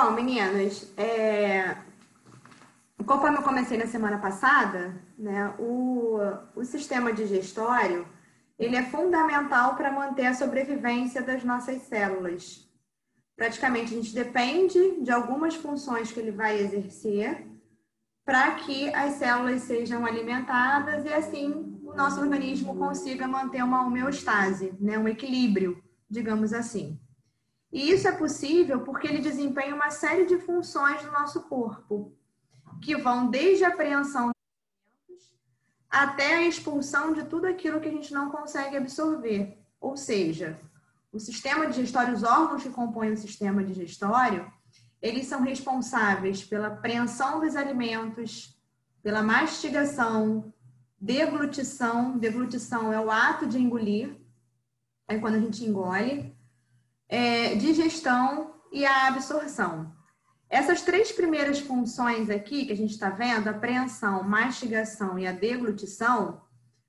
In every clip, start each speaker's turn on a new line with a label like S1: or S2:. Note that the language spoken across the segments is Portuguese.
S1: Bom, meninas, conforme eu comecei na semana passada, né, o sistema digestório, ele é fundamental para manter a sobrevivência das nossas células. Praticamente, a gente depende de algumas funções que ele vai exercer para que as células sejam alimentadas e, assim, o nosso organismo consiga manter uma homeostase, né, um equilíbrio, digamos assim. E isso é possível porque ele desempenha uma série de funções no nosso corpo, que vão desde a apreensão até a expulsão de tudo aquilo que a gente não consegue absorver. Ou seja, o sistema digestório, os órgãos que compõem o sistema digestório, eles são responsáveis pela apreensão dos alimentos, pela mastigação, deglutição. Deglutição é o ato de engolir, é quando a gente engole, digestão e a absorção. Essas três primeiras funções aqui que a gente está vendo, a apreensão, mastigação e a deglutição,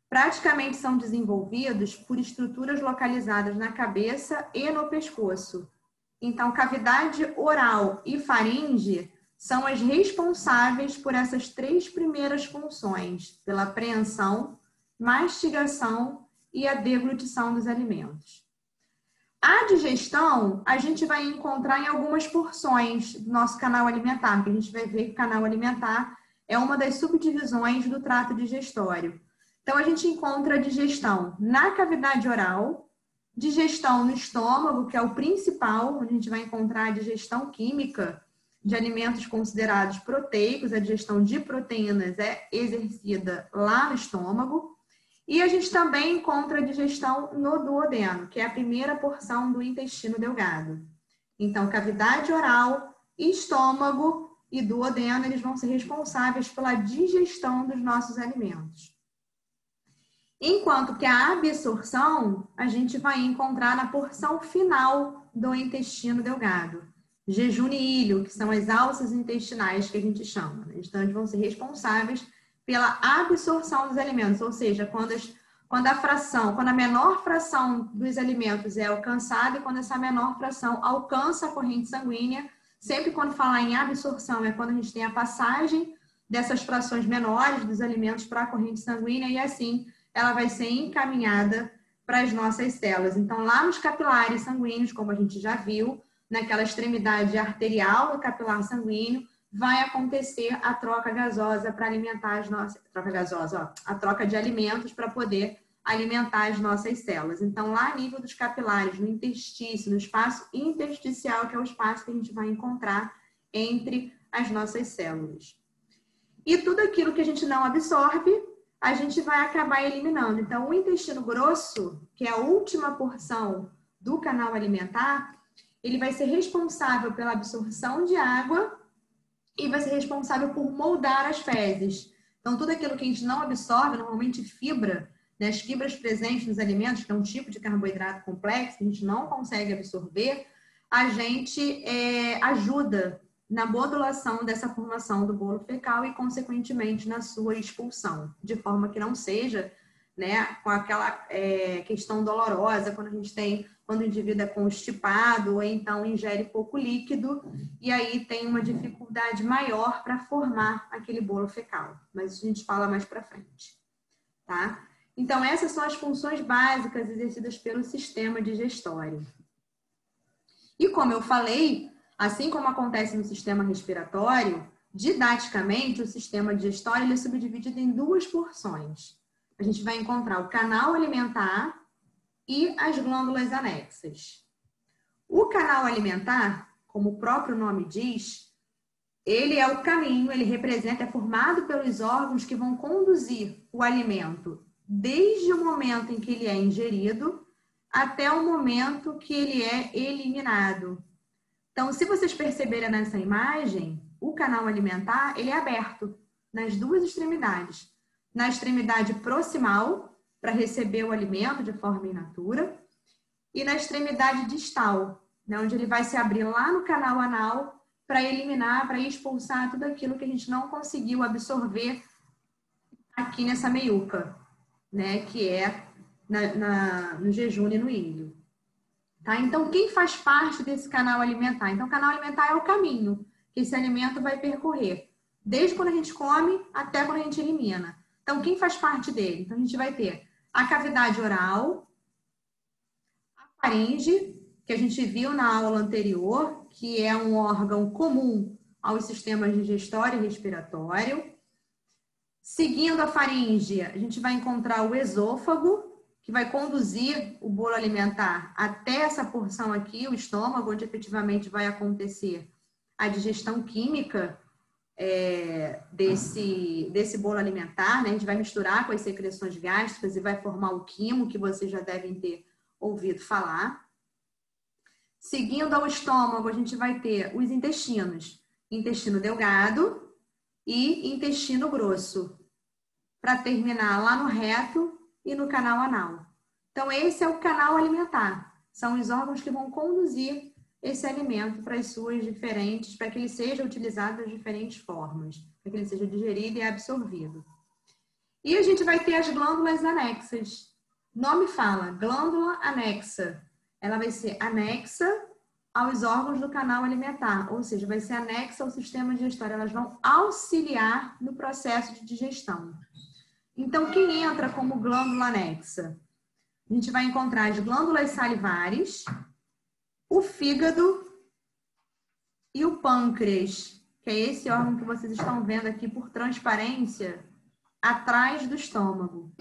S1: praticamente são desenvolvidos por estruturas localizadas na cabeça e no pescoço. Então, cavidade oral e faringe são as responsáveis por essas três primeiras funções, pela apreensão, mastigação e a deglutição dos alimentos. A digestão, a gente vai encontrar em algumas porções do nosso canal alimentar, que a gente vai ver que o canal alimentar é uma das subdivisões do trato digestório. Então, a gente encontra a digestão na cavidade oral, digestão no estômago, que é o principal, onde a gente vai encontrar a digestão química de alimentos considerados proteicos, a digestão de proteínas é exercida lá no estômago. E a gente também encontra a digestão no duodeno, que é a primeira porção do intestino delgado. Então, cavidade oral, estômago e duodeno, eles vão ser responsáveis pela digestão dos nossos alimentos. Enquanto que a absorção, a gente vai encontrar na porção final do intestino delgado. Jejum e ilho, que são as alças intestinais que a gente chama. Então, eles vão ser responsáveis pela absorção dos alimentos, ou seja, quando a menor fração dos alimentos é alcançada e quando essa menor fração alcança a corrente sanguínea, sempre quando falar em absorção é quando a gente tem a passagem dessas frações menores dos alimentos para a corrente sanguínea e assim ela vai ser encaminhada para as nossas células. Então, lá nos capilares sanguíneos, como a gente já viu, naquela extremidade arterial do capilar sanguíneo, vai acontecer a troca gasosa para alimentar as nossas... a troca de alimentos para poder alimentar as nossas células. Então, lá a nível dos capilares, no interstício, no espaço intersticial, que é o espaço que a gente vai encontrar entre as nossas células. E tudo aquilo que a gente não absorve, a gente vai acabar eliminando. Então, o intestino grosso, que é a última porção do canal alimentar, ele vai ser responsável pela absorção de água e vai ser responsável por moldar as fezes. Então, tudo aquilo que a gente não absorve, normalmente fibra, né, as fibras presentes nos alimentos, que é um tipo de carboidrato complexo, que a gente não consegue absorver, a gente ajuda na modulação dessa formação do bolo fecal e, consequentemente, na sua expulsão, de forma que não seja, né, com aquela questão dolorosa, quando o indivíduo é constipado ou então ingere pouco líquido, e aí tem uma dificuldade maior para formar aquele bolo fecal. Mas isso a gente fala mais para frente, tá? Então, essas são as funções básicas exercidas pelo sistema digestório. E como eu falei, assim como acontece no sistema respiratório, didaticamente, o sistema digestório ele é subdividido em duas porções. A gente vai encontrar o canal alimentar e as glândulas anexas. O canal alimentar, como o próprio nome diz, ele é o caminho, ele representa, é formado pelos órgãos que vão conduzir o alimento desde o momento em que ele é ingerido até o momento que ele é eliminado. Então, se vocês perceberem nessa imagem, o canal alimentar, ele é aberto nas duas extremidades. Na extremidade proximal, para receber o alimento de forma in natura, e na extremidade distal, né, onde ele vai se abrir lá no canal anal para eliminar, para expulsar tudo aquilo que a gente não conseguiu absorver aqui nessa meiuca, né, que é no jejum e no ilho. Tá? Então, quem faz parte desse canal alimentar? Então, o canal alimentar é o caminho que esse alimento vai percorrer, desde quando a gente come até quando a gente elimina. Então, quem faz parte dele? Então, a gente vai ter a cavidade oral, a faringe, que a gente viu na aula anterior, que é um órgão comum aos sistemas digestório e respiratório. Seguindo a faringe, a gente vai encontrar o esôfago, que vai conduzir o bolo alimentar até essa porção aqui, o estômago, onde efetivamente vai acontecer a digestão química desse bolo alimentar, né? A gente vai misturar com as secreções gástricas e vai formar o quimo, que vocês já devem ter ouvido falar. Seguindo ao estômago, a gente vai ter os intestinos, intestino delgado e intestino grosso, para terminar lá no reto e no canal anal. Então, esse é o canal alimentar. São os órgãos que vão conduzir esse alimento para as suas diferentes, para que ele seja utilizado das diferentes formas, para que ele seja digerido e absorvido. E a gente vai ter as glândulas anexas. O nome fala, glândula anexa. Ela vai ser anexa aos órgãos do canal alimentar, ou seja, vai ser anexa ao sistema digestório. Elas vão auxiliar no processo de digestão. Então, quem entra como glândula anexa? A gente vai encontrar as glândulas salivares, o fígado e o pâncreas, que é esse órgão que vocês estão vendo aqui por transparência, atrás do estômago.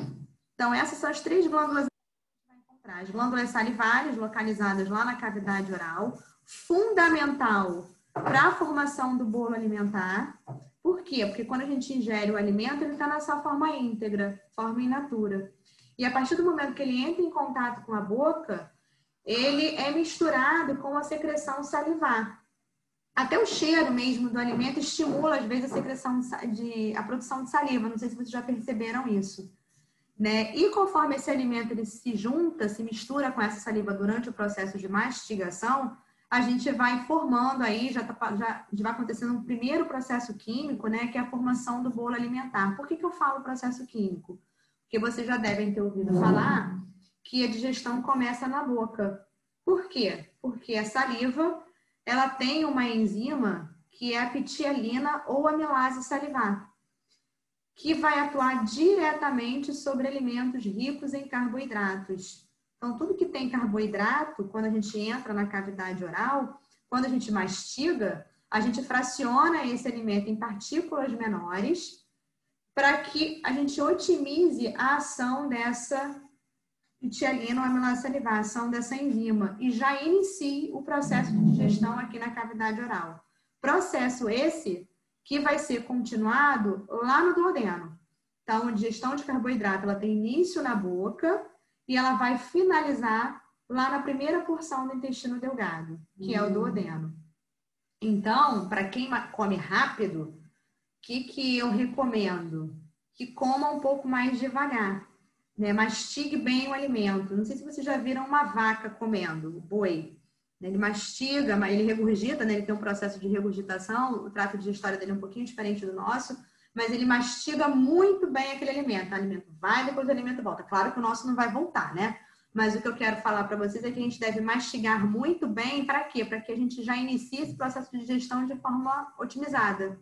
S1: Então, essas são as três glândulas que a gente vai encontrar. As glândulas salivares, localizadas lá na cavidade oral, fundamental para a formação do bolo alimentar. Por quê? Porque quando a gente ingere o alimento, ele está na sua forma íntegra, forma in natura. E a partir do momento que ele entra em contato com a boca, ele é misturado com a secreção salivar. Até o cheiro mesmo do alimento estimula, às vezes, a produção de saliva. Não sei se vocês já perceberam isso, né? E conforme esse alimento ele se junta, se mistura com essa saliva durante o processo de mastigação, a gente vai formando aí, já vai acontecendo um primeiro processo químico, né? Que é a formação do bolo alimentar. Por que eu falo processo químico? Porque vocês já devem ter ouvido falar que a digestão começa na boca. Por quê? Porque a saliva, ela tem uma enzima que é a pitialina ou amilase salivar, que vai atuar diretamente sobre alimentos ricos em carboidratos. Então, tudo que tem carboidrato, quando a gente entra na cavidade oral, quando a gente mastiga, a gente fraciona esse alimento em partículas menores para que a gente otimize a ação dessa pitialina ou amilase salivar, a ação dessa enzima, e já inicie o processo de digestão aqui na cavidade oral. Processo esse que vai ser continuado lá no duodeno. Então, a digestão de carboidrato, ela tem início na boca e ela vai finalizar lá na primeira porção do intestino delgado, que é o duodeno. Então, para quem come rápido, o que eu recomendo? Que coma um pouco mais devagar, né? Mastigue bem o alimento. Não sei se vocês já viram uma vaca comendo, o boi. Ele mastiga, mas ele regurgita, né? Ele tem um processo de regurgitação, o trato digestório dele é um pouquinho diferente do nosso, mas ele mastiga muito bem aquele alimento. O alimento vai, depois o alimento volta. Claro que o nosso não vai voltar, né? Mas o que eu quero falar para vocês é que a gente deve mastigar muito bem. Para quê? Para que a gente já inicie esse processo de digestão de forma otimizada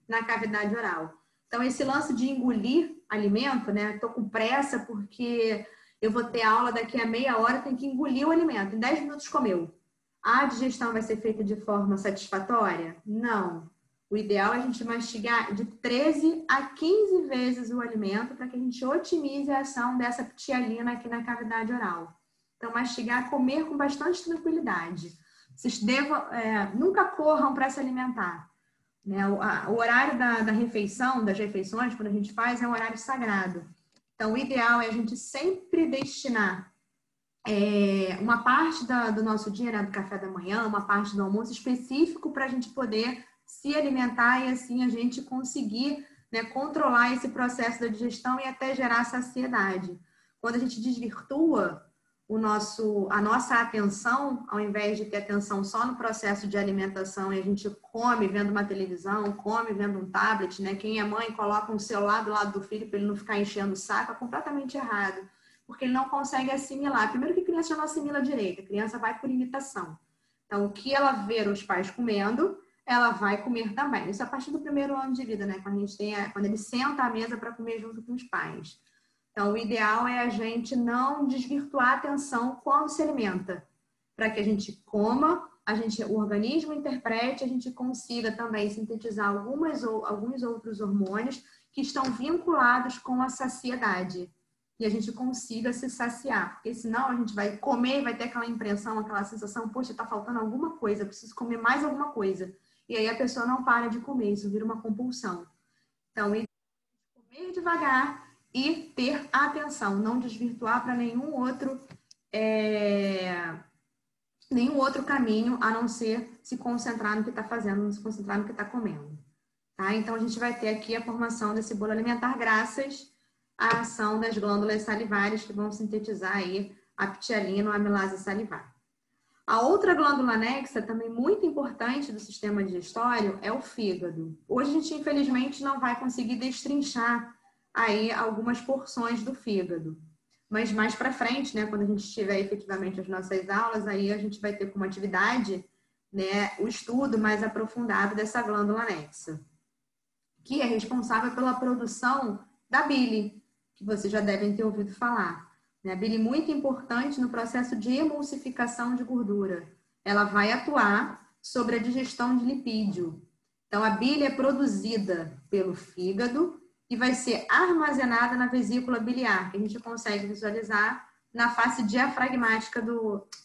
S1: na cavidade oral. Então, esse lance de engolir alimento, né? Estou com pressa porque eu vou ter aula daqui a meia hora, tem que engolir o alimento. Em 10 minutos comeu. A digestão vai ser feita de forma satisfatória? Não. O ideal é a gente mastigar de 13 a 15 vezes o alimento para que a gente otimize a ação dessa pitialina aqui na cavidade oral. Então, mastigar, comer com bastante tranquilidade. Vocês nunca corram para se alimentar, né? O horário da refeição, das refeições, quando a gente faz, é um horário sagrado. Então, o ideal é a gente sempre destinar uma parte do nosso dia, né, do café da manhã, uma parte do almoço específico para a gente poder se alimentar e assim a gente conseguir, né, controlar esse processo da digestão e até gerar saciedade. Quando a gente desvirtua a nossa atenção, ao invés de ter atenção só no processo de alimentação e a gente come vendo uma televisão, come vendo um tablet, né? Quem é mãe coloca um celular do lado do filho para ele não ficar enchendo o saco, é completamente errado, porque ele não consegue assimilar. Primeiro que criança já não assimila direito, a criança vai por imitação. Então, o que ela ver os pais comendo, ela vai comer também. Isso é a partir do primeiro ano de vida, né? Quando ele senta à mesa para comer junto com os pais. Então, o ideal é a gente não desvirtuar a atenção quando se alimenta, para que a gente coma, o organismo interprete, a gente consiga também sintetizar alguns outros hormônios que estão vinculados com a saciedade. E a gente consiga se saciar, porque senão a gente vai comer e vai ter aquela impressão, aquela sensação, poxa, está faltando alguma coisa, eu preciso comer mais alguma coisa. E aí a pessoa não para de comer, isso vira uma compulsão. Então, comer devagar e ter atenção, não desvirtuar para nenhum outro caminho, a não ser se concentrar no que está fazendo, se concentrar no que está comendo. Tá? Então, a gente vai ter aqui a formação desse bolo alimentar graças à ação das glândulas salivares que vão sintetizar aí a ptialina ou amilase salivar. A outra glândula anexa, também muito importante do sistema digestório, é o fígado. Hoje a gente, infelizmente, não vai conseguir destrinchar aí algumas porções do fígado. Mas mais para frente, né, quando a gente tiver efetivamente as nossas aulas, aí a gente vai ter como atividade, né, o estudo mais aprofundado dessa glândula anexa, que é responsável pela produção da bile, que vocês já devem ter ouvido falar. A bile é muito importante no processo de emulsificação de gordura. Ela vai atuar sobre a digestão de lipídio. Então, a bile é produzida pelo fígado e vai ser armazenada na vesícula biliar, que a gente consegue visualizar na face diafragmática,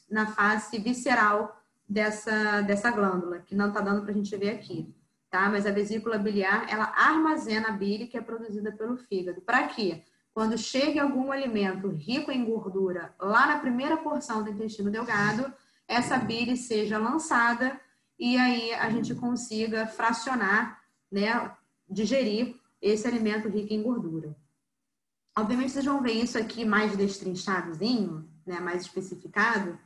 S1: na face visceral dessa glândula, que não está dando para a gente ver aqui. Tá? Mas a vesícula biliar, ela armazena a bile que é produzida pelo fígado. Para quê? Quando chega algum alimento rico em gordura lá na primeira porção do intestino delgado, essa bile seja lançada e aí a gente consiga fracionar, né, digerir esse alimento rico em gordura. Obviamente vocês vão ver isso aqui mais destrinchadozinho, né, mais especificado,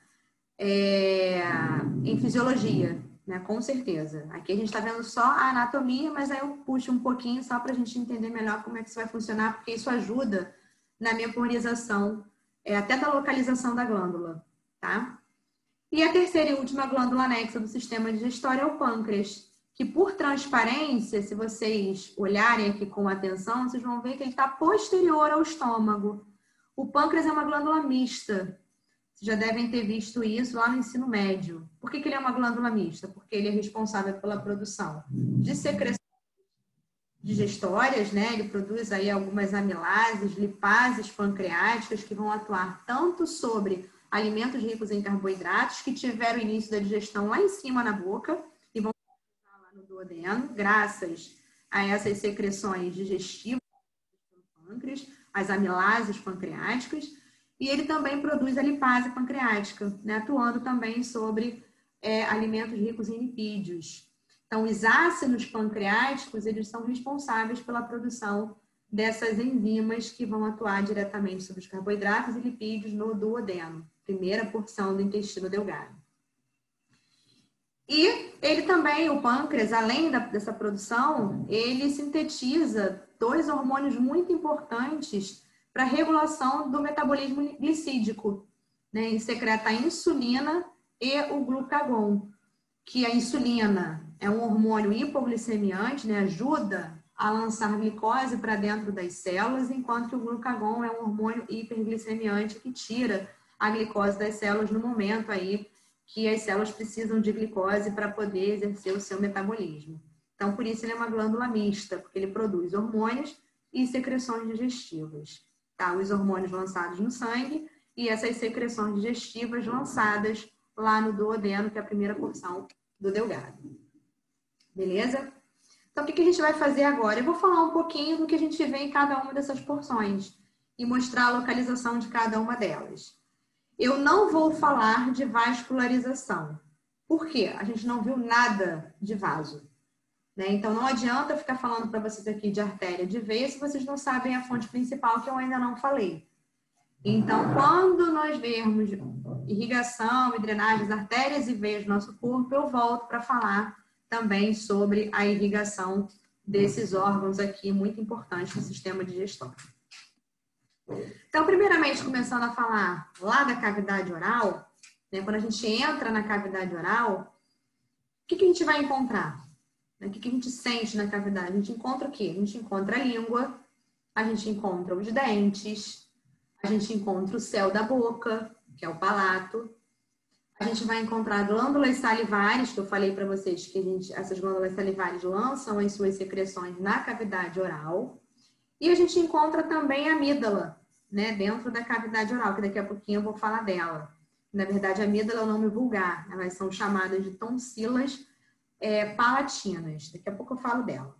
S1: em fisiologia, né, com certeza. Aqui a gente está vendo só a anatomia, mas aí eu puxo um pouquinho só para a gente entender melhor como é que isso vai funcionar, porque isso ajuda na memorização, até da localização da glândula, tá? E a terceira e última glândula anexa do sistema digestório é o pâncreas, que por transparência, se vocês olharem aqui com atenção, vocês vão ver que ele está posterior ao estômago. O pâncreas é uma glândula mista. Vocês já devem ter visto isso lá no ensino médio. Por que ele é uma glândula mista? Porque ele é responsável pela produção de secreções digestórias, né? Ele produz aí algumas amilases, lipases pancreáticas que vão atuar tanto sobre alimentos ricos em carboidratos que tiveram o início da digestão lá em cima na boca e vão lá no duodeno, graças a essas secreções digestivas do pâncreas, as amilases pancreáticas. E ele também produz a lipase pancreática, né, atuando também sobre alimentos ricos em lipídios. Então, os ácidos pancreáticos, eles são responsáveis pela produção dessas enzimas que vão atuar diretamente sobre os carboidratos e lipídios no duodeno, primeira porção do intestino delgado. E ele também, o pâncreas, além dessa produção, ele sintetiza 2 hormônios muito importantes para a regulação do metabolismo glicídico, né? Ele secreta a insulina e o glucagon, que a insulina é um hormônio hipoglicemiante, né? Ajuda a lançar glicose para dentro das células, enquanto que o glucagon é um hormônio hiperglicemiante que tira a glicose das células no momento aí que as células precisam de glicose para poder exercer o seu metabolismo. Então, por isso ele é uma glândula mista, porque ele produz hormônios e secreções digestivas. Tá? Os hormônios lançados no sangue e essas secreções digestivas lançadas lá no duodeno, que é a primeira porção do delgado. Beleza? Então, o que a gente vai fazer agora? Eu vou falar um pouquinho do que a gente vê em cada uma dessas porções e mostrar a localização de cada uma delas. Eu não vou falar de vascularização. Por quê? A gente não viu nada de vaso. Né? Então, não adianta ficar falando para vocês aqui de artéria de veia se vocês não sabem a fonte principal, que eu ainda não falei. Então, quando nós vermos irrigação e drenagem das artérias e veias do nosso corpo, eu volto para falar também sobre a irrigação desses órgãos aqui, muito importantes no sistema digestório. Então, primeiramente, começando a falar lá da cavidade oral, né, quando a gente entra na cavidade oral, o que a gente vai encontrar? O que a gente sente na cavidade? A gente encontra o quê? A gente encontra a língua, a gente encontra os dentes, a gente encontra o céu da boca, que é o palato. A gente vai encontrar glândulas salivares, que eu falei para vocês que essas glândulas salivares lançam as suas secreções na cavidade oral. E a gente encontra também a amígdala, né, dentro da cavidade oral, que daqui a pouquinho eu vou falar dela. Na verdade, a amígdala é o nome vulgar, elas são chamadas de tonsilas palatinas. Daqui a pouco eu falo dela.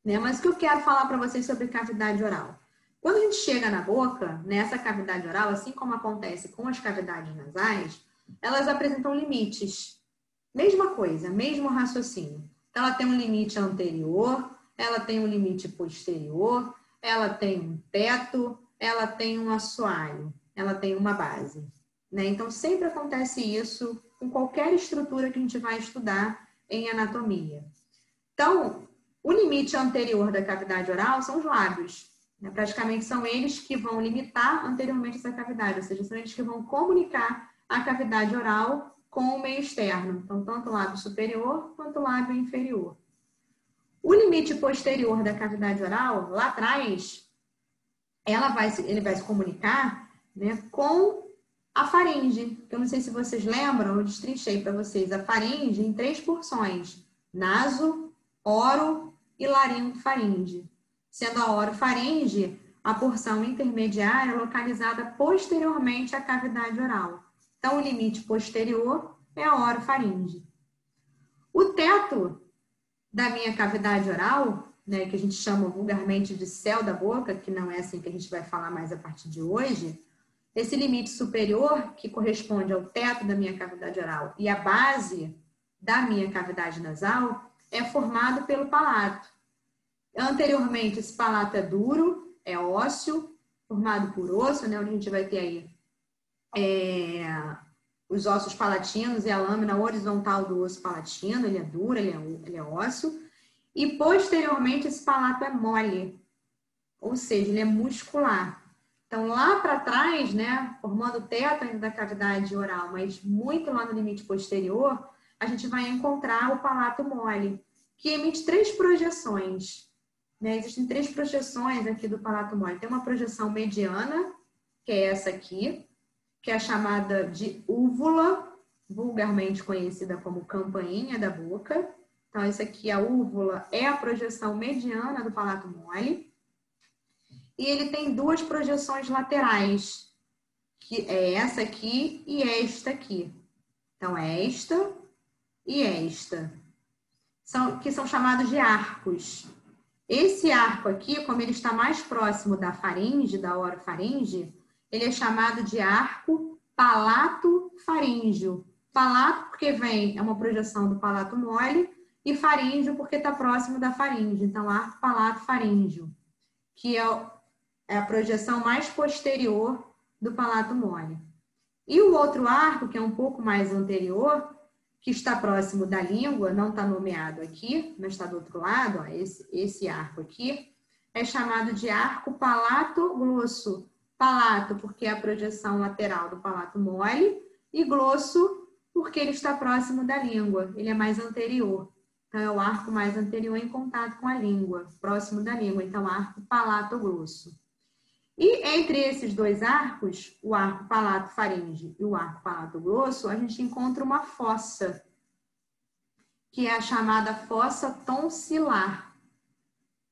S1: Né? Mas o que eu quero falar para vocês sobre cavidade oral? Quando a gente chega na boca, nessa cavidade oral, assim como acontece com as cavidades nasais, elas apresentam limites. Mesma coisa, mesmo raciocínio. Então, ela tem um limite anterior, ela tem um limite posterior, ela tem um teto, ela tem um assoalho, ela tem uma base. Né? Então, sempre acontece isso com qualquer estrutura que a gente vai estudar em anatomia. Então, o limite anterior da cavidade oral são os lábios. Né? Praticamente são eles que vão limitar anteriormente essa cavidade, ou seja, são eles que vão comunicar a cavidade oral com o meio externo. Então, tanto o lábio superior quanto o lábio inferior. O limite posterior da cavidade oral, lá atrás, ele vai se comunicar, né, com a faringe. Eu não sei se vocês lembram, eu destrinchei para vocês a faringe em 3 porções: naso, oro e laringofaringe. Sendo a orofaringe a porção intermediária localizada posteriormente à cavidade oral. Então, o limite posterior é a orofaringe. O teto da minha cavidade oral, né, que a gente chama vulgarmente de céu da boca, que não é assim que a gente vai falar mais a partir de hoje, esse limite superior, que corresponde ao teto da minha cavidade oral, e a base da minha cavidade nasal, é formado pelo palato. Anteriormente, esse palato é duro, é ósseo, formado por osso, né, onde a gente vai ter aí os ossos palatinos e a lâmina horizontal do osso palatino, ele é duro, ele é ósseo. E, posteriormente, esse palato é mole, ou seja, ele é muscular. Então, lá para trás, né, formando o teto ainda da cavidade oral, mas muito lá no limite posterior, a gente vai encontrar o palato mole, que emite 3 projeções. Né? Existem 3 projeções aqui do palato mole. Tem uma projeção mediana, que é essa aqui, que é a chamada de úvula, vulgarmente conhecida como campainha da boca. Então, essa aqui, a úvula, é a projeção mediana do palato mole. E ele tem 2 projeções laterais, que é essa aqui e esta aqui. Então, esta e esta, que são chamados de arcos. Esse arco aqui, como ele está mais próximo da faringe, da orofaringe, ele é chamado de arco palato-faríngeo. Palato porque é uma projeção do palato mole, e faríngeo porque está próximo da faringe. Então, arco palato-faríngeo, que é a projeção mais posterior do palato mole. E o outro arco, que é um pouco mais anterior, que está próximo da língua, não está nomeado aqui, mas está do outro lado, ó, esse arco aqui, é chamado de arco palato-glosso. Palato, porque é a projeção lateral do palato mole, e glosso, porque ele está próximo da língua, ele é mais anterior. Então, é o arco mais anterior em contato com a língua, próximo da língua. Então, arco palato-glosso. E entre esses 2 arcos, o arco palato-faringe e o arco palato-glosso, a gente encontra uma fossa, que é a chamada fossa tonsilar,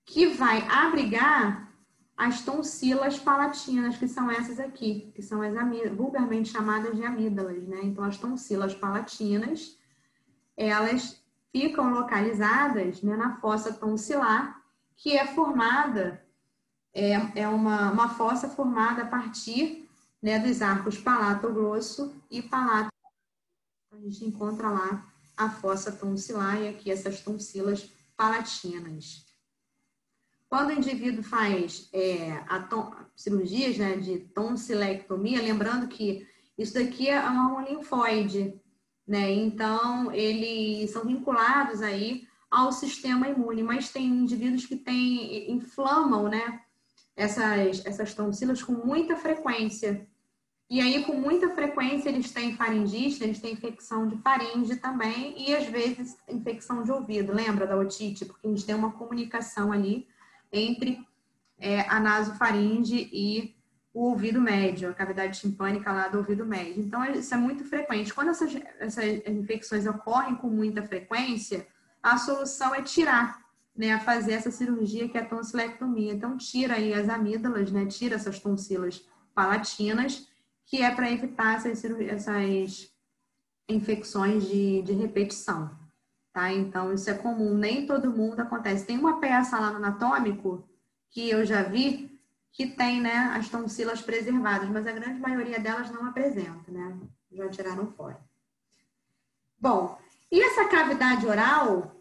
S1: que vai abrigar as tonsilas palatinas, que são essas aqui, que são as vulgarmente chamadas de amígdalas, né? Então, as tonsilas palatinas, elas ficam localizadas, né, na fossa tonsilar, que é formada, uma fossa formada a partir, né, dos arcos palato-glosso e palato. A gente encontra lá a fossa tonsilar e aqui essas tonsilas palatinas. Quando o indivíduo faz cirurgias, né, de tonsilectomia, lembrando que isso daqui é um linfóide, né? Então, eles são vinculados aí ao sistema imune, mas tem indivíduos que inflamam, né, essas tonsilas com muita frequência. E aí, com muita frequência, eles têm faringite, eles têm infecção de faringe também, e às vezes infecção de ouvido. Lembra da otite? Porque a gente tem uma comunicação ali entre a nasofaringe e o ouvido médio, a cavidade timpânica lá do ouvido médio. Então, isso é muito frequente. Quando essas infecções ocorrem com muita frequência, a solução é tirar, né, fazer essa cirurgia que é a tonsilectomia. Então, tira aí as amígdalas, né, tira essas tonsilas palatinas, que é para evitar essas infecções de repetição, tá? Então, isso é comum, nem todo mundo acontece. Tem uma peça lá no anatômico que eu já vi que tem, né, as tonsilas preservadas, mas a grande maioria delas não apresenta, né? Já tiraram fora. Bom, e essa cavidade oral,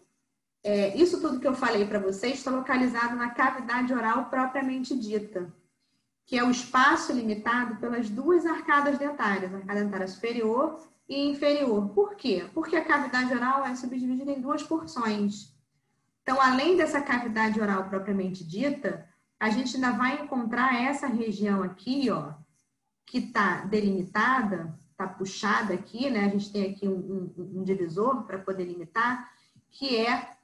S1: isso tudo que eu falei para vocês está localizado na cavidade oral propriamente dita, que é o espaço limitado pelas duas arcadas dentárias, a arcada dentária superior e inferior. Por quê? Porque a cavidade oral é subdividida em duas porções. Então, além dessa cavidade oral propriamente dita, a gente ainda vai encontrar essa região aqui, ó, que está delimitada, está puxada aqui, né? A gente tem aqui um divisor para poder limitar, que é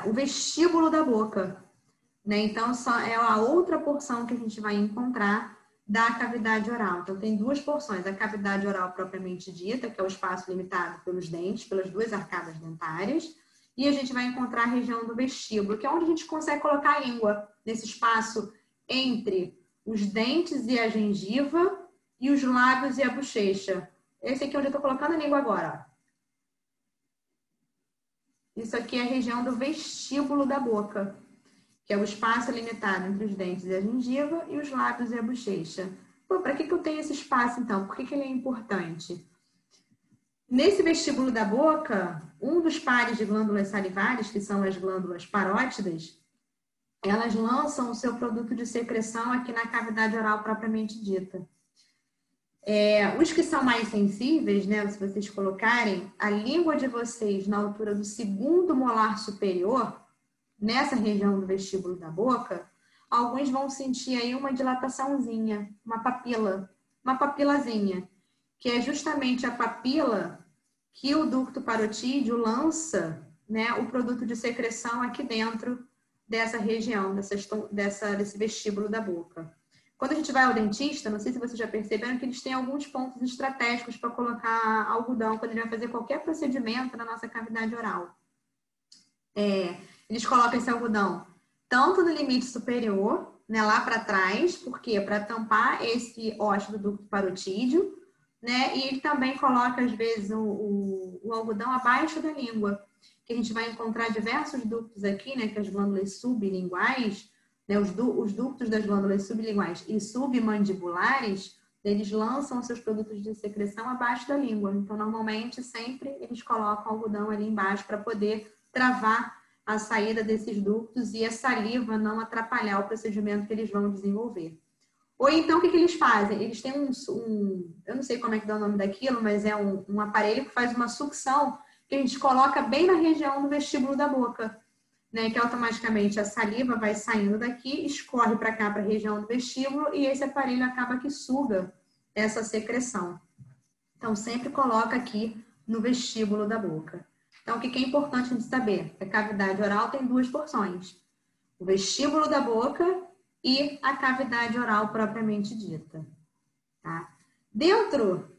S1: o vestíbulo da boca, né? Então, é a outra porção que a gente vai encontrar da cavidade oral. Então, tem duas porções. A cavidade oral propriamente dita, que é o espaço limitado pelos dentes, pelas duas arcadas dentárias, e a gente vai encontrar a região do vestíbulo, que é onde a gente consegue colocar a língua, nesse espaço entre os dentes e a gengiva, e os lábios e a bochecha. Esse aqui é onde eu estou colocando a língua agora, ó. Isso aqui é a região do vestíbulo da boca, que é o espaço limitado entre os dentes e a gengiva e os lábios e a bochecha. Pô, para que eu tenho esse espaço, então? Por que ele é importante? Nesse vestíbulo da boca, um dos pares de glândulas salivares, que são as glândulas parótidas, elas lançam o seu produto de secreção aqui na cavidade oral propriamente dita. Os que são mais sensíveis, né, se vocês colocarem a língua de vocês na altura do segundo molar superior, nessa região do vestíbulo da boca, alguns vão sentir aí uma dilataçãozinha, uma papilazinha, que é justamente a papila que o ducto parotídeo lança, né, o produto de secreção aqui dentro dessa região, desse vestíbulo da boca. Quando a gente vai ao dentista, não sei se vocês já perceberam que eles têm alguns pontos estratégicos para colocar algodão quando ele vai fazer qualquer procedimento na nossa cavidade oral. Eles colocam esse algodão tanto no limite superior, né, lá para trás, porque para tampar esse ósseo do ducto parotídeo, né, e ele também coloca às vezes o algodão abaixo da língua, que a gente vai encontrar diversos ductos aqui, né, que as glândulas sublinguais, né, os ductos das glândulas sublinguais e submandibulares, eles lançam seus produtos de secreção abaixo da língua. Então, normalmente, sempre eles colocam algodão ali embaixo para poder travar a saída desses ductos e a saliva não atrapalhar o procedimento que eles vão desenvolver. Ou então, o que eles fazem? Eles têm eu não sei como é que dá o nome daquilo, mas é um aparelho que faz uma sucção que a gente coloca bem na região do vestíbulo da boca, né? Que automaticamente a saliva vai saindo daqui, escorre para cá, para a região do vestíbulo, e esse aparelho acaba que suga essa secreção. Então, sempre coloca aqui no vestíbulo da boca. Então, o que é importante a gente saber? A cavidade oral tem duas porções. O vestíbulo da boca e a cavidade oral propriamente dita. Tá? Dentro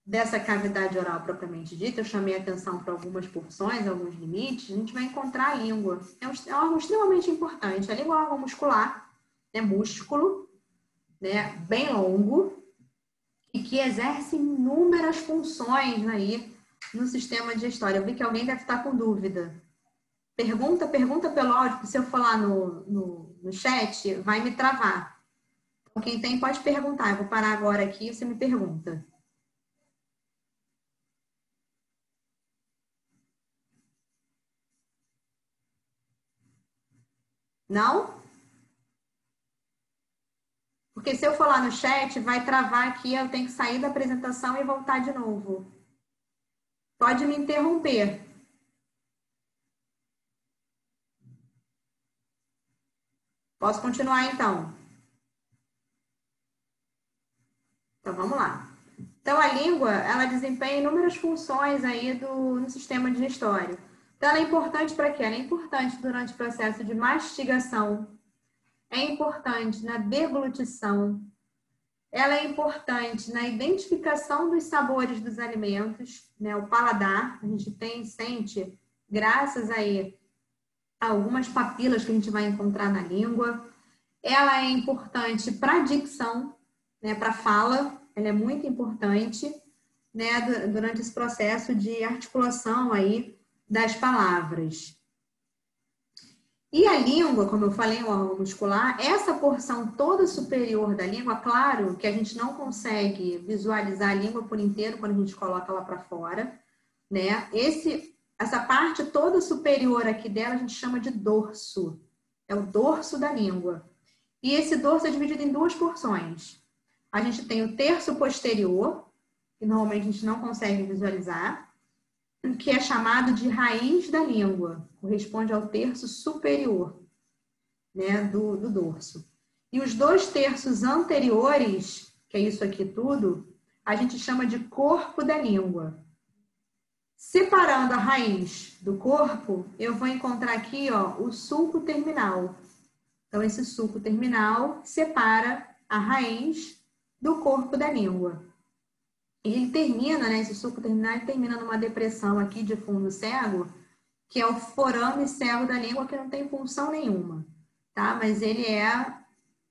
S1: dessa cavidade oral propriamente dita, eu chamei a atenção para algumas porções, alguns limites, a gente vai encontrar a língua. É um órgão extremamente importante. A língua é um órgão muscular, é músculo, né, bem longo, e que exerce inúmeras funções aí no sistema digestório. Eu vi que alguém deve estar com dúvida. Pergunta pelo áudio, porque se eu for lá no chat, vai me travar. Então, quem tem pode perguntar. Eu vou parar agora aqui e você me pergunta. Não? Porque se eu for lá no chat, vai travar aqui, eu tenho que sair da apresentação e voltar de novo. Pode me interromper. Posso continuar, então? Então, vamos lá. Então, a língua, ela desempenha inúmeras funções aí no sistema digestório. Então, ela é importante para quê? Ela é importante durante o processo de mastigação, é importante na deglutição, ela é importante na identificação dos sabores dos alimentos, né? O paladar, a gente sente, graças aí a algumas papilas que a gente vai encontrar na língua. Ela é importante para a dicção, né? Para a fala, ela é muito importante, né? Durante esse processo de articulação aí das palavras. E a língua, como eu falei, o órgão muscular, essa porção toda superior da língua, claro que a gente não consegue visualizar a língua por inteiro quando a gente coloca ela para fora, né? Essa parte toda superior aqui dela a gente chama de dorso. É o dorso da língua. E esse dorso é dividido em duas porções. A gente tem o terço posterior, que normalmente a gente não consegue visualizar, que é chamado de raiz da língua, corresponde ao terço superior, né, do dorso. E os 2 terços anteriores, que é isso aqui tudo, a gente chama de corpo da língua. Separando a raiz do corpo, eu vou encontrar aqui, ó, o sulco terminal. Então, esse sulco terminal separa a raiz do corpo da língua. E ele termina, né, esse sulco terminal, ele termina numa depressão aqui de fundo cego, que é o forame cego da língua, que não tem função nenhuma, tá? Mas ele é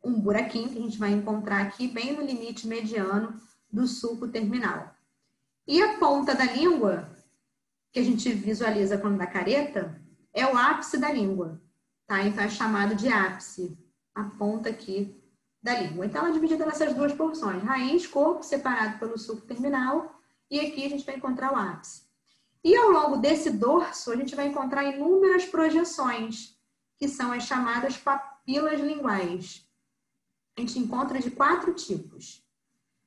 S1: um buraquinho que a gente vai encontrar aqui, bem no limite mediano do sulco terminal. E a ponta da língua, que a gente visualiza quando dá careta, é o ápice da língua, tá? Então é chamado de ápice, a ponta aqui da língua. Então, ela é dividida nessas duas porções. Raiz, corpo, separado pelo sulco terminal. E aqui a gente vai encontrar o ápice. E ao longo desse dorso, a gente vai encontrar inúmeras projeções, que são as chamadas papilas linguais. A gente encontra de 4 tipos.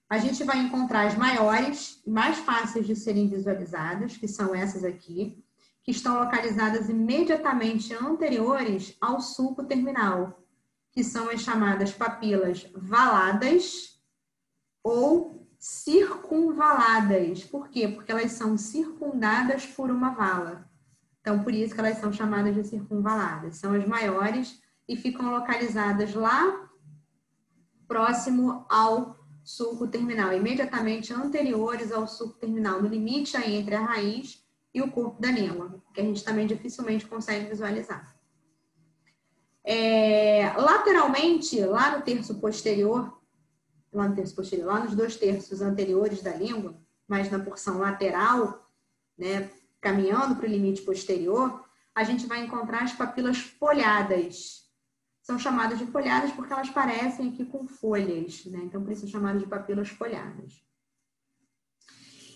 S1: A gente vai encontrar as maiores e mais fáceis de serem visualizadas, que são essas aqui, que estão localizadas imediatamente anteriores ao sulco terminal, que são as chamadas papilas valadas ou circunvaladas. Por quê? Porque elas são circundadas por uma vala. Então, por isso que elas são chamadas de circunvaladas. São as maiores e ficam localizadas lá próximo ao sulco terminal, imediatamente anteriores ao sulco terminal, no limite aí entre a raiz e o corpo da língua, que a gente também dificilmente consegue visualizar. Lateralmente, lá no terço posterior, lá nos 2 terços anteriores da língua, mas na porção lateral, né, caminhando para o limite posterior, a gente vai encontrar as papilas folhadas. São chamadas de folhadas porque elas parecem aqui com folhas, né? Então, por isso são chamadas de papilas folhadas.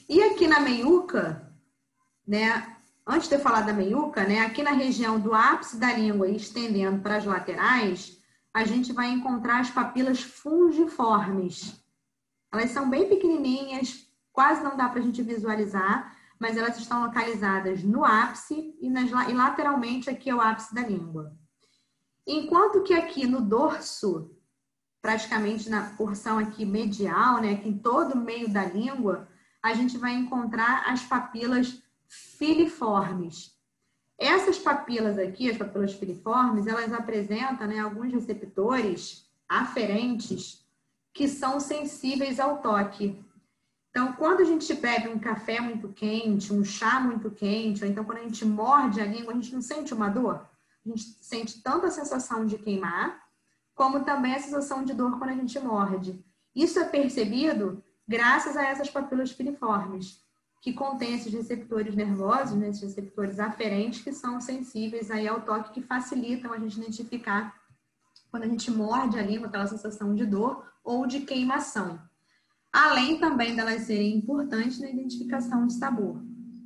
S1: E aqui na meiuca, né? Antes de eu falar da meiuca, né? Aqui na região do ápice da língua e estendendo para as laterais, a gente vai encontrar as papilas fungiformes. Elas são bem pequenininhas, quase não dá para a gente visualizar, mas elas estão localizadas no ápice e lateralmente aqui é o ápice da língua. Enquanto que aqui no dorso, praticamente na porção aqui medial, né, aqui em todo o meio da língua, a gente vai encontrar as papilas filiformes. Essas papilas aqui, as papilas filiformes, elas apresentam, né, alguns receptores aferentes que são sensíveis ao toque. Então, quando a gente bebe um café muito quente, um chá muito quente, ou então quando a gente morde a língua, a gente não sente uma dor? A gente sente tanto a sensação de queimar, como também a sensação de dor quando a gente morde. Isso é percebido graças a essas papilas filiformes, que contêm esses receptores nervosos, né, esses receptores aferentes, que são sensíveis aí ao toque, que facilitam a gente identificar quando a gente morde a língua, aquela sensação de dor ou de queimação. Além também delas serem importantes na identificação de sabor,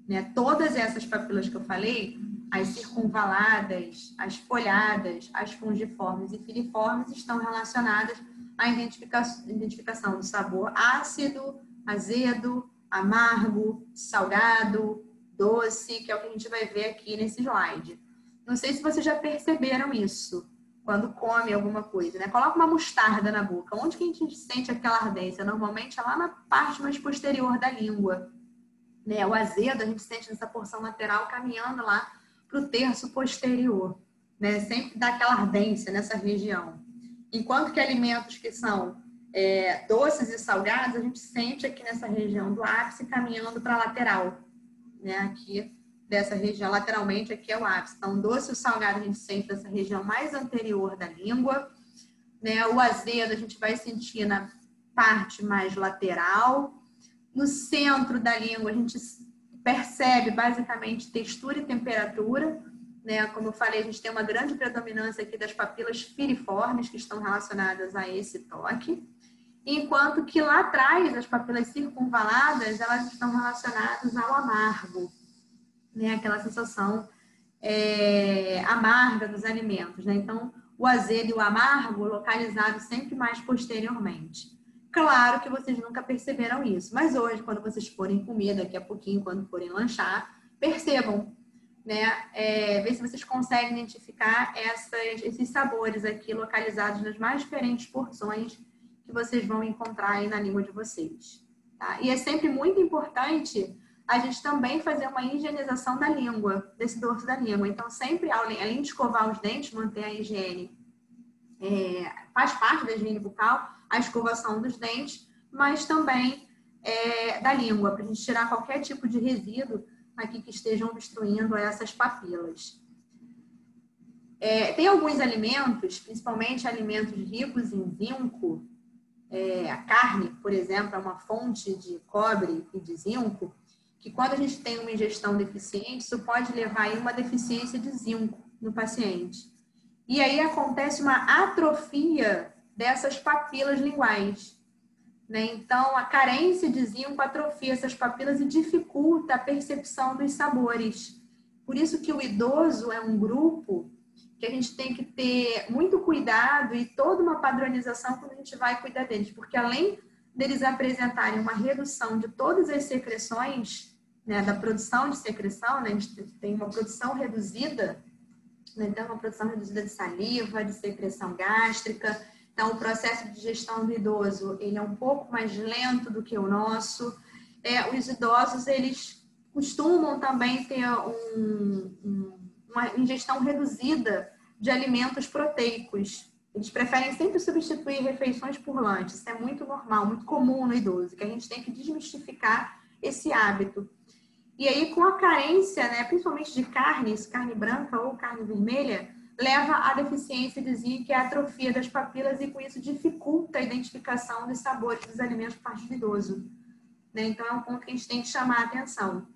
S1: né? Todas essas papilas que eu falei, as circunvaladas, as folhadas, as fungiformes e filiformes, estão relacionadas à identificação do sabor ácido, azedo, amargo, salgado, doce, que é o que a gente vai ver aqui nesse slide. Não sei se vocês já perceberam isso. quando come alguma coisa, né? Coloca uma mostarda na boca. Onde que a gente sente aquela ardência? Normalmente é lá na parte mais posterior da língua, né? O azedo a gente sente nessa porção lateral caminhando lá para o terço posterior, né? Sempre dá aquela ardência nessa região. Enquanto que alimentos que são doces e salgados, a gente sente aqui nessa região do ápice caminhando para a lateral, né? Aqui dessa região, lateralmente, aqui é o ápice. Então, doce e salgado a gente sente nessa região mais anterior da língua, né? O azedo a gente vai sentir na parte mais lateral. No centro da língua, a gente percebe basicamente textura e temperatura, né? Como eu falei, a gente tem uma grande predominância aqui das papilas piriformes que estão relacionadas a esse toque, enquanto que lá atrás, as papilas circunvaladas, elas estão relacionadas ao amargo, né? Aquela sensação amarga dos alimentos, né? Então, o azedo e o amargo localizados sempre mais posteriormente. Claro que vocês nunca perceberam isso, mas hoje, quando vocês forem comer, daqui a pouquinho, quando forem lanchar, percebam, né? Ver se vocês conseguem identificar esses sabores aqui localizados nas mais diferentes porções que vocês vão encontrar aí na língua de vocês, tá? E é sempre muito importante a gente também fazer uma higienização da língua, desse dorso da língua. Então, sempre, além de escovar os dentes, manter a higiene, faz parte da higiene bucal, a escovação dos dentes, mas também da língua, para a gente tirar qualquer tipo de resíduo aqui que estejam obstruindo essas papilas. Tem alguns alimentos, principalmente alimentos ricos em zinco, a carne, por exemplo, é uma fonte de cobre e de zinco, que quando a gente tem uma ingestão deficiente, isso pode levar a uma deficiência de zinco no paciente. E aí acontece uma atrofia dessas papilas linguais, né? Então, a carência de zinco atrofia essas papilas e dificulta a percepção dos sabores. Por isso que o idoso é um grupo que a gente tem que ter muito cuidado e toda uma padronização quando a gente vai cuidar deles, porque além deles apresentarem uma redução de todas as secreções, né, da produção de secreção, né, a gente tem uma produção reduzida, né, então uma produção reduzida de saliva, de secreção gástrica. Então, o processo de digestão do idoso, ele é um pouco mais lento do que o nosso. Os idosos, eles costumam também ter uma ingestão reduzida de alimentos proteicos. Eles preferem sempre substituir refeições por lanches. Isso é muito normal, muito comum no idoso, que a gente tem que desmistificar esse hábito. E aí, com a carência, né, principalmente de carnes, carne branca ou carne vermelha, leva à deficiência de zinco, que é a atrofia das papilas, e com isso dificulta a identificação dos sabores dos alimentos por parte do idoso, né? Então, é um ponto que a gente tem que chamar a atenção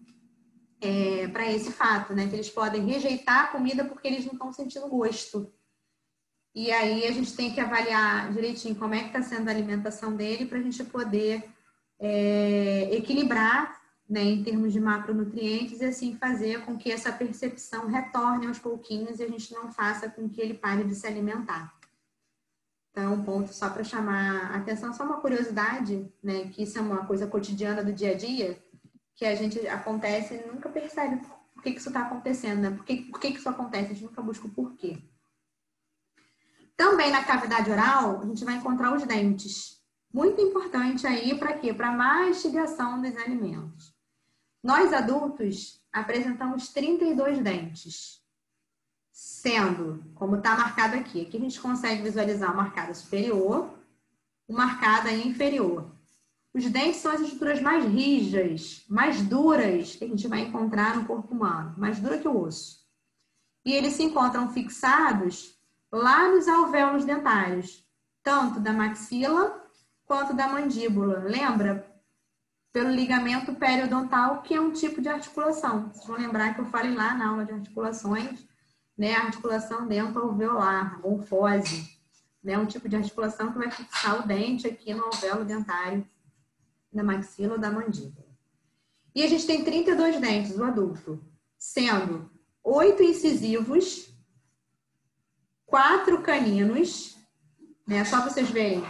S1: para esse fato, né? Que eles podem rejeitar a comida porque eles não estão sentindo gosto. E aí, a gente tem que avaliar direitinho como é que está sendo a alimentação dele para a gente poder equilibrar, né, em termos de macronutrientes, e assim fazer com que essa percepção retorne aos pouquinhos e a gente não faça com que ele pare de se alimentar. Então, um ponto só para chamar a atenção, só uma curiosidade, né, que isso é uma coisa cotidiana do dia a dia, que a gente acontece e nunca percebe por que isso está acontecendo, né? Por que isso acontece? A gente nunca busca o porquê. Também na cavidade oral, a gente vai encontrar os dentes. Muito importante aí para quê? Para a mastigação dos alimentos. Nós, adultos, apresentamos 32 dentes, sendo, como está marcado aqui, aqui a gente consegue visualizar uma arcada superior, uma arcada inferior. Os dentes são as estruturas mais rígidas, mais duras que a gente vai encontrar no corpo humano, mais dura que o osso. E eles se encontram fixados lá nos alvéolos dentários, tanto da maxila quanto da mandíbula. Lembra? Pelo ligamento periodontal, que é um tipo de articulação. Vocês vão lembrar que eu falei lá na aula de articulações, né? A articulação dento-alveolar, a gonfose, né? Um tipo de articulação que vai fixar o dente aqui no alvéolo dentário da maxila ou da mandíbula. E a gente tem 32 dentes, o adulto, sendo 8 incisivos, 4 caninos, né? Só para vocês verem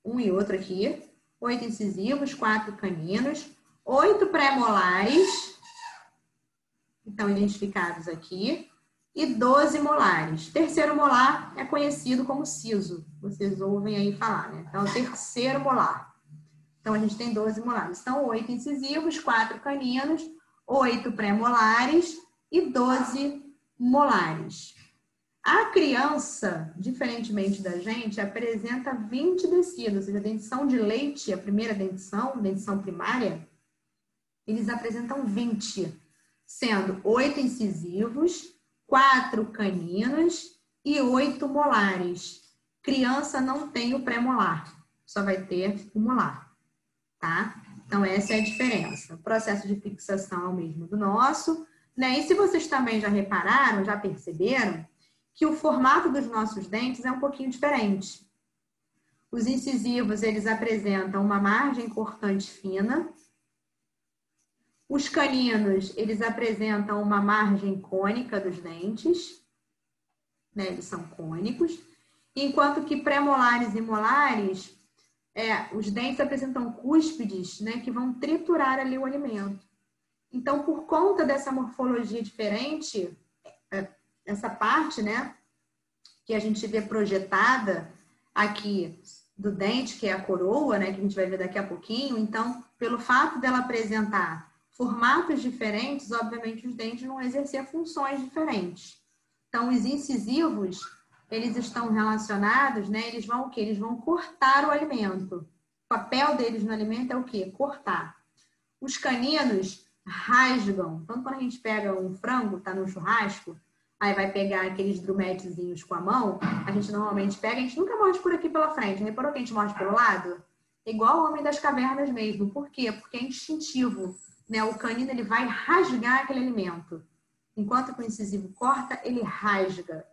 S1: um e outro aqui. 8 incisivos, 4 caninos, 8 pré-molares, que estão identificados aqui, e 12 molares. Terceiro molar é conhecido como siso. Vocês ouvem aí falar, né? Então, terceiro molar. Então, a gente tem 12 molares. Então, 8 incisivos, 4 caninos, 8 pré-molares e 12 molares. A criança, diferentemente da gente, apresenta 20 descidas, ou seja, a dentição de leite, a primeira dentição primária, eles apresentam 20, sendo 8 incisivos, 4 caninos e 8 molares. Criança não tem o pré-molar, só vai ter o molar, tá? Então, essa é a diferença. O processo de fixação é o mesmo do nosso, né? E se vocês também já repararam, já perceberam, que o formato dos nossos dentes é um pouquinho diferente. Os incisivos, eles apresentam uma margem cortante fina. Os caninos, eles apresentam uma margem cônica dos dentes, né? Eles são cônicos. Enquanto que pré-molares e molares, os dentes apresentam cúspides, né? Que vão triturar ali o alimento. Então, por conta dessa morfologia diferente, essa parte, né, que a gente vê projetada aqui do dente, que é a coroa, né, que a gente vai ver daqui a pouquinho. Então, pelo fato dela apresentar formatos diferentes, obviamente os dentes vão exercer funções diferentes. Então, os incisivos, eles estão relacionados, né, eles vão o quê? Eles vão cortar o alimento. O papel deles no alimento é o quê? Cortar. Os caninos rasgam. Então, quando a gente pega um frango, tá no churrasco, aí vai pegar aqueles drumetezinhos com a mão, a gente normalmente pega, a gente nunca morde por aqui pela frente. Reparou que a gente morde pelo lado? Igual o homem das cavernas mesmo. Por quê? Porque é instintivo, né? O canino, ele vai rasgar aquele alimento. Enquanto que o incisivo corta, ele rasga.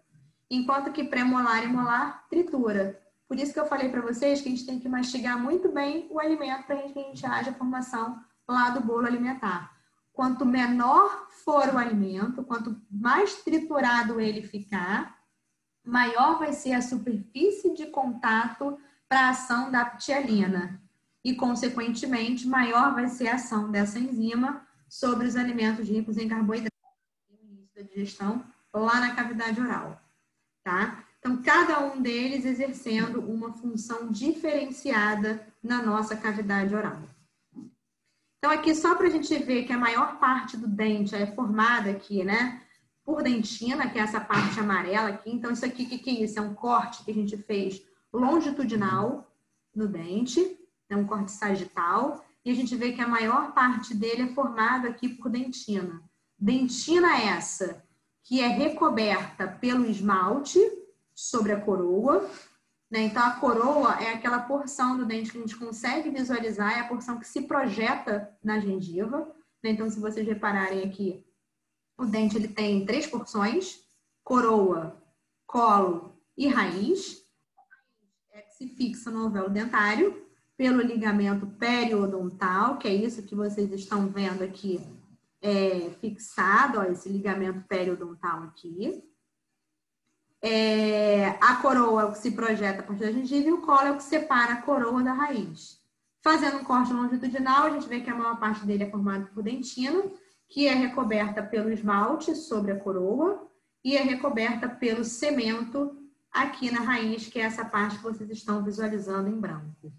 S1: Enquanto que pré-molar e molar tritura. Por isso que eu falei para vocês que a gente tem que mastigar muito bem o alimento para que a gente haja a formação lá do bolo alimentar. Quanto menor for o alimento, quanto mais triturado ele ficar, maior vai ser a superfície de contato para a ação da ptialina. E, consequentemente, maior vai ser a ação dessa enzima sobre os alimentos ricos em carboidratos no início da digestão lá na cavidade oral, tá? Então, cada um deles exercendo uma função diferenciada na nossa cavidade oral. Então, aqui só para a gente ver que a maior parte do dente é formada aqui, né? Por dentina, que é essa parte amarela aqui. Então, isso aqui, o que é isso? É um corte que a gente fez longitudinal no dente. É um corte sagital. E a gente vê que a maior parte dele é formada aqui por dentina. Dentina essa que é recoberta pelo esmalte sobre a coroa. Né? Então, a coroa é aquela porção do dente que a gente consegue visualizar, é a porção que se projeta na gengiva. Né? Então, se vocês repararem aqui, o dente ele tem 3 porções: coroa, colo e raiz. É que se fixa no alvéolo dentário pelo ligamento periodontal, que é isso que vocês estão vendo aqui, fixado, ó, esse ligamento periodontal aqui. A coroa é o que se projeta a partir da gengiva e o colo é o que separa a coroa da raiz. Fazendo um corte longitudinal, a gente vê que a maior parte dele é formada por dentina, que é recoberta pelo esmalte sobre a coroa e é recoberta pelo cemento aqui na raiz, que é essa parte que vocês estão visualizando em branco.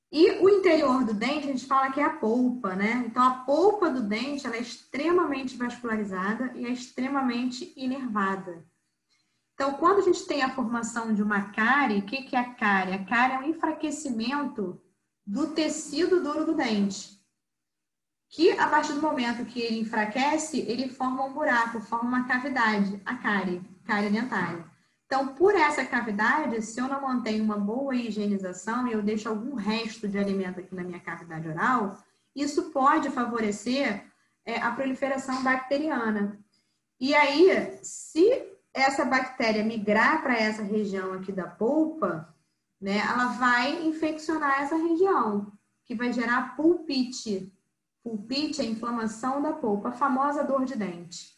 S1: E o interior do dente, a gente fala que é a polpa, né? Então, a polpa do dente, ela é extremamente vascularizada e é extremamente inervada. Então, quando a gente tem a formação de uma cárie, o que é a cárie? A cárie é um enfraquecimento do tecido duro do dente, que a partir do momento que ele enfraquece, ele forma um buraco, forma uma cavidade, a cárie dentária. Então, por essa cavidade, se eu não mantenho uma boa higienização e eu deixo algum resto de alimento aqui na minha cavidade oral, isso pode favorecer a proliferação bacteriana. E aí, se essa bactéria migrar para essa região aqui da polpa, né, ela vai infeccionar essa região, que vai gerar pulpite. Pulpite é a inflamação da polpa, a famosa dor de dente.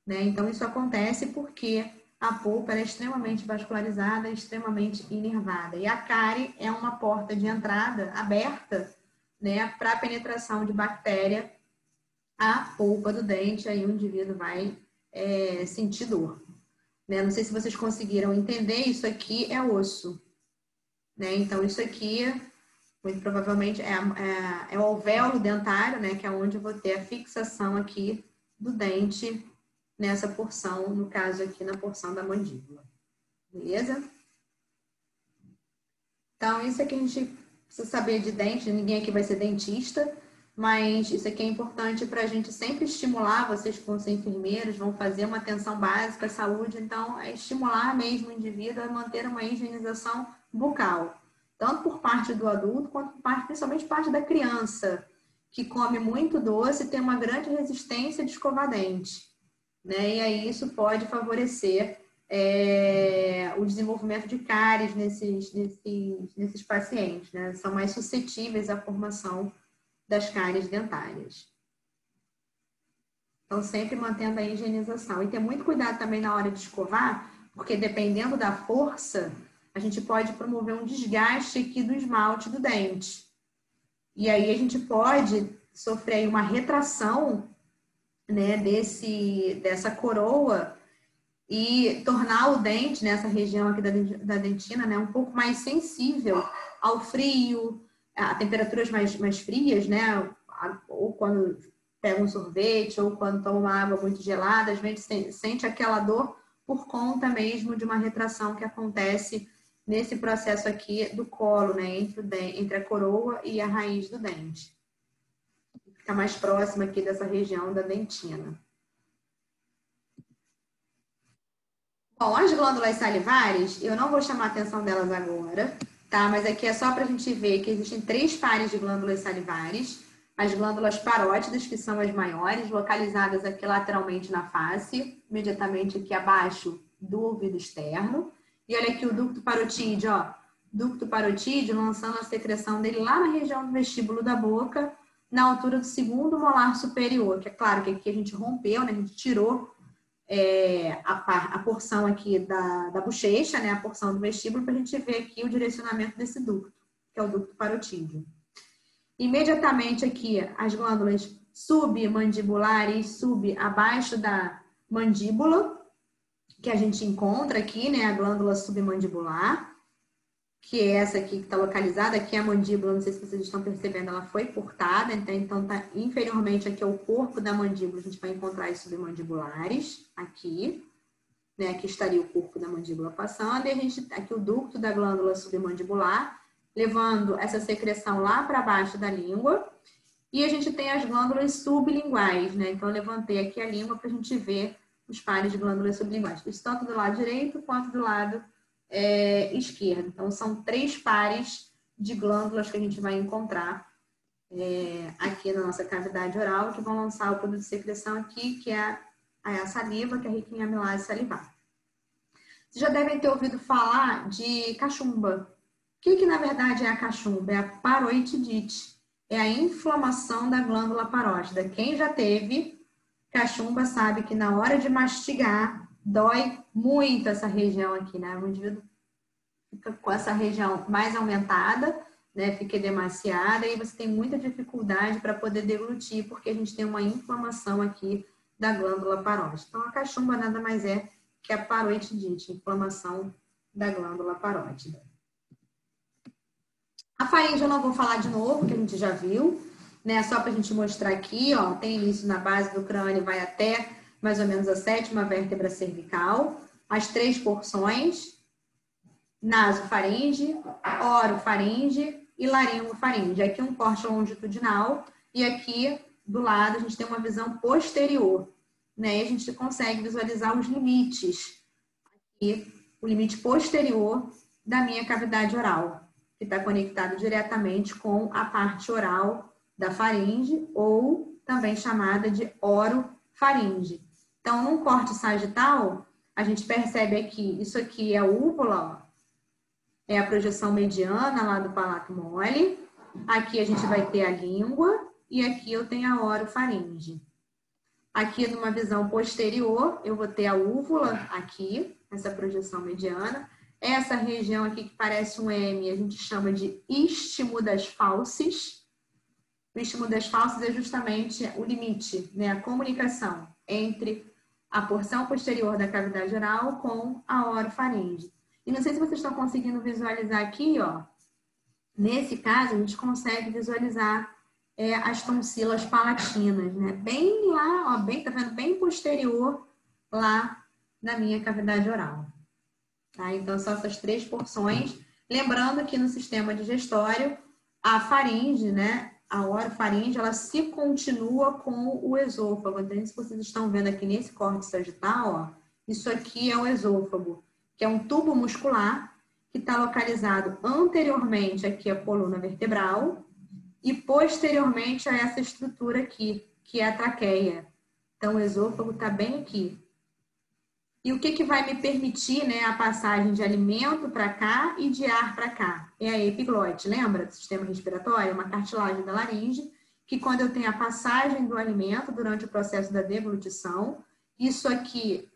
S1: Né? Então, isso acontece porque a polpa é extremamente vascularizada, extremamente inervada. E a cárie é uma porta de entrada aberta, né, para a penetração de bactéria à polpa do dente. Aí o indivíduo vai sentir dor. Né? Não sei se vocês conseguiram entender, isso aqui é osso. Né? Então, isso aqui, muito provavelmente, é o alvéolo dentário, né? Que é onde eu vou ter a fixação aqui do dente nessa porção, no caso aqui na porção da mandíbula. Beleza? Então, isso aqui a gente precisa saber de dente, ninguém aqui vai ser dentista, mas isso aqui é importante para a gente sempre estimular, vocês que vão ser enfermeiros, vão fazer uma atenção básica à saúde, então é estimular mesmo o indivíduo a manter uma higienização bucal, tanto por parte do adulto, quanto por parte, principalmente parte da criança, que come muito doce e tem uma grande resistência de escovar dente, né? E aí isso pode favorecer o desenvolvimento de cáries nesses pacientes, né? São mais suscetíveis à formação das cáries dentárias. Então, sempre mantendo a higienização. E ter muito cuidado também na hora de escovar, porque dependendo da força, a gente pode promover um desgaste aqui do esmalte do dente. E aí a gente pode sofrer uma retração, né, dessa coroa e tornar o dente, nessa região aqui da dentina, né, um pouco mais sensível ao frio, a temperaturas mais frias, né, ou quando pega um sorvete, ou quando toma uma água muito gelada, às vezes sente aquela dor por conta mesmo de uma retração que acontece nesse processo aqui do colo, né, entre a coroa e a raiz do dente. Fica mais próxima aqui dessa região da dentina. Bom, as glândulas salivares, eu não vou chamar a atenção delas agora, tá? Mas aqui é só para a gente ver que existem 3 pares de glândulas salivares. As glândulas parótidas, que são as maiores, localizadas aqui lateralmente na face, imediatamente aqui abaixo do ouvido externo. E olha aqui o ducto parotídeo, ó. Ducto parotídeo lançando a secreção dele lá na região do vestíbulo da boca, na altura do 2º molar superior, que é claro que aqui a gente rompeu, né? A gente tirou a porção aqui da bochecha, né? A porção do vestíbulo, para a gente ver aqui o direcionamento desse ducto, que é o ducto parotídeo. Imediatamente aqui, as glândulas submandibulares, abaixo da mandíbula, que a gente encontra aqui, né? A glândula submandibular, que é essa aqui que está localizada, aqui é a mandíbula, não sei se vocês estão percebendo, ela foi cortada, então tá inferiormente aqui ao corpo da mandíbula, a gente vai encontrar as submandibulares, aqui, né? Aqui estaria o corpo da mandíbula passando, e a gente, aqui o ducto da glândula submandibular, levando essa secreção lá para baixo da língua, e a gente tem as glândulas sublinguais, né? Então, eu levantei aqui a língua para a gente ver os pares de glândulas sublinguais, isso tanto do lado direito quanto do lado esquerdo. Então, são 3 pares de glândulas que a gente vai encontrar aqui na nossa cavidade oral, que vão lançar o produto de secreção aqui, que é a saliva, que é rica em amilase salivar. Vocês já devem ter ouvido falar de cachumba. O que na verdade é a cachumba? É a paroitidite. É a inflamação da glândula parótida. Quem já teve cachumba sabe que na hora de mastigar, dói muito essa região aqui, né? O indivíduo fica com essa região mais aumentada, né? Fica edemaciada e você tem muita dificuldade para poder deglutir, porque a gente tem uma inflamação aqui da glândula parótida. Então, a cachumba nada mais é que a paroitidite, inflamação da glândula parótida. A faringe eu não vou falar de novo, que a gente já viu, né? Só para a gente mostrar aqui, ó, tem início na base do crânio, vai até mais ou menos a 7ª vértebra cervical, as 3 porções, nasofaringe, orofaringe e laringofaringe. Aqui um corte longitudinal e aqui do lado a gente tem uma visão posterior, né? E a gente consegue visualizar os limites. Aqui, o limite posterior da minha cavidade oral, que está conectado diretamente com a parte oral da faringe, ou também chamada de orofaringe. Então, num corte sagital, a gente percebe aqui, isso aqui é a úvula, ó, é a projeção mediana lá do palato mole. Aqui a gente vai ter a língua e aqui eu tenho a orofaringe. Aqui, numa visão posterior, eu vou ter a úvula aqui, essa projeção mediana. Essa região aqui que parece um M, a gente chama de istmo das fauces. O istmo das fauces é justamente o limite, né, a comunicação entre a porção posterior da cavidade oral com a orofaringe. E não sei se vocês estão conseguindo visualizar aqui, ó. Nesse caso, a gente consegue visualizar as tonsilas palatinas, né? Bem lá, ó, bem, tá vendo? Bem posterior lá na minha cavidade oral. Tá? Então, são essas 3 porções. Lembrando que no sistema digestório, a faringe, né? A orofaringe, ela se continua com o esôfago. Então, se vocês estão vendo aqui nesse córtex sagital, ó, isso aqui é o esôfago, que é um tubo muscular que está localizado anteriormente aqui à coluna vertebral e posteriormente a essa estrutura aqui, que é a traqueia. Então, o esôfago está bem aqui. E o que vai me permitir, né, a passagem de alimento para cá e de ar para cá? É a epiglote, lembra do sistema respiratório? Uma cartilagem da laringe, que quando eu tenho a passagem do alimento durante o processo da deglutição, isso aqui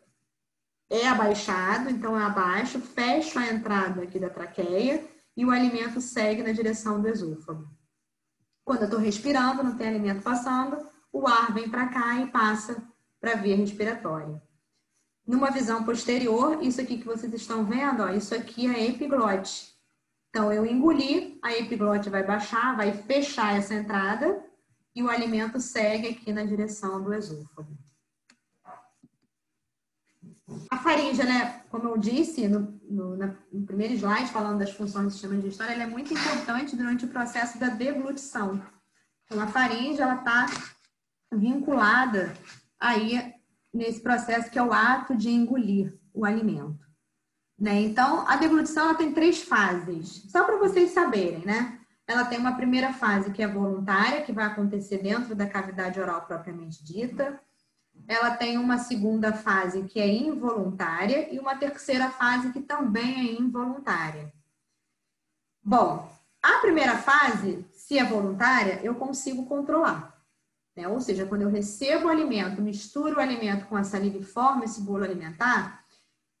S1: é abaixado, então eu abaixo, fecho a entrada aqui da traqueia e o alimento segue na direção do esôfago. Quando eu estou respirando, não tem alimento passando, o ar vem para cá e passa para a via respiratória. Numa visão posterior, isso aqui que vocês estão vendo, ó, isso aqui é a epiglote. Então, eu engoli, a epiglote vai baixar, vai fechar essa entrada e o alimento segue aqui na direção do esôfago. A faringe, né, como eu disse no primeiro slide, falando das funções do sistema digestório, ela é muito importante durante o processo da deglutição. Então, a faringe, ela está vinculada aí nesse processo que é o ato de engolir o alimento. Né? Então, a deglutição ela tem 3 fases, só para vocês saberem, né? Ela tem uma primeira fase que é voluntária, que vai acontecer dentro da cavidade oral propriamente dita. Ela tem uma segunda fase que é involuntária e uma terceira fase que também é involuntária. Bom, a primeira fase, se é voluntária, eu consigo controlar. Né? Ou seja, quando eu recebo o alimento, misturo o alimento com a saliva e formo esse bolo alimentar,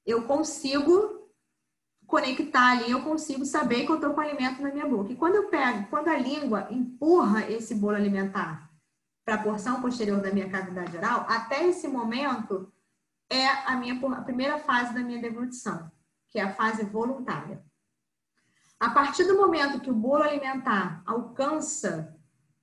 S1: eu consigo conectar ali, eu consigo saber que eu estou com o alimento na minha boca. E quando a língua empurra esse bolo alimentar para a porção posterior da minha cavidade oral, até esse momento é a primeira fase da minha deglutição, que é a fase voluntária. A partir do momento que o bolo alimentar alcança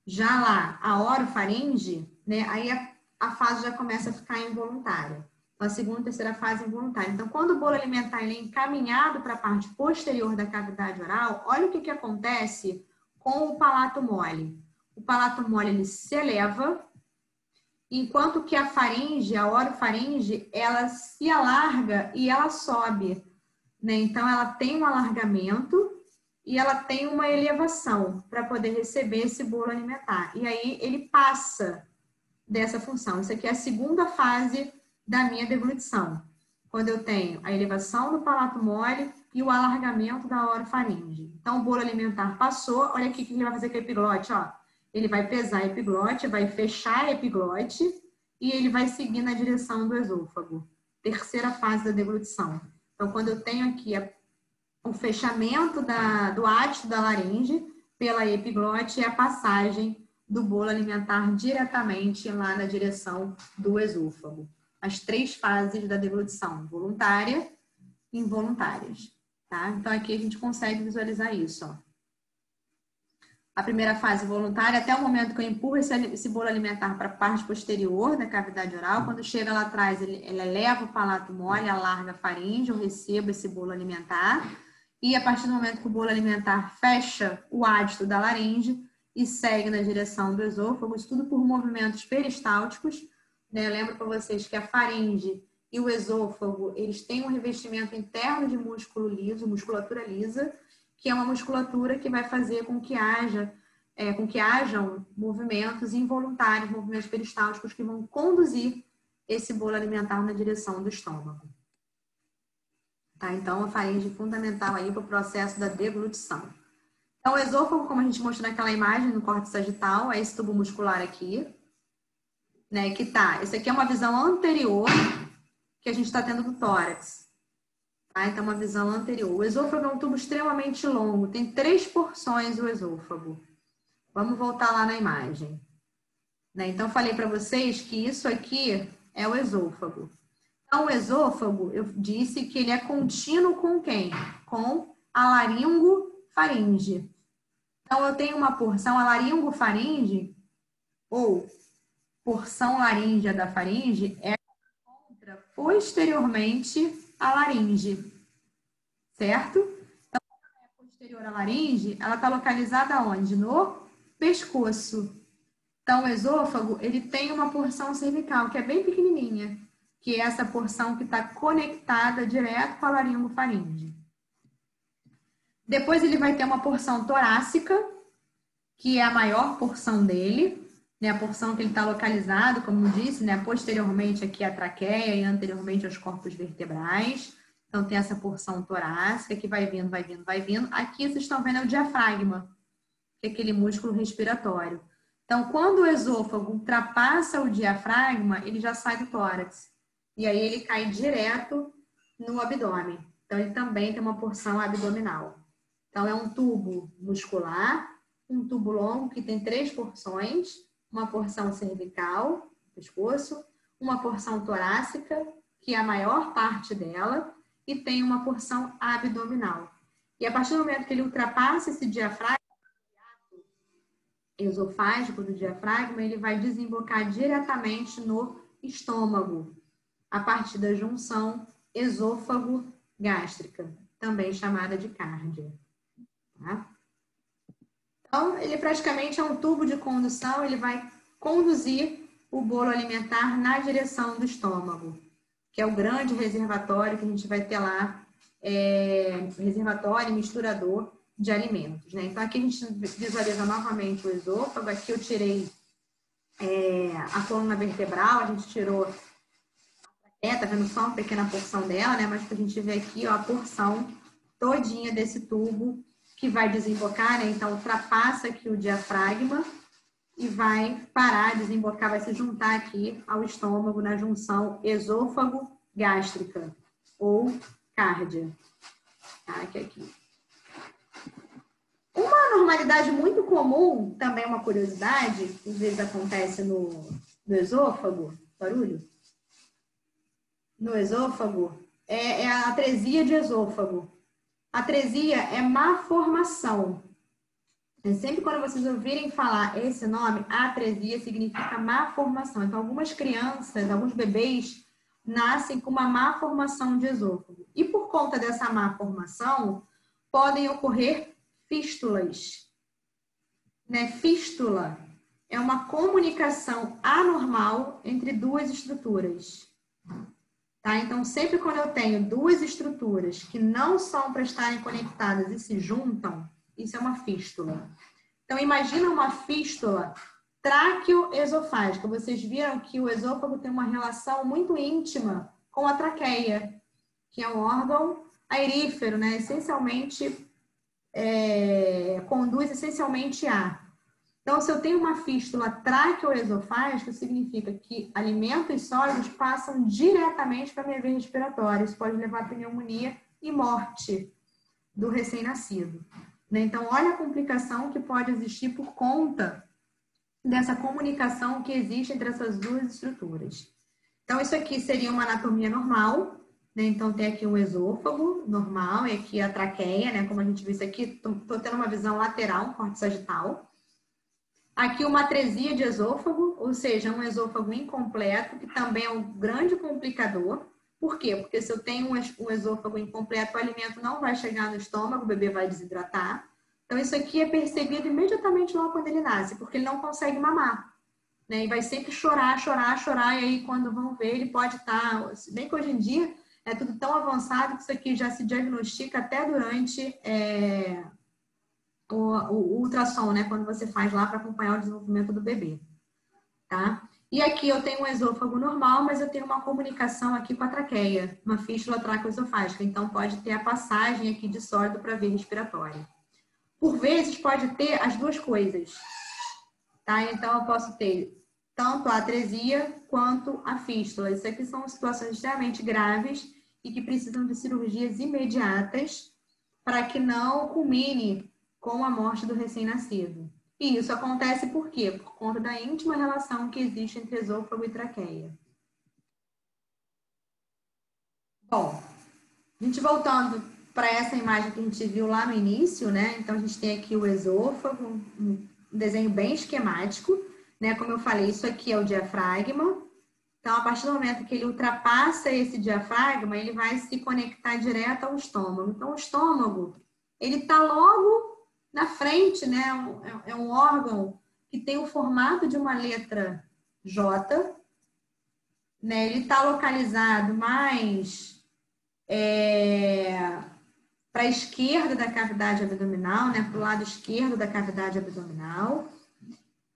S1: já lá a orofaringe, né, aí a fase já começa a ficar involuntária. Então, a segunda e terceira fase involuntária. Então, quando o bolo alimentar ele é encaminhado para a parte posterior da cavidade oral, olha o que acontece com o palato mole. O palato mole ele se eleva, enquanto que a faringe, a orofaringe, ela se alarga e ela sobe. Né? Então, ela tem um alargamento e ela tem uma elevação para poder receber esse bolo alimentar. E aí ele passa dessa função. Isso aqui é a segunda fase da minha deglutição, quando eu tenho a elevação do palato mole e o alargamento da orofaringe. Então, o bolo alimentar passou, olha aqui o que ele vai fazer com a epiglote, ó. Ele vai pesar a epiglote, vai fechar a epiglote e ele vai seguir na direção do esôfago. Terceira fase da deglutição. Então, quando eu tenho aqui o fechamento do hábito da laringe pela epiglote e a passagem do bolo alimentar diretamente lá na direção do esôfago. As 3 fases da deglutição, voluntária e involuntárias. Tá? Então, aqui a gente consegue visualizar isso. Ó. A primeira fase voluntária, até o momento que eu empurro esse bolo alimentar para a parte posterior da cavidade oral. Quando chega lá atrás, ele eleva o palato mole, alarga a faringe, eu recebo esse bolo alimentar. E a partir do momento que o bolo alimentar fecha o hábito da laringe e segue na direção do esôfago, isso tudo por movimentos peristálticos. Né? Eu lembro para vocês que a faringe e o esôfago, eles têm um revestimento interno de músculo liso, musculatura lisa, que é uma musculatura que vai fazer com que hajam movimentos involuntários, movimentos peristálticos que vão conduzir esse bolo alimentar na direção do estômago. Tá? Então, a faringe é fundamental aí para o processo da deglutição. Então, o esôfago, como a gente mostrou naquela imagem no córtex sagital, é esse tubo muscular aqui, né, que tá. Essa aqui é uma visão anterior que a gente está tendo do tórax. Tá? Então, uma visão anterior. O esôfago é um tubo extremamente longo, tem 3 porções o esôfago. Vamos voltar lá na imagem. Né? Então, falei para vocês que isso aqui é o esôfago. Então, o esôfago, eu disse que ele é contínuo com quem? Com a laringofaringe. Então, eu tenho uma porção, a laringofaringe, ou porção laríngea da faringe, é encontra posteriormente à laringe, certo? Então, a posterior à laringe, ela está localizada onde? No pescoço. Então, o esôfago, ele tem uma porção cervical, que é bem pequenininha, que é essa porção que está conectada direto com a laringofaringe. Depois ele vai ter uma porção torácica, que é a maior porção dele, né? A porção que ele está localizado, como eu disse, né? Posteriormente aqui à traqueia e anteriormente aos corpos vertebrais. Então tem essa porção torácica que vai vindo, vai vindo, vai vindo. Aqui vocês estão vendo é o diafragma, que é aquele músculo respiratório. Então, quando o esôfago ultrapassa o diafragma, ele já sai do tórax. E aí ele cai direto no abdômen. Então, ele também tem uma porção abdominal. Então, é um tubo muscular, um tubo longo que tem 3 porções, uma porção cervical, pescoço, uma porção torácica, que é a maior parte dela, e tem uma porção abdominal. E a partir do momento que ele ultrapassa esse diafragma, esofágico do diafragma, ele vai desembocar diretamente no estômago, a partir da junção esôfago-gástrica, também chamada de cárdia. Tá? Então, ele praticamente é um tubo de condução, ele vai conduzir o bolo alimentar na direção do estômago, que é o grande reservatório que a gente vai ter lá, reservatório e misturador de alimentos, né? Então, aqui a gente visualiza novamente o esôfago. Aqui eu tirei a coluna vertebral, a gente tirou tá vendo só uma pequena porção dela, né? Mas pra gente ver aqui, ó, a porção todinha desse tubo que vai desembocar, né? Então, ultrapassa aqui o diafragma e vai parar, desembocar, vai se juntar aqui ao estômago na junção esôfago-gástrica ou cárdia. Tá? Aqui. Uma normalidade muito comum, também uma curiosidade, que às vezes acontece no esôfago, barulho? No esôfago, é a atresia de esôfago. A atresia é má formação. Sempre quando vocês ouvirem falar esse nome, atresia significa má formação. Então, algumas crianças, alguns bebês, nascem com uma má formação de esôfago. E por conta dessa má formação, podem ocorrer fístulas. Né? Fístula é uma comunicação anormal entre 2 estruturas. Tá? Então, sempre quando eu tenho 2 estruturas que não são para estarem conectadas e se juntam, isso é uma fístula. Então, imagina uma fístula tráqueo-esofágica. Vocês viram que o esôfago tem uma relação muito íntima com a traqueia, que é um órgão aerífero, né? Essencialmente, conduz essencialmente ar. Então, se eu tenho uma fístula tráqueo-esofágica, significa que alimentos sólidos passam diretamente para a minha via respiratória. Isso pode levar a pneumonia e morte do recém-nascido. Então, olha a complicação que pode existir por conta dessa comunicação que existe entre essas 2 estruturas. Então, isso aqui seria uma anatomia normal, né? Então, tem aqui um esôfago normal e aqui a traqueia, né? Como a gente viu isso aqui, estou tendo uma visão lateral, um corte sagital. Aqui uma atresia de esôfago, ou seja, um esôfago incompleto, que também é um grande complicador. Por quê? Porque se eu tenho um esôfago incompleto, o alimento não vai chegar no estômago, o bebê vai desidratar. Então, isso aqui é percebido imediatamente logo quando ele nasce, porque ele não consegue mamar. Né? E vai sempre chorar, chorar, chorar, e aí quando vão ver, ele pode estar... Bem que hoje em dia é tudo tão avançado que isso aqui já se diagnostica até durante o ultrassom, né? Quando você faz lá para acompanhar o desenvolvimento do bebê. Tá? E aqui eu tenho um esôfago normal, mas eu tenho uma comunicação aqui com a traqueia, uma fístula traqueoesofágica. Então, pode ter a passagem aqui de sólido para a via respiratória. Por vezes, pode ter as 2 coisas. Tá? Então, eu posso ter tanto a atresia quanto a fístula. Isso aqui são situações extremamente graves e que precisam de cirurgias imediatas para que não culmine com a morte do recém-nascido. E isso acontece por quê? Por conta da íntima relação que existe entre esôfago e traqueia. Bom, a gente voltando para essa imagem que a gente viu lá no início, né? Então, a gente tem aqui o esôfago, um desenho bem esquemático, né? Como eu falei, isso aqui é o diafragma. Então, a partir do momento que ele ultrapassa esse diafragma, ele vai se conectar direto ao estômago. Então, o estômago, ele está logo na frente, né? É um órgão que tem o formato de uma letra J, né? Ele está localizado mais para a esquerda da cavidade abdominal, né? Para o lado esquerdo da cavidade abdominal.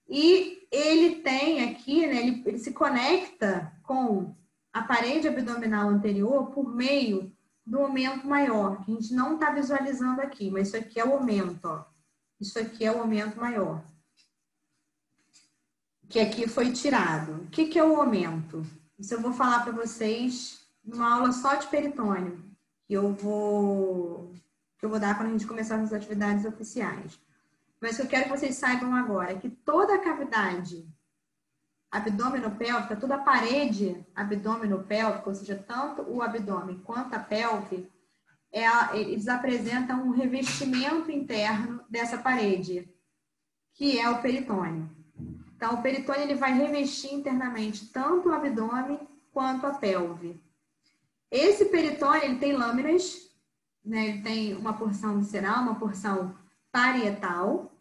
S1: E ele tem aqui, né? Ele se conecta com a parede abdominal anterior por meio do aumento maior, que a gente não está visualizando aqui, mas isso aqui é o aumento, ó. Isso aqui é o aumento maior, que aqui foi tirado. O que é o aumento? Isso eu vou falar para vocês numa aula só de peritônio, que eu vou dar quando a gente começar as atividades oficiais. Mas o que eu quero que vocês saibam agora é que toda a cavidade abdominopélvica, toda a parede abdominopélvica, ou seja, tanto o abdômen quanto a pelve, eles apresentam um revestimento interno dessa parede, que é o peritônio. Então, o peritônio ele vai revestir internamente tanto o abdômen quanto a pelve. Esse peritônio ele tem lâminas, né? Ele tem uma porção visceral, uma porção parietal,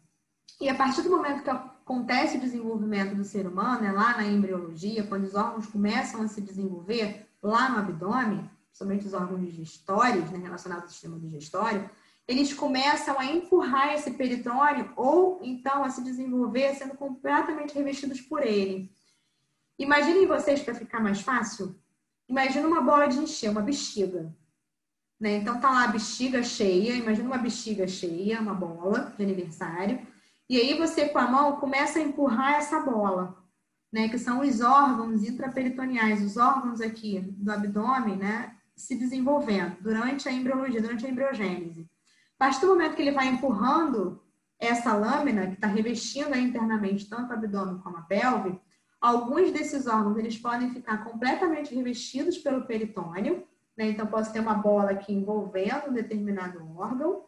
S1: e a partir do momento que acontece o desenvolvimento do ser humano, né, lá na embriologia, quando os órgãos começam a se desenvolver lá no abdômen, principalmente os órgãos digestórios, né, relacionados ao sistema digestório, eles começam a empurrar esse peritônio ou então a se desenvolver sendo completamente revestidos por ele. Imaginem vocês, para ficar mais fácil, imagina uma bola de encher, uma bexiga. Né? Então tá lá a bexiga cheia, imagina uma bexiga cheia, uma bola de aniversário. E aí você com a mão começa a empurrar essa bola, né? Que são os órgãos intraperitoneais, os órgãos aqui do abdômen, né? Se desenvolvendo durante a embriologia, durante a embriogênese. A partir do momento que ele vai empurrando essa lâmina, que está revestindo internamente tanto o abdômen como a pelve, alguns desses órgãos eles podem ficar completamente revestidos pelo peritônio, né? Então, posso ter uma bola aqui envolvendo um determinado órgão,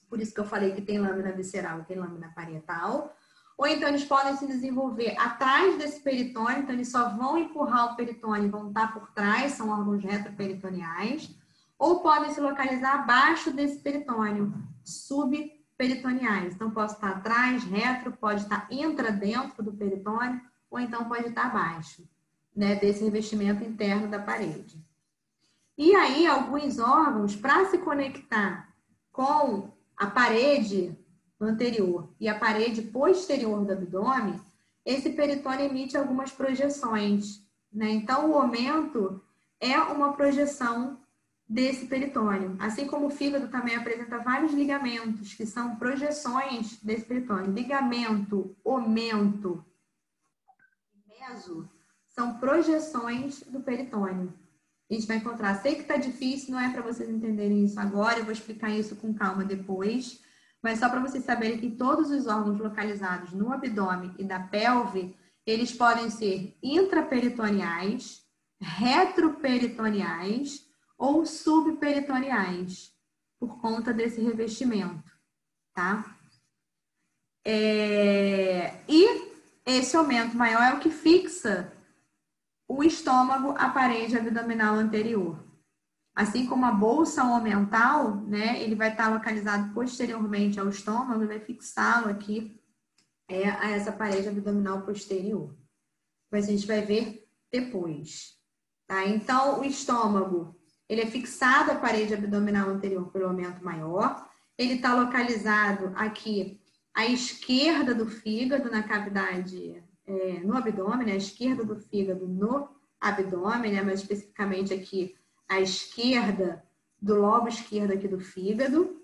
S1: por isso que eu falei que tem lâmina visceral e tem lâmina parietal. Ou então, eles podem se desenvolver atrás desse peritônio, então eles só vão empurrar o peritônio e vão estar por trás, são órgãos retroperitoneais. Ou podem se localizar abaixo desse peritônio, subperitoneais. Então, posso estar atrás, retro, pode estar dentro do peritônio, ou então pode estar abaixo, né, desse revestimento interno da parede. E aí, alguns órgãos, para se conectar com a parede anterior e a parede posterior do abdômen, esse peritônio emite algumas projeções, né? Então, o aumento é uma projeção desse peritônio. Assim como o fígado também apresenta vários ligamentos, que são projeções desse peritônio. Ligamento, aumento, meso, são projeções do peritônio. A gente vai encontrar. Sei que está difícil, não é para vocês entenderem isso agora, eu vou explicar isso com calma depois, mas só para vocês saberem que todos os órgãos localizados no abdômen e da pelve, eles podem ser intraperitoneais, retroperitoneais ou subperitoneais, por conta desse revestimento, tá? E esse aumento maior é o que fixa o estômago à parede abdominal anterior. Assim como a bolsa omental, né, ele vai estar localizado posteriormente ao estômago e vai fixá-lo aqui a essa parede abdominal posterior. Mas a gente vai ver depois. Tá? Então, o estômago, ele é fixado à parede abdominal anterior pelo aumento maior. Ele está localizado aqui à esquerda do fígado, na cavidade no abdômen, né? À esquerda do fígado no abdômen, né? Mais especificamente aqui à esquerda do lobo esquerdo aqui do fígado,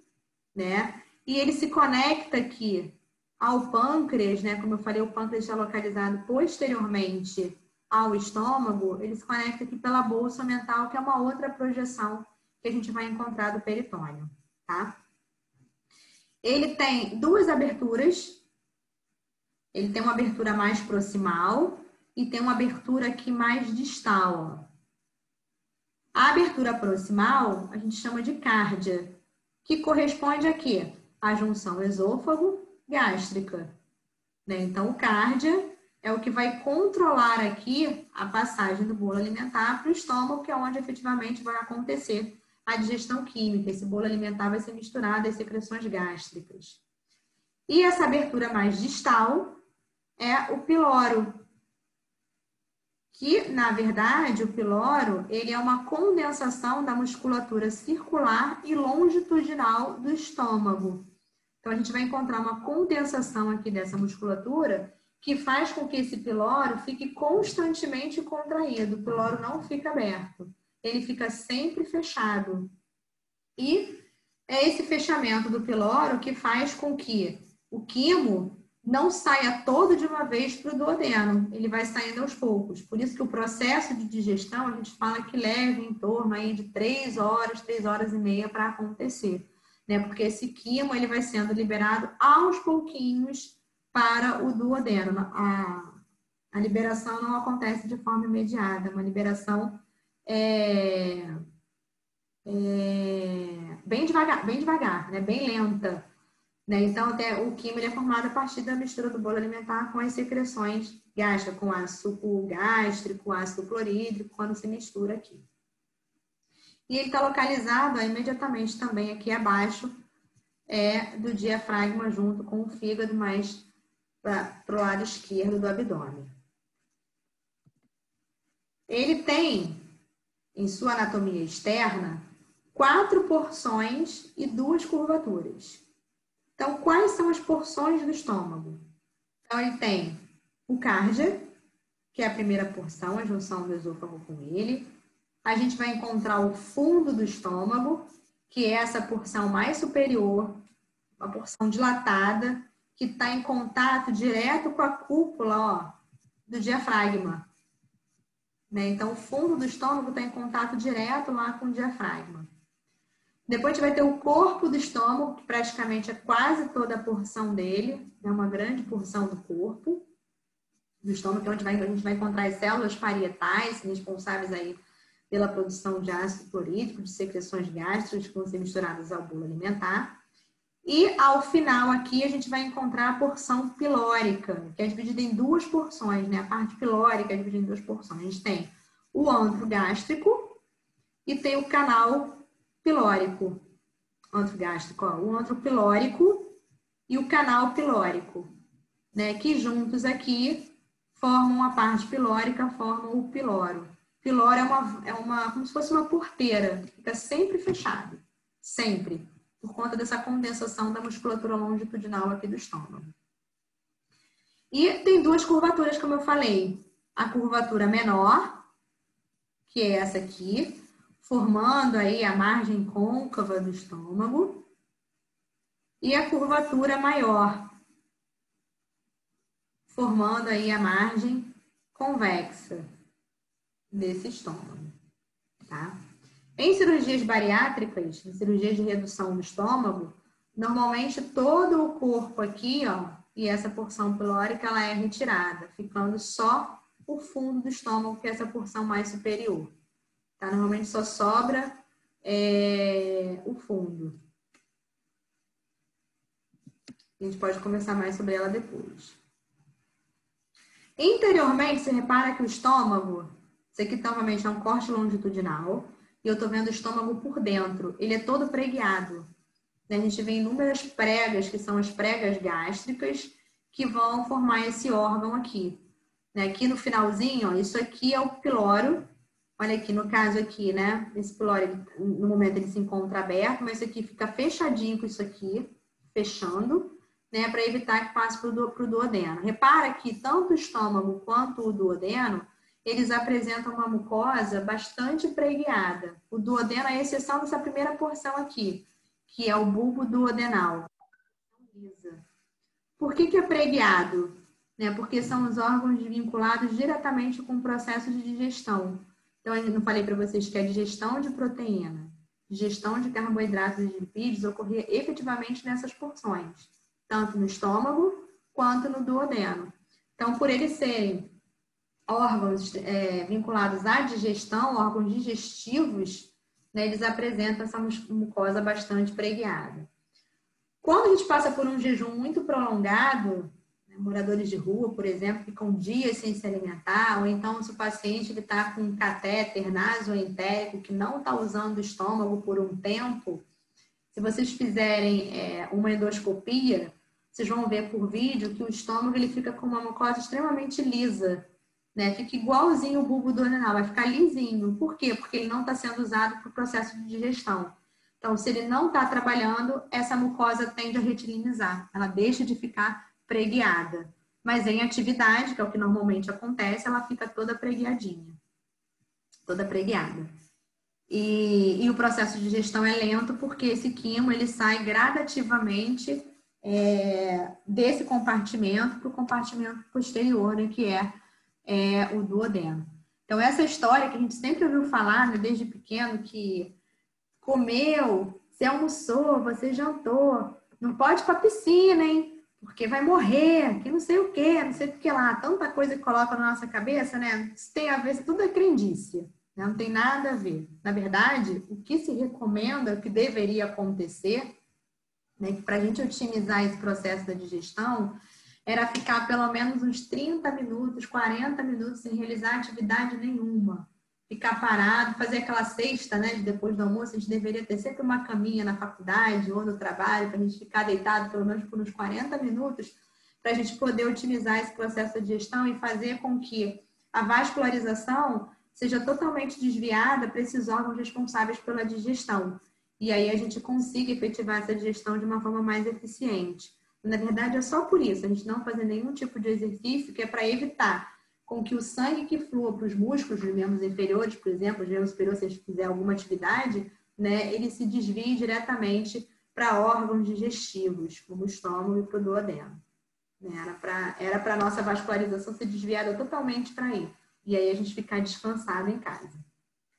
S1: né? E ele se conecta aqui ao pâncreas, né? Como eu falei, o pâncreas está localizado posteriormente ao estômago, ele se conecta aqui pela bolsa mental, que é uma outra projeção que a gente vai encontrar do peritônio, tá? Ele tem duas aberturas. Ele tem uma abertura mais proximal e tem uma abertura aqui mais distal. Ó. A abertura proximal a gente chama de cárdia, que corresponde a quê? A junção esôfago-gástrica. Né? Então, o cárdia é o que vai controlar aqui a passagem do bolo alimentar para o estômago, que é onde efetivamente vai acontecer a digestão química. Esse bolo alimentar vai ser misturado às secreções gástricas. E essa abertura mais distal é o piloro, que, na verdade, o piloro ele é uma condensação da musculatura circular e longitudinal do estômago. Então, a gente vai encontrar uma condensação aqui dessa musculatura que faz com que esse piloro fique constantemente contraído. O piloro não fica aberto, ele fica sempre fechado. E é esse fechamento do piloro que faz com que o quimo não saia todo de uma vez para o duodeno, ele vai saindo aos poucos. Por isso que o processo de digestão, a gente fala que leva em torno aí de 3 horas e meia para acontecer, né? Porque esse quimo ele vai sendo liberado aos pouquinhos para o duodeno. A liberação não acontece de forma imediata, é uma liberação bem devagar, né? Bem lenta. Né? Então, até o quimo ele é formado a partir da mistura do bolo alimentar com as secreções gástricas, com ácido gástrico, ácido clorídrico, quando se mistura aqui. E ele está localizado imediatamente também aqui abaixo do diafragma, junto com o fígado, mais para o lado esquerdo do abdômen. Ele tem, em sua anatomia externa, 4 porções e 2 curvaturas. Então, quais são as porções do estômago? Então, ele tem o cárdia, que é a primeira porção, a junção do esôfago com ele. A gente vai encontrar o fundo do estômago, que é essa porção mais superior, uma porção dilatada, que está em contato direto com a cúpula do diafragma. Né? Então, o fundo do estômago está em contato direto lá com o diafragma. Depois a gente vai ter o corpo do estômago, que praticamente é quase toda a porção dele, é uma grande porção do corpo do estômago, que é onde a gente vai encontrar as células parietais, responsáveis aí pela produção de ácido clorídrico, de secreções gástricas que vão ser misturadas ao bolo alimentar. E ao final aqui a gente vai encontrar a porção pilórica, que é dividida em 2 porções, né? A parte pilórica é dividida em 2 porções. A gente tem o antro gástrico e tem o canal pilórico, antro gástrico, o antro pilórico e o canal pilórico, né? Que juntos aqui formam a parte pilórica, formam o piloro. Piloro é como se fosse uma porteira, fica sempre fechado, sempre, por conta dessa condensação da musculatura longitudinal aqui do estômago. E tem 2 curvaturas, como eu falei, a curvatura menor, que é essa aqui, formando aí a margem côncava do estômago, e a curvatura maior, formando aí a margem convexa desse estômago, tá? Em cirurgias bariátricas, em cirurgias de redução do estômago, normalmente todo o corpo aqui, e essa porção pilórica, ela é retirada, ficando só o fundo do estômago, que é essa porção mais superior. Tá? Normalmente só sobra o fundo. A gente pode conversar mais sobre ela depois. Interiormente, você repara que o estômago, isso aqui normalmente é um corte longitudinal, e eu estou vendo o estômago por dentro. Ele é todo pregueado. A gente vê inúmeras pregas, que são as pregas gástricas, que vão formar esse órgão aqui. Aqui no finalzinho, isso aqui é o piloro. Olha aqui, no caso aqui, né? Esse piloro, no momento ele se encontra aberto, mas isso aqui fica fechadinho com isso aqui, fechando, né? Para evitar que passe para o duodeno. Repara que tanto o estômago quanto o duodeno, eles apresentam uma mucosa bastante pregueada. O duodeno é a exceção dessa primeira porção aqui, que é o bulbo duodenal. Por que é pregueado? Porque são os órgãos vinculados diretamente com o processo de digestão. Então, eu não falei para vocês que a digestão de proteína, digestão de carboidratos e de lipídios ocorria efetivamente nessas porções, tanto no estômago quanto no duodeno. Então, por eles serem órgãos vinculados à digestão, órgãos digestivos, né, eles apresentam essa mucosa bastante preguiada. Quando a gente passa por um jejum muito prolongado, né, moradores de rua, por exemplo, ficam dias sem se alimentar, ou então se o paciente está com um catéter nasoentérico que não está usando o estômago por um tempo, se vocês fizerem uma endoscopia, vocês vão ver por vídeo que o estômago ele fica com uma mucosa extremamente lisa, né? Fica igualzinho o bulbo duodenal, vai ficar lisinho. Por quê? Porque ele não está sendo usado para o processo de digestão. Então, se ele não está trabalhando, essa mucosa tende a retilinizar, ela deixa de ficar preguiada. Mas em atividade, que é o que normalmente acontece, ela fica toda preguiadinha, toda preguiada. E o processo de digestão é lento porque esse quimo ele sai gradativamente desse compartimento para o compartimento posterior, né, que é o duodeno. Então, essa história que a gente sempre ouviu falar, né, desde pequeno, que comeu, você almoçou, você jantou, não pode ir para a piscina, hein? Porque vai morrer, que não sei o que, não sei o que lá. Tanta coisa que coloca na nossa cabeça, né? Isso tem a ver, tudo é crendice, né? Não tem nada a ver. Na verdade, o que se recomenda, o que deveria acontecer, né, para a gente otimizar esse processo da digestão, era ficar pelo menos uns 30 minutos, 40 minutos sem realizar atividade nenhuma. Ficar parado, fazer aquela cesta, né, de depois do almoço. A gente deveria ter sempre uma caminha na faculdade ou no trabalho, para a gente ficar deitado pelo menos por uns 40 minutos, para a gente poder otimizar esse processo de digestão e fazer com que a vascularização seja totalmente desviada para esses órgãos responsáveis pela digestão. E aí a gente consiga efetivar essa digestão de uma forma mais eficiente. Na verdade, é só por isso, a gente não fazer nenhum tipo de exercício, que é para evitar com que o sangue que flua para os músculos dos membros inferiores, por exemplo, os membros superiores, se a gente fizer alguma atividade, né, ele se desvie diretamente para órgãos digestivos, como o estômago e para o duodeno. Era para a nossa vascularização ser desviada totalmente para aí. E aí a gente ficar descansado em casa.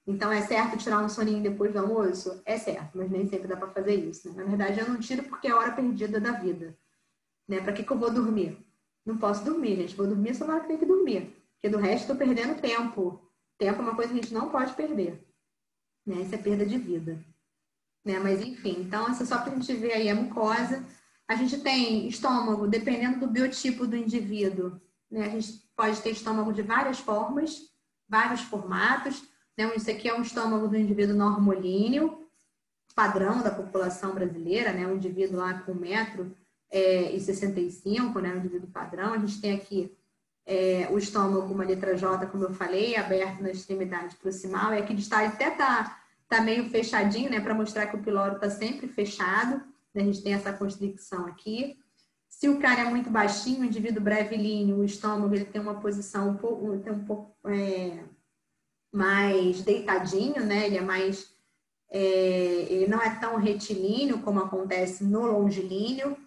S1: Então, é certo tirar um soninho depois do almoço? É certo, mas nem sempre dá para fazer isso, né? Na verdade, eu não tiro porque é hora perdida da vida. Né? Para que eu vou dormir? Não posso dormir, gente. Vou dormir só na hora que tem que dormir. Porque do resto, estou perdendo tempo. Tempo é uma coisa que a gente não pode perder. Né? Isso é perda de vida. Né? Mas, enfim, então, isso é só para a gente ver aí a mucosa. A gente tem estômago, dependendo do biotipo do indivíduo. Né? A gente pode ter estômago de várias formas, vários formatos. Né? Isso aqui é um estômago do indivíduo normolíneo, padrão da população brasileira, né? Um indivíduo lá com 1,65 m, né? Um indivíduo padrão. A gente tem aqui o estômago, uma letra J, como eu falei, aberto na extremidade proximal. E aqui de estar até tá meio fechadinho, né? Para mostrar que o piloro está sempre fechado. Né? A gente tem essa constricção aqui. Se o cara é muito baixinho, o indivíduo brevilíneo, o estômago ele tem uma posição um pouco mais deitadinho, né? Ele é mais... ele não é tão retilíneo como acontece no longilíneo,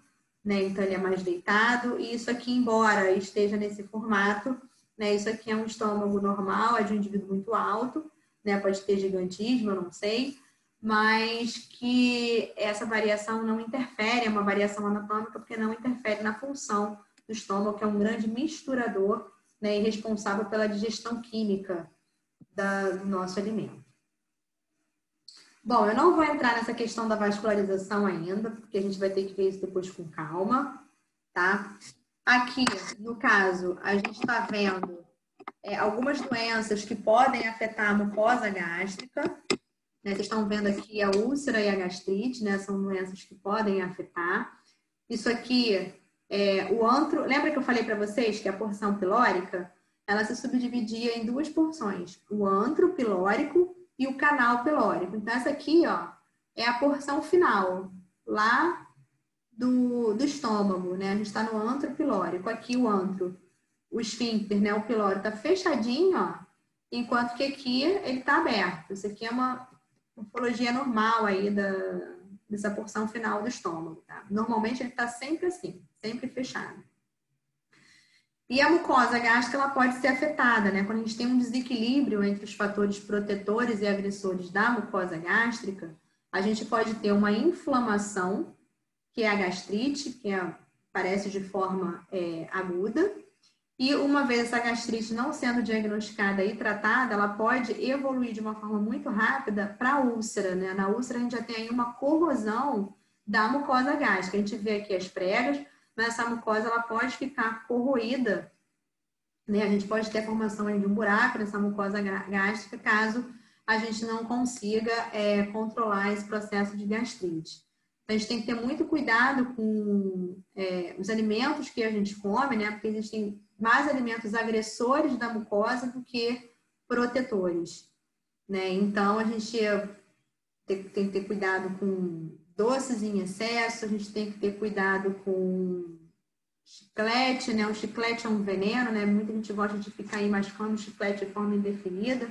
S1: né? Então ele é mais deitado. E isso aqui, embora esteja nesse formato, né? Isso aqui é um estômago normal, é de um indivíduo muito alto, né? Pode ter gigantismo, eu não sei, mas que essa variação não interfere, é uma variação anatômica, porque não interfere na função do estômago, que é um grande misturador, né? E responsável pela digestão química do nosso alimento. Bom, eu não vou entrar nessa questão da vascularização ainda, porque a gente vai ter que ver isso depois com calma, tá? Aqui, no caso, a gente está vendo algumas doenças que podem afetar a mucosa gástrica. Né? Vocês estão vendo aqui a úlcera e a gastrite, né? São doenças que podem afetar. Isso aqui o antro. Lembra que eu falei para vocês que a porção pilórica, ela se subdividia em duas porções: o antro pilórico e o canal pilórico. Então, essa aqui, ó, é a porção final, lá do estômago, né? A gente está no antro pilórico. Aqui o antro, o esfíncter, né? O pilório está fechadinho, ó, enquanto que aqui ele está aberto. Isso aqui é uma morfologia normal aí dessa porção final do estômago, tá? Normalmente ele está sempre assim, sempre fechado. E a mucosa gástrica, ela pode ser afetada, né? Quando a gente tem um desequilíbrio entre os fatores protetores e agressores da mucosa gástrica, a gente pode ter uma inflamação, que é a gastrite, que aparece de forma aguda, E uma vez essa gastrite não sendo diagnosticada e tratada, ela pode evoluir de uma forma muito rápida para a úlcera, né? Na úlcera a gente já tem aí uma corrosão da mucosa gástrica. A gente vê aqui as pregas, mas essa mucosa ela pode ficar corroída, né? A gente pode ter a formação aí de um buraco nessa mucosa gástrica caso a gente não consiga controlar esse processo de gastrite. Então, a gente tem que ter muito cuidado com os alimentos que a gente come, né? Porque existem mais alimentos agressores da mucosa do que protetores, né? Então, a gente tem que ter cuidado com doces em excesso, a gente tem que ter cuidado com chiclete, né? O chiclete é um veneno, né? Muita gente gosta de ficar aí mascando chiclete de forma indefinida.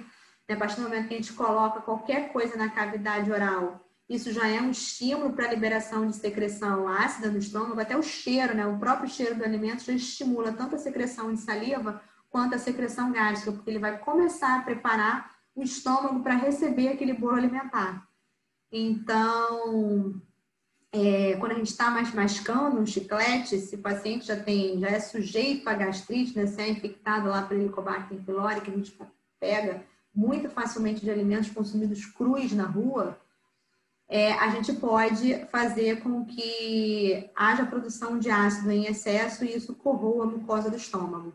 S1: A partir do momento que a gente coloca qualquer coisa na cavidade oral, isso já é um estímulo para a liberação de secreção ácida no estômago, até o cheiro, né? O próprio cheiro do alimento já estimula tanto a secreção de saliva quanto a secreção gástrica, porque ele vai começar a preparar o estômago para receber aquele bolo alimentar. Então, quando a gente está mascando um chiclete, se o paciente já é sujeito a gastrite, né? Se é infectado lá pelo Helicobacter pylori, que a gente pega muito facilmente de alimentos consumidos crus na rua, a gente pode fazer com que haja produção de ácido em excesso e isso corroa a mucosa do estômago,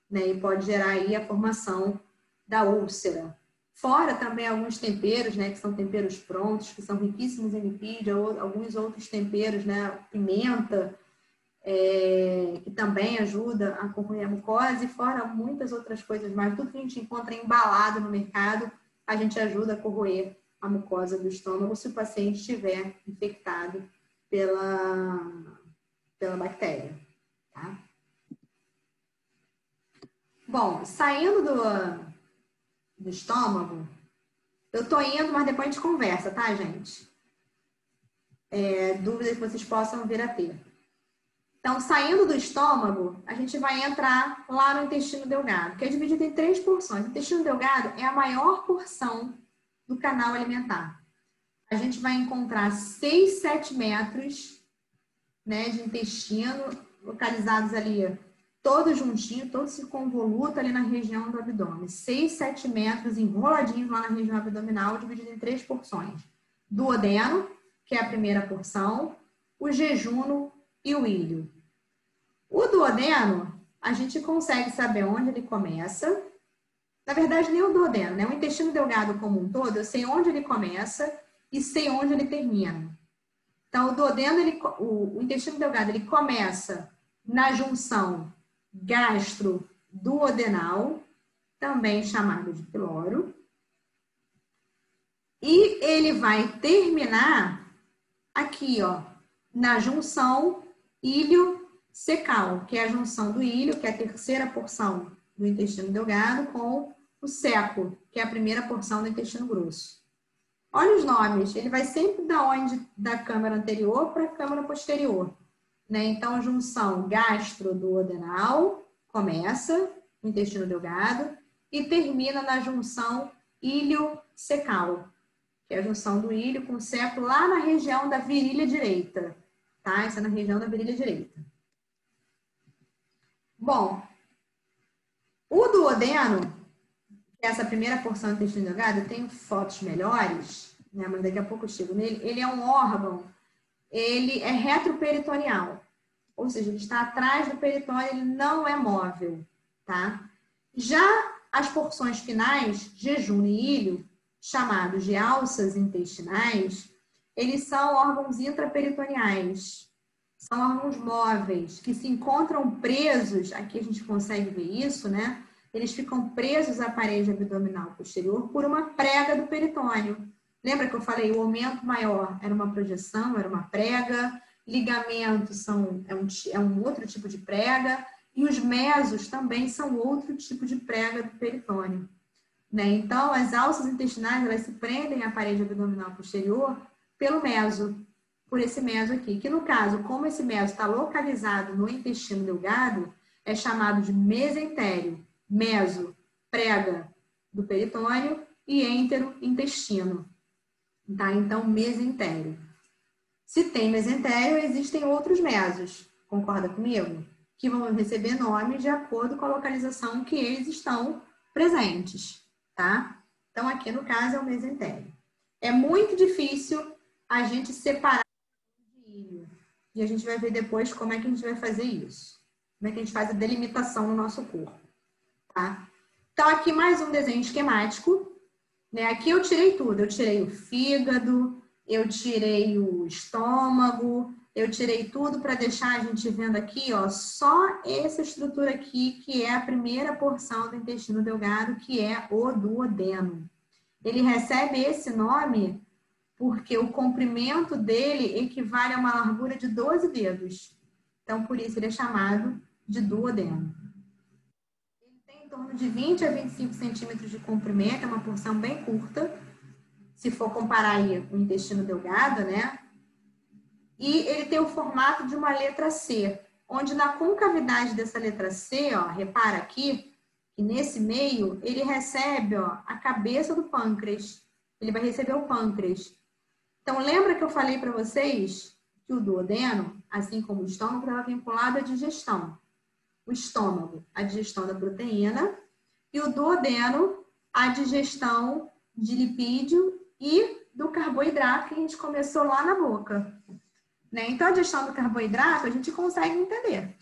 S1: né? E pode gerar aí a formação da úlcera. Fora também alguns temperos, né, que são temperos prontos, que são riquíssimos em lipídio, ou alguns outros temperos, né, pimenta, que também ajuda a corroer a mucosa, e fora muitas outras coisas mais. Tudo que a gente encontra embalado no mercado, a gente ajuda a corroer a mucosa do estômago se o paciente estiver infectado pela bactéria. Tá? Bom, saindo do estômago, eu tô indo, mas depois a gente conversa, tá, gente? Dúvidas que vocês possam vir a ter. Então, saindo do estômago, a gente vai entrar lá no intestino delgado, que é dividido em 3 porções. O intestino delgado é a maior porção do canal alimentar. A gente vai encontrar 6, 7 metros, né, de intestino, localizados ali, todo juntinho, todo circunvoluto ali na região do abdômen. 6, 7 metros enroladinhos lá na região abdominal, dividido em 3 porções. Duodeno, que é a primeira porção, o jejuno e o íleo. O duodeno, a gente consegue saber onde ele começa. Na verdade, nem o duodeno, né? O intestino delgado como um todo, eu sei onde ele começa e sei onde ele termina. Então, o duodeno, o intestino delgado, ele começa na junção gastro-duodenal, também chamado de piloro, e ele vai terminar aqui, ó, na junção ilho-cecal, que é a junção do ilho, que é a terceira porção do intestino delgado, com o ceco, que é a primeira porção do intestino grosso. Olha os nomes, ele vai sempre da câmara anterior para a câmara posterior, né? Então, junção gastro-duodenal começa no intestino delgado e termina na junção ilho-cecal, que é a junção do ilho com o ceco lá na região da virilha direita, tá? Essa é na região da virilha direita. Bom, o duodeno, que é essa primeira porção do intestino delgado, eu tenho fotos melhores, né? Mas daqui a pouco eu chego nele. Ele é um órgão, ele é retroperitoneal, ou seja, ele está atrás do peritônio, ele não é móvel, tá? Já as porções finais, jejuno e ilho, chamados de alças intestinais, eles são órgãos intraperitoneais, são órgãos móveis que se encontram presos, aqui a gente consegue ver isso, né? Eles ficam presos à parede abdominal posterior por uma prega do peritônio. Lembra que eu falei, o aumento maior era uma projeção, era uma prega, ligamentos é um outro tipo de prega, e os mesos também são outro tipo de prega do peritônio. Né? Então, as alças intestinais, elas se prendem à parede abdominal posterior pelo meso, por esse meso aqui, que no caso, como esse meso está localizado no intestino delgado, é chamado de mesentério. Meso, prega do peritônio, e entero, intestino. Tá? Então, mesentério. Se tem mesentério, existem outros mesos. Concorda comigo? que vão receber nome de acordo com a localização que eles estão presentes, tá? Então, aqui no caso é o mesentério. É muito difícil a gente separar o ilho. E a gente vai ver depois como é que a gente vai fazer isso. Como é que a gente faz a delimitação no nosso corpo, tá? Então, aqui mais um desenho esquemático, né? Aqui eu tirei tudo. Eu tirei o fígado, eu tirei o estômago, eu tirei tudo para deixar a gente vendo aqui, ó, só essa estrutura aqui, que é a primeira porção do intestino delgado, que é o duodeno. Ele recebe esse nome porque o comprimento dele equivale a uma largura de 12 dedos. Então, por isso ele é chamado de duodeno. Ele tem em torno de 20 a 25 centímetros de comprimento, é uma porção bem curta, se for comparar aí com o intestino delgado, né? E ele tem o formato de uma letra C, onde na concavidade dessa letra C, ó, repara aqui, que nesse meio ele recebe, ó, a cabeça do pâncreas. Ele vai receber o pâncreas. Então, lembra que eu falei para vocês que o duodeno, assim como o estômago, estava vinculado à digestão. O estômago, a digestão da proteína, e o duodeno, a digestão de lipídio e do carboidrato que a gente começou lá na boca. Né? Então, a digestão do carboidrato a gente consegue entender.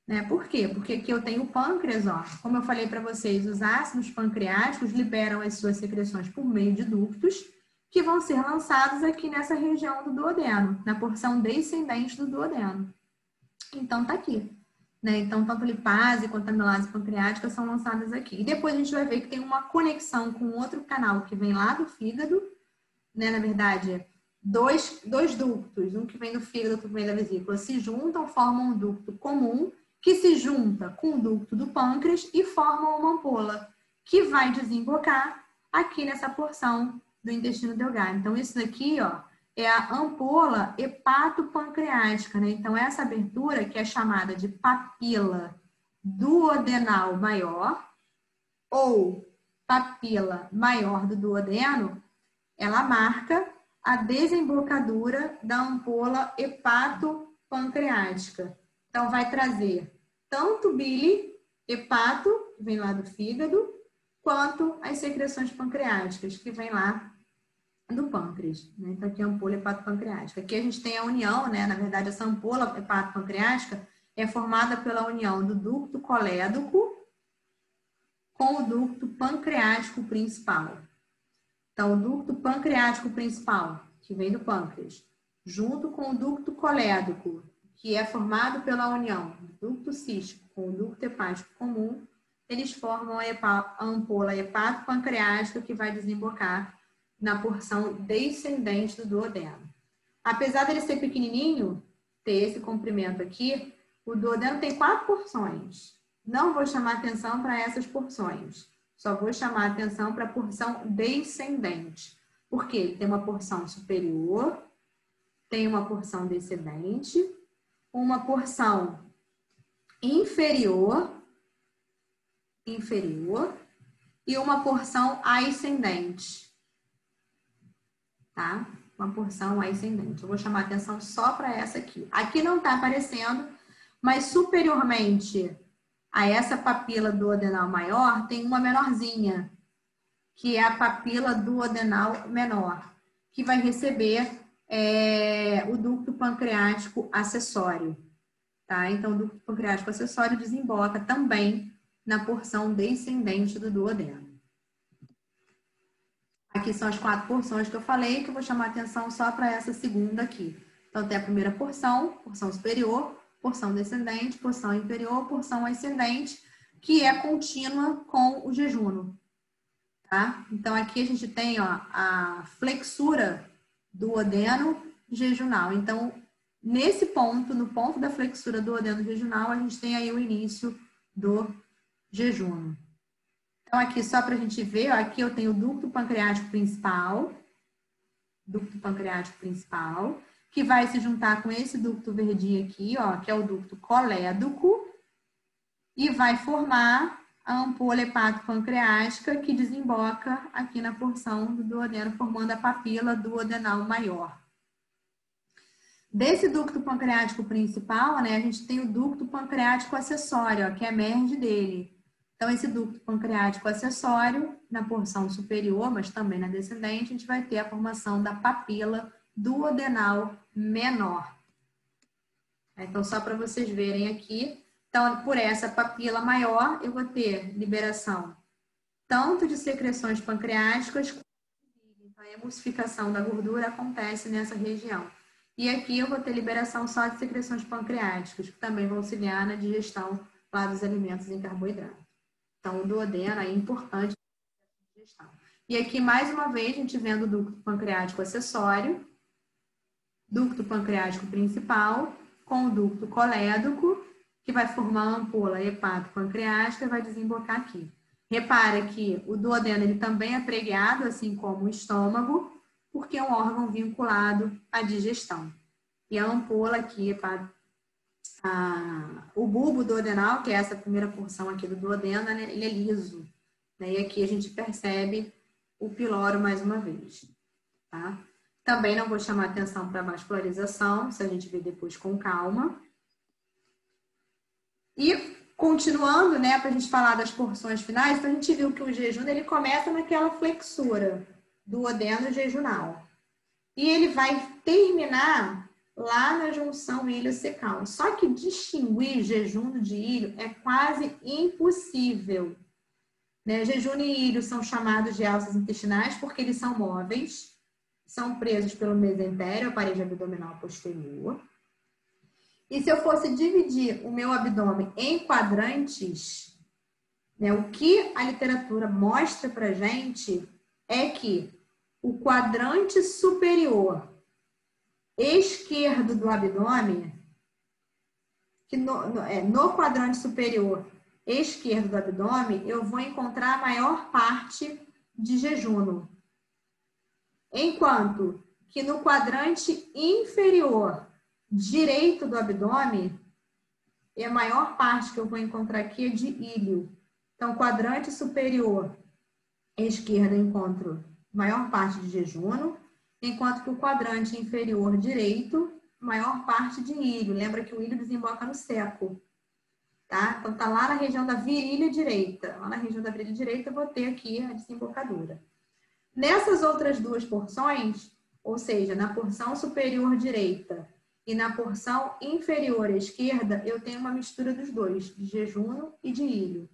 S1: Né? Por quê? Porque aqui eu tenho o pâncreas, ó. Como eu falei para vocês, os ácidos pancreáticos liberam as suas secreções por meio de ductos, que vão ser lançados aqui nessa região do duodeno, na porção descendente do duodeno. Então, tá aqui. Né? Então, tanto a lipase quanto a amilase pancreática são lançadas aqui. E depois a gente vai ver que tem uma conexão com outro canal que vem lá do fígado, né? Na verdade, dois ductos, um que vem do fígado, outro que vem da vesícula, se juntam, formam um ducto comum, que se junta com o ducto do pâncreas e formam uma ampola, que vai desembocar aqui nessa porção do intestino delgado. Então, isso daqui, ó, é a ampola hepatopancreática, né? Então, essa abertura, que é chamada de papila duodenal maior, ou papila maior do duodeno, ela marca a desembocadura da ampola hepatopancreática. Então, vai trazer tanto bile, hepato, que vem lá do fígado, quanto as secreções pancreáticas, que vem lá do pâncreas. Né? Então, aqui é a ampola hepatopancreática. Aqui a gente tem a união, né? Na verdade, essa ampola hepatopancreática é formada pela união do ducto colédoco com o ducto pancreático principal. Então, o ducto pancreático principal, que vem do pâncreas, junto com o ducto colédoco, que é formado pela união do ducto cístico com o ducto hepático comum, eles formam a ampola hepatopancreática, que vai desembocar na porção descendente do duodeno. Apesar dele ser pequenininho, ter esse comprimento aqui, o duodeno tem 4 porções. Não vou chamar atenção para essas porções. Só vou chamar atenção para a porção descendente. Porque ele tem uma porção superior, tem uma porção descendente, uma porção inferior e uma porção ascendente. Tá? Uma porção ascendente. Eu vou chamar atenção só para essa aqui. Aqui não está aparecendo, mas superiormente a essa papila duodenal maior, tem uma menorzinha, que é a papila duodenal menor, que vai receber o ducto pancreático acessório. Tá? Então, o ducto pancreático acessório desemboca também na porção descendente do duodeno. Aqui são as 4 porções que eu falei, que eu vou chamar atenção só para essa segunda aqui. Então, tem a primeira porção superior, porção descendente, porção inferior, porção ascendente, que é contínua com o jejuno. Tá? Então, aqui a gente tem, ó, a flexura do duodeno jejunal. Então, nesse ponto, no ponto da flexura do duodeno jejunal, a gente tem aí o início do jejuno. Então, aqui, só para a gente ver, ó, aqui eu tenho o ducto pancreático principal, que vai se juntar com esse ducto verdinho aqui, ó, que é o ducto colédoco, e vai formar a ampola hepatopancreática, que desemboca aqui na porção do duodeno, formando a papila duodenal maior. Desse ducto pancreático principal, né, a gente tem o ducto pancreático acessório, ó, que emerge dele. Então, esse ducto pancreático acessório, na porção superior, mas também na descendente, a gente vai ter a formação da papila duodenal menor. Então, só para vocês verem aqui. Então, por essa papila maior, eu vou ter liberação tanto de secreções pancreáticas, quanto a emulsificação da gordura acontece nessa região. E aqui eu vou ter liberação só de secreções pancreáticas, que também vão auxiliar na digestão lá dos alimentos em carboidrato. Então, o duodeno é importante na digestão. E aqui, mais uma vez, a gente vendo o ducto pancreático acessório, ducto pancreático principal, com o ducto colédoco, que vai formar a ampola hepato-pancreática e vai desembocar aqui. Repara que o duodeno ele também é preguiado, assim como o estômago, porque é um órgão vinculado à digestão. E a ampola aqui, o bulbo duodenal, que é essa primeira porção aqui do duodeno, ele é liso. Né? E aqui a gente percebe o piloro mais uma vez. Tá? Também não vou chamar atenção para a vascularização, se a gente ver depois com calma. E continuando, né, para a gente falar das porções finais, então a gente viu que o jejum ele começa naquela flexura do duodeno jejunal. E ele vai terminar lá na junção ilho-secal. Só que distinguir jejum de ilho é quase impossível. Né? Jejum e ilho são chamados de alças intestinais porque eles são móveis, são presos pelo mesentério, a parede abdominal posterior. E se eu fosse dividir o meu abdômen em quadrantes, né, o que a literatura mostra pra gente é que o quadrante superior esquerdo do abdômen, que no quadrante superior esquerdo do abdômen, eu vou encontrar a maior parte de jejum. Enquanto que no quadrante inferior direito do abdômen, a maior parte que eu vou encontrar aqui é de ilho. Então, quadrante superior esquerdo eu encontro maior parte de jejum, enquanto que o quadrante inferior direito, maior parte de ilho. Lembra que o ilho desemboca no seco. Tá? Então, tá lá na região da virilha direita. Lá na região da virilha direita, eu vou ter aqui a desembocadura. Nessas outras duas porções, ou seja, na porção superior direita e na porção inferior esquerda, eu tenho uma mistura dos dois, de jejum e de ilho.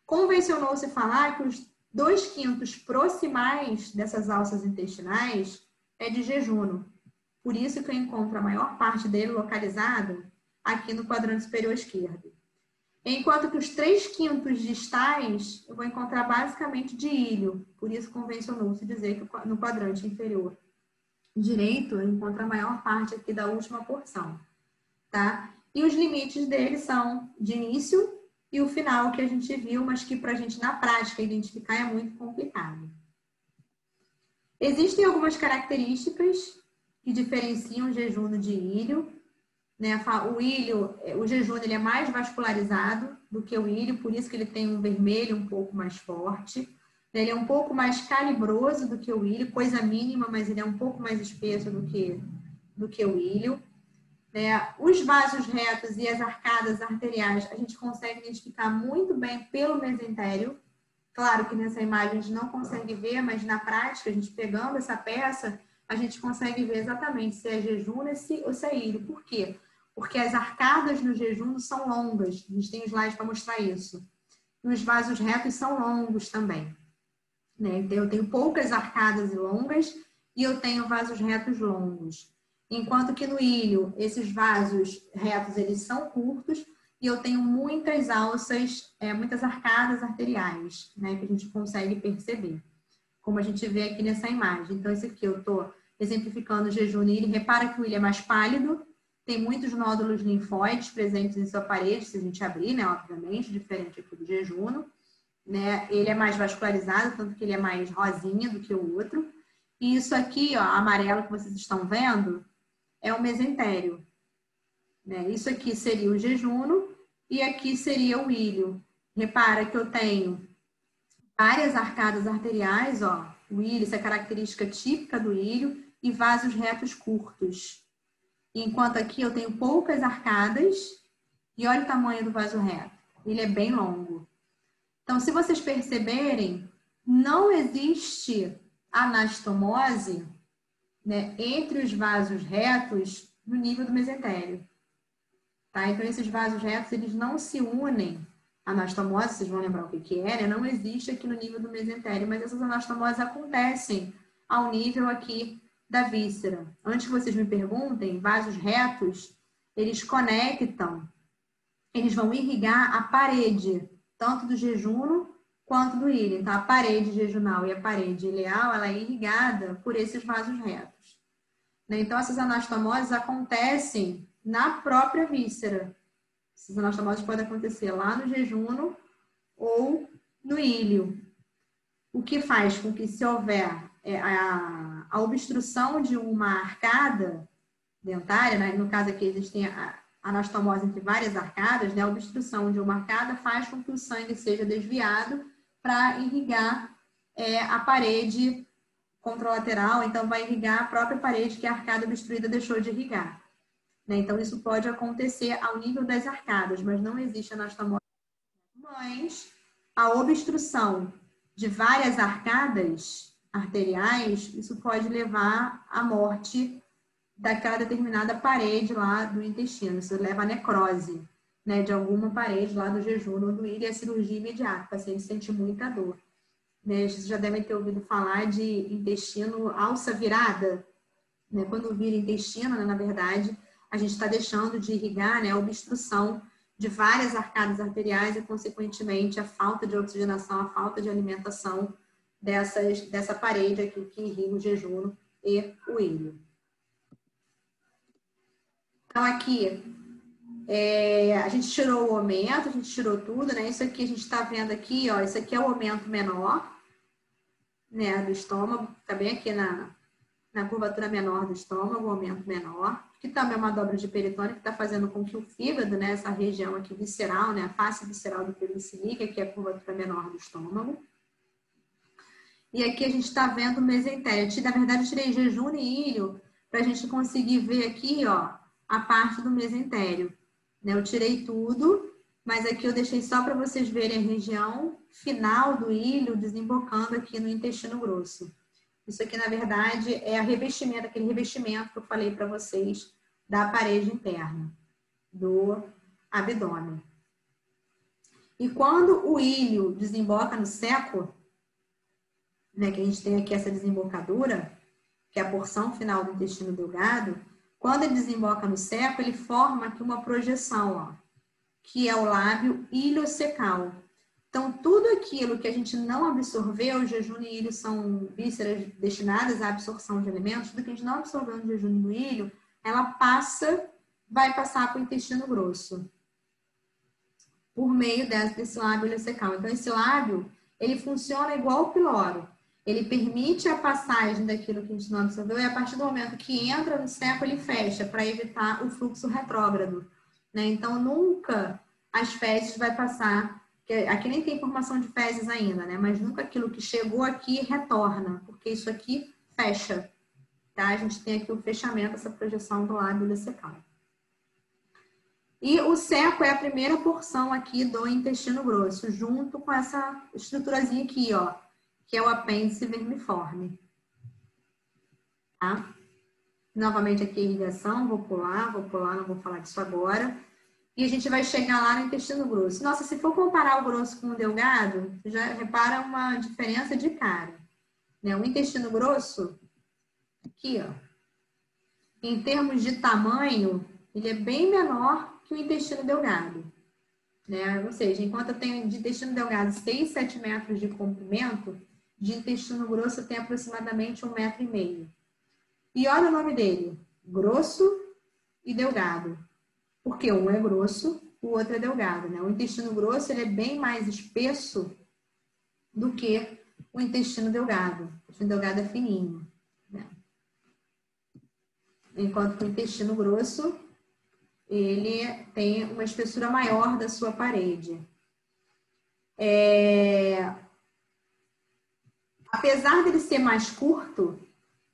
S1: Convencionou-se falar que os 2/5 proximais dessas alças intestinais é de jejum. Por isso que eu encontro a maior parte dele localizado aqui no quadrante superior esquerdo. Enquanto que os 3/5 distais eu vou encontrar basicamente de ilho. Por isso convencionou-se dizer que no quadrante inferior direito eu encontro a maior parte aqui da última porção. Tá? E os limites dele são de início e o final que a gente viu, mas que para a gente na prática identificar é muito complicado. Existem algumas características que diferenciam o jejum de ilho. Né? O ilho, o jejum ele é mais vascularizado do que o ilho, por isso que ele tem um vermelho um pouco mais forte. Ele é um pouco mais calibroso do que o ilho, coisa mínima, mas ele é um pouco mais espesso do que o ilho. Os vasos retos e as arcadas arteriais a gente consegue identificar muito bem pelo mesentério. Claro que nessa imagem a gente não consegue ver, mas na prática, a gente pegando essa peça, a gente consegue ver exatamente se é jejum ou se é ilho. Por quê? Porque as arcadas no jejum são longas. A gente tem slide para mostrar isso. E os vasos retos são longos também. Então, eu tenho poucas arcadas e longas e eu tenho vasos retos longos. Enquanto que no ilho, esses vasos retos, eles são curtos e eu tenho muitas alças, muitas arcadas arteriais, né, que a gente consegue perceber, como a gente vê aqui nessa imagem. Então, esse aqui eu estou exemplificando o jejum no ilho. Repara que o ilho é mais pálido, tem muitos nódulos linfóides presentes em sua parede, se a gente abrir, né, obviamente, diferente aqui do jejum. Né? Ele é mais vascularizado, tanto que ele é mais rosinha do que o outro. E isso aqui, ó, amarelo que vocês estão vendo, é o mesentério. Né? Isso aqui seria o jejum e aqui seria o ilho. Repara que eu tenho várias arcadas arteriais, ó. O ilho, essa é a característica típica do ilho, e vasos retos curtos. enquanto aqui eu tenho poucas arcadas, e olha o tamanho do vaso reto. Ele é bem longo. Então, se vocês perceberem, não existe anastomose, né, entre os vasos retos no nível do mesentério. Tá? Então, esses vasos retos, eles não se unem. Anastomose, vocês vão lembrar o que é, né? Não existe aqui no nível do mesentério, mas essas anastomoses acontecem ao nível aqui da víscera. Antes que vocês me perguntem, vasos retos, eles conectam, eles vão irrigar a parede, tanto do jejuno quanto do íleo. Então, a parede jejunal e a parede ileal, ela é irrigada por esses vasos retos. Então, essas anastomoses acontecem na própria víscera. Essas anastomoses podem acontecer lá no jejuno ou no íleo. O que faz com que, se houver a obstrução de uma arcada dentária, né? No caso aqui existem a anastomose entre várias arcadas, né? A obstrução de uma arcada faz com que o sangue seja desviado para irrigar a parede contralateral, então vai irrigar a própria parede que a arcada obstruída deixou de irrigar. Né? Então, isso pode acontecer ao nível das arcadas, mas não existe anastomose. Mas a obstrução de várias arcadas arteriais, isso pode levar à morte daquela determinada parede lá do intestino. Isso leva à necrose, né, de alguma parede lá do jejuno ou do íleo, e a cirurgia imediata. O paciente sente muita dor. Né? Vocês já devem ter ouvido falar de intestino alça virada. Né? Quando vira intestino, né, na verdade, a gente está deixando de irrigar, né, a obstrução de várias arcadas arteriais e, consequentemente, a falta de oxigenação, a falta de alimentação dessa parede aqui que irriga o jejuno e o íleo. Então, aqui, a gente tirou o aumento, a gente tirou tudo, né? Isso aqui a gente está vendo aqui, ó, isso aqui é o aumento menor, né, do estômago, tá bem aqui na curvatura menor do estômago, o aumento menor, que também é uma dobra de peritônio que está fazendo com que o fígado, né, essa região aqui visceral, né, a face visceral do fígado se ligue, que é a curvatura menor do estômago. E aqui a gente está vendo o mesentério. Na verdade, eu tirei jejuno e íleo para a gente conseguir ver aqui, ó, a parte do mesentério. Né? Eu tirei tudo, mas aqui eu deixei só para vocês verem a região final do íleo desembocando aqui no intestino grosso. Isso aqui, na verdade, é aquele revestimento que eu falei para vocês da parede interna do abdômen. E quando o íleo desemboca no seco, né, que a gente tem aqui essa desembocadura, que é a porção final do intestino delgado, quando ele desemboca no seco, ele forma aqui uma projeção, ó, que é o lábio iliocecal. Então, tudo aquilo que a gente não absorveu, o jejuno e íleo são vísceras destinadas à absorção de alimentos, tudo que a gente não absorveu no jejuno e no íleo, ela vai passar para o intestino grosso, por meio desse lábio iliocecal. Então, esse lábio, ele funciona igual o piloro. Ele permite a passagem daquilo que a gente não absorveu e a partir do momento que entra no seco, ele fecha para evitar o fluxo retrógrado. Né? Então, nunca as fezes vai passar. Aqui nem tem formação de fezes ainda, né? Mas nunca aquilo que chegou aqui retorna, porque isso aqui fecha. Tá? A gente tem aqui o fechamento, essa projeção do lábio iliocecal. E o seco é a primeira porção aqui do intestino grosso, junto com essa estruturazinha aqui, ó, que é o apêndice vermiforme. Tá? Novamente aqui a irrigação, vou pular, não vou falar disso agora. E a gente vai chegar lá no intestino grosso. Nossa, se for comparar o grosso com o delgado, já repara uma diferença de cara. Né? O intestino grosso, aqui, ó, em termos de tamanho, ele é bem menor que o intestino delgado. Né? Ou seja, enquanto eu tenho de intestino delgado 6, 7 metros de comprimento, de intestino grosso eu tenho aproximadamente 1,5 metro. E olha o nome dele, grosso e delgado. Porque um é grosso, o outro é delgado, né? O intestino grosso ele é bem mais espesso do que o intestino delgado. O intestino delgado é fininho, né? Enquanto que o intestino grosso ele tem uma espessura maior da sua parede. Apesar dele ser mais curto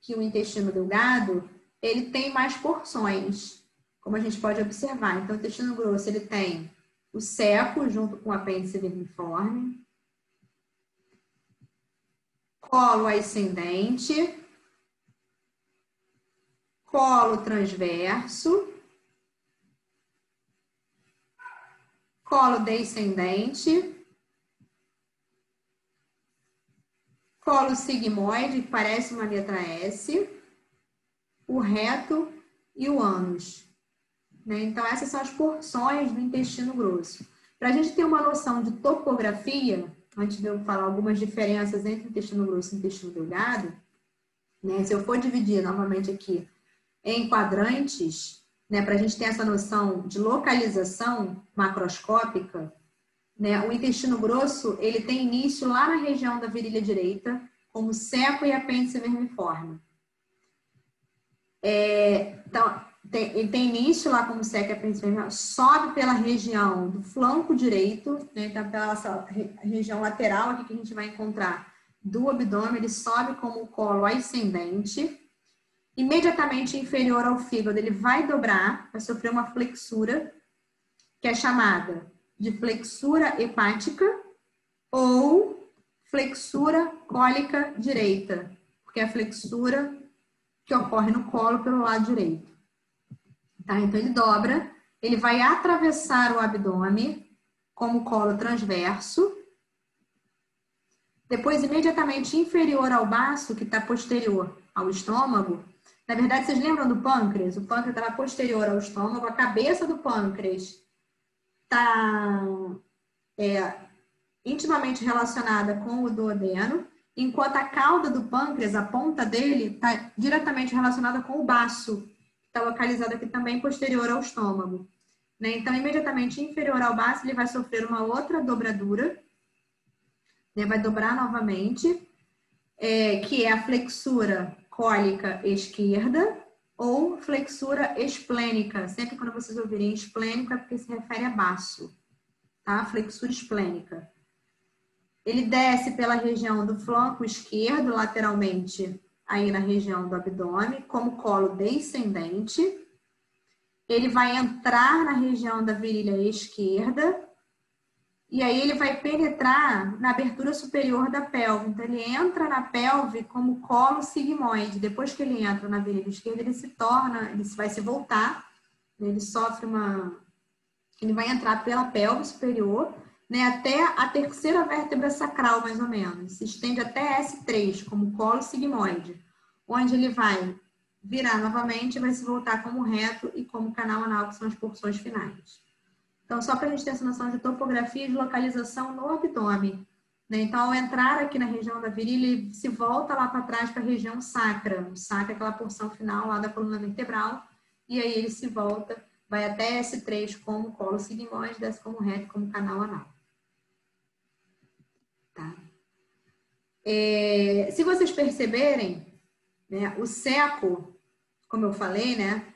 S1: que o intestino delgado, ele tem mais porções, como a gente pode observar. Então, o intestino grosso, ele tem o seco junto com o apêndice vermiforme, colo ascendente, colo transverso, colo descendente, colo sigmoide, que parece uma letra S, o reto e o ânus. Né? Então, essas são as porções do intestino grosso. Para a gente ter uma noção de topografia, antes de eu falar algumas diferenças entre intestino grosso e intestino delgado, né? Se eu for dividir novamente aqui em quadrantes, né, para a gente ter essa noção de localização macroscópica, né, o intestino grosso ele tem início lá na região da virilha direita, como seco e apêndice vermiforme. Então, ele tem início lá como seco e apêndice vermiforme, sobe pela região do flanco direito, né, então pela essa região lateral aqui que a gente vai encontrar do abdômen, ele sobe como o colo ascendente. Imediatamente inferior ao fígado, ele vai dobrar, vai sofrer uma flexura, que é chamada de flexura hepática ou flexura cólica direita, porque é a flexura que ocorre no colo pelo lado direito. Tá? Então, ele dobra, ele vai atravessar o abdômen como colo transverso, depois, imediatamente inferior ao baço, que está posterior ao estômago. Na verdade, vocês lembram do pâncreas? O pâncreas está posterior ao estômago, a cabeça do pâncreas está intimamente relacionada com o duodeno, enquanto a cauda do pâncreas, a ponta dele, está diretamente relacionada com o baço, que está localizado aqui também posterior ao estômago. Né? Então, imediatamente inferior ao baço, ele vai sofrer uma outra dobradura, né? Vai dobrar novamente, que é a flexura cólica esquerda ou flexura esplênica. Sempre quando vocês ouvirem esplênico é porque se refere a baço, tá? Flexura esplênica. Ele desce pela região do flanco esquerdo, lateralmente, aí na região do abdômen, como colo descendente. Ele vai entrar na região da virilha esquerda e aí ele vai penetrar na abertura superior da pelve. Então, ele entra na pelve como colo sigmoide. Depois que ele entra na virilha esquerda, ele vai se voltar, né? Ele vai entrar pela pelve superior, né, até a terceira vértebra sacral, mais ou menos. Se estende até S3, como colo sigmoide, onde ele vai virar novamente e vai se voltar como reto e como canal anal, que são as porções finais. Então, só para a gente ter essa noção de topografia e de localização no abdômen. Né? Então, ao entrar aqui na região da virilha, ele se volta lá para trás para a região sacra. O sacra é aquela porção final lá da coluna vertebral. E aí ele se volta, vai até S3 como colo sigmoide, desce como reto, como canal anal. Tá? Se vocês perceberem, né, o seco, como eu falei, né?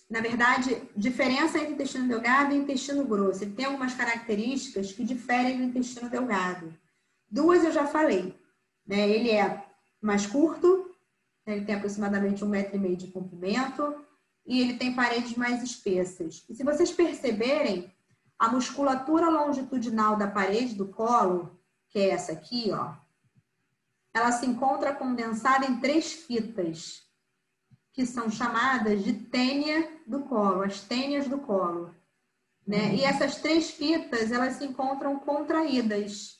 S1: Na verdade, diferença entre intestino delgado e intestino grosso. Ele tem algumas características que diferem do intestino delgado. Duas eu já falei. Né? Ele é mais curto, né? Ele tem aproximadamente 1,5 m de comprimento e ele tem paredes mais espessas. E se vocês perceberem, a musculatura longitudinal da parede do colo, que é essa aqui, ó, ela se encontra condensada em 3 fitas, que são chamadas de tênia do colo, as tênias do colo. Né? E essas 3 fitas, elas se encontram contraídas,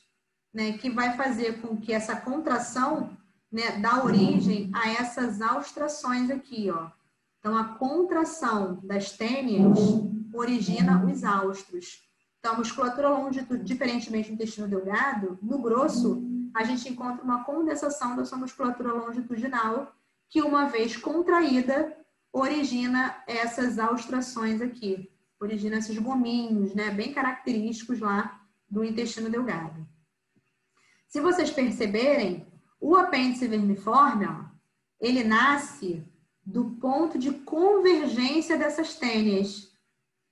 S1: né? Que vai fazer com que essa contração, né, dá origem a essas austrações aqui, ó. Então, a contração das tênias origina os austros. Então, a musculatura longitudinal, diferentemente do intestino delgado, no grosso, a gente encontra uma condensação da sua musculatura longitudinal, que uma vez contraída, origina essas austrações aqui. Origina esses gominhos, né, bem característicos lá do intestino delgado. Se vocês perceberem, o apêndice vermiforme, ó, ele nasce do ponto de convergência dessas tênias.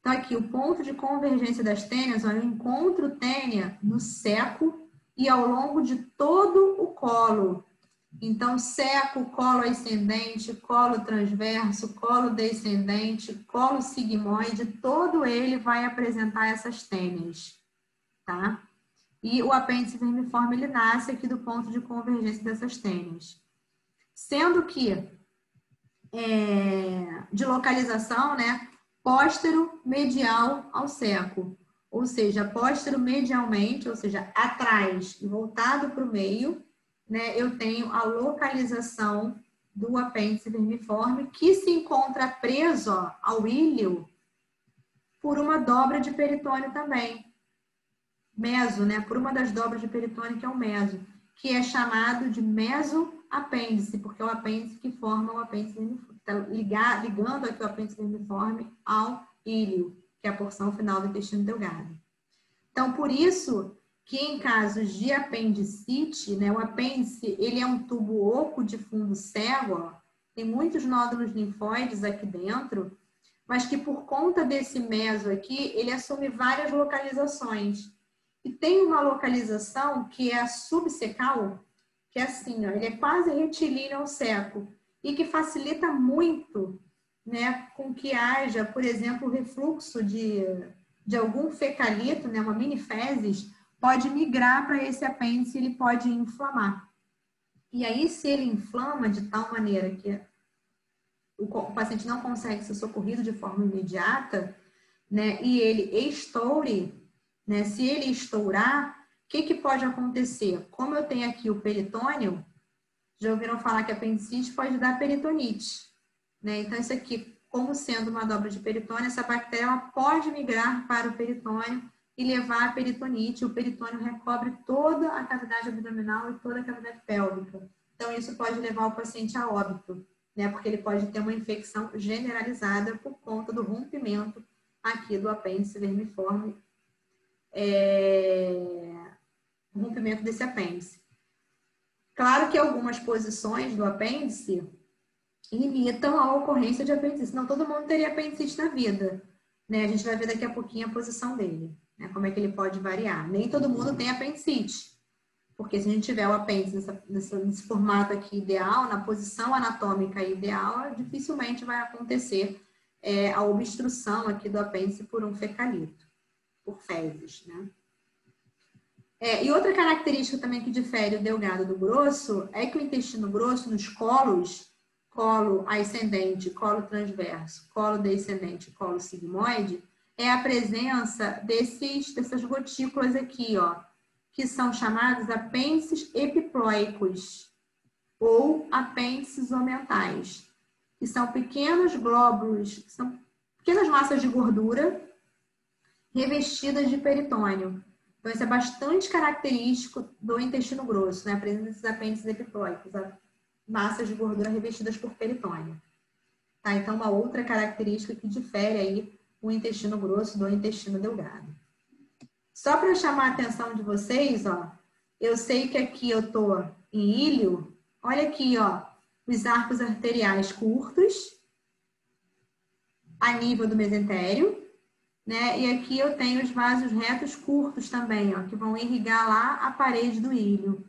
S1: Então, aqui, o ponto de convergência das tênias, ó, eu encontro tênia no seco e ao longo de todo o colo. Então, seco, colo ascendente, colo transverso, colo descendente, colo sigmoide, todo ele vai apresentar essas tênias, tá? E o apêndice vermiforme, ele nasce aqui do ponto de convergência dessas tênias. Sendo que, de localização, né? Póstero medial ao seco. Ou seja, póstero medialmente, ou seja, atrás e voltado para o meio, né? Eu tenho a localização do apêndice vermiforme, que se encontra preso, ó, ao íleo por uma dobra de peritônio também. Meso, né? Por uma das dobras de peritônio, que é o meso, que é chamado de mesoapêndice, porque é o apêndice que forma o apêndice vermiforme, está ligando aqui o apêndice vermiforme ao íleo, que é a porção final do intestino delgado. Então, por isso que em casos de apendicite, né, o apêndice, ele é um tubo oco de fundo cego, ó, tem muitos nódulos linfóides aqui dentro, mas que por conta desse meso aqui, ele assume várias localizações. E tem uma localização que é a subsecal, que é assim, ó, ele é quase retilíneo ao seco, e que facilita muito, né, com que haja, por exemplo, o refluxo de algum fecalito, né, uma mini fezes, pode migrar para esse apêndice, ele pode inflamar. E aí, se ele inflama de tal maneira que o paciente não consegue ser socorrido de forma imediata, né, e ele estoure, né, se ele estourar, o que pode acontecer? Como eu tenho aqui o peritônio, já ouviram falar que a apendicite pode dar peritonite, né? Então, isso aqui, como sendo uma dobra de peritônio, essa bactéria ela pode migrar para o peritônio e levar a peritonite. O peritônio recobre toda a cavidade abdominal e toda a cavidade pélvica. Então, isso pode levar o paciente a óbito, né? Porque ele pode ter uma infecção generalizada por conta do rompimento aqui do apêndice vermiforme, rompimento desse apêndice. Claro que algumas posições do apêndice limitam a ocorrência de apendicite. Senão todo mundo teria apendicite na vida, né? A gente vai ver daqui a pouquinho a posição dele, né? Como é que ele pode variar. Nem todo mundo tem apendicite, porque se a gente tiver o apêndice nesse formato aqui ideal, na posição anatômica ideal, dificilmente vai acontecer a obstrução aqui do apêndice por um fecalito, por fezes, né? E outra característica também que difere o delgado do grosso é que o intestino grosso, nos colos, colo ascendente, colo transverso, colo descendente, colo sigmoide, é a presença dessas gotículas aqui, ó, que são chamados apêndices epiploicos ou apêndices omentais, que são pequenos glóbulos, que são pequenas massas de gordura revestidas de peritônio. Então, isso é bastante característico do intestino grosso, né? A presença desses apêndices epiploicos, massas de gordura revestidas por peritônio. Tá? Então, uma outra característica que difere aí o intestino grosso do intestino delgado. Só para chamar a atenção de vocês, ó, eu sei que aqui eu tô em íleo, olha aqui, ó, os arcos arteriais curtos, a nível do mesentério, né? E aqui eu tenho os vasos retos curtos também, ó, que vão irrigar lá a parede do íleo.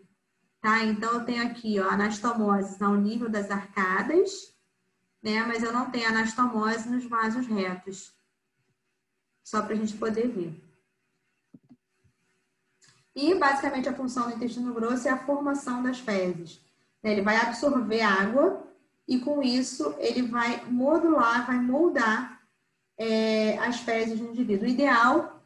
S1: Tá? Então, eu tenho aqui, ó, anastomose ao nível das arcadas, né? Mas eu não tenho anastomose nos vasos retos. Só para a gente poder ver. E, basicamente, a função do intestino grosso é a formação das fezes. Ele vai absorver água e, com isso, ele vai modular, vai moldar as fezes do indivíduo. O ideal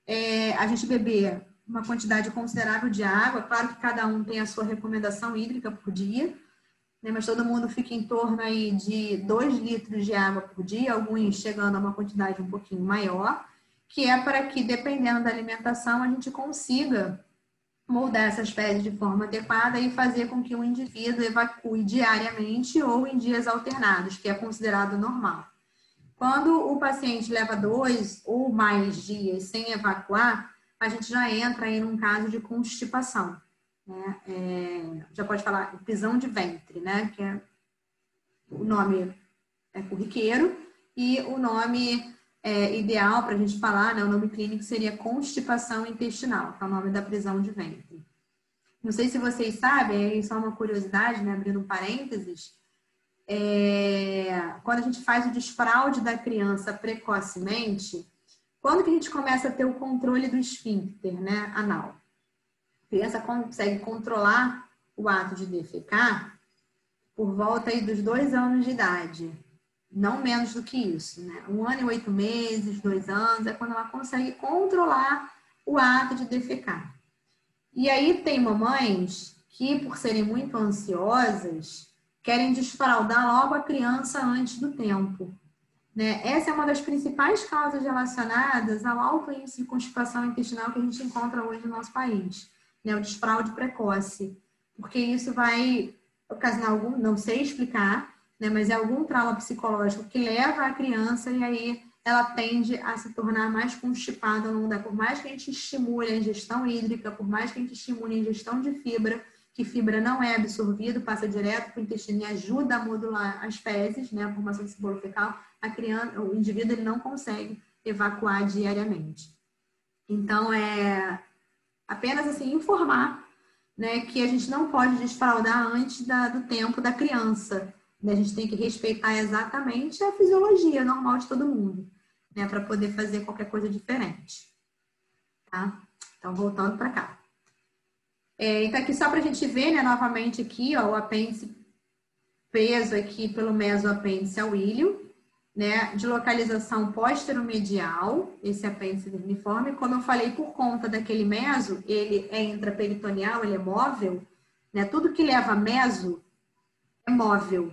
S1: é a gente beber uma quantidade considerável de água. Claro que cada um tem a sua recomendação hídrica por dia, né? Mas todo mundo fica em torno aí de 2 litros de água por dia, alguns chegando a uma quantidade um pouquinho maior, que é para que, dependendo da alimentação, a gente consiga moldar essas fezes de forma adequada e fazer com que o indivíduo evacue diariamente ou em dias alternados, que é considerado normal. Quando o paciente leva 2 ou mais dias sem evacuar, a gente já entra aí num caso de constipação, né? Já pode falar prisão de ventre, né? Que é, o nome é corriqueiro e o nome ideal para a gente falar, né? O nome clínico seria constipação intestinal, que é o nome da prisão de ventre. Não sei se vocês sabem, aí só uma curiosidade, né, abrindo um parênteses, quando a gente faz o desfraude da criança precocemente, quando que a gente começa a ter o controle do esfíncter, né, anal? A criança consegue controlar o ato de defecar por volta aí dos 2 anos de idade. Não menos do que isso, né? 1 ano e 8 meses, 2 anos, é quando ela consegue controlar o ato de defecar. E aí tem mamães que, por serem muito ansiosas, querem desfraldar logo a criança antes do tempo. Né? Essa é uma das principais causas relacionadas ao alto índice de constipação intestinal que a gente encontra hoje no nosso país, né? O desfraude precoce, porque isso vai ocasionar algum, não sei explicar, né? Mas é algum trauma psicológico que leva a criança e aí ela tende a se tornar mais constipada ao longo da... Por mais que a gente estimule a ingestão hídrica, por mais que a gente estimule a ingestão de fibra, que fibra não é absorvida, passa direto para o intestino e ajuda a modular as fezes, né? A formação desse bolo fecal, a criança, o indivíduo ele não consegue evacuar diariamente. Então, é apenas assim informar, né, que a gente não pode desfraldar antes do tempo da criança. Né? A gente tem que respeitar exatamente a fisiologia normal de todo mundo, né, para poder fazer qualquer coisa diferente. Tá? Então, voltando para cá. Então, aqui só para a gente ver, né, novamente aqui, ó, o apêndice preso aqui pelo mesoapêndice ao ilho, né, de localização póstero-medial, esse apêndice vermiforme. Como eu falei, por conta daquele meso, ele é intraperitoneal, ele é móvel, né, tudo que leva meso é móvel,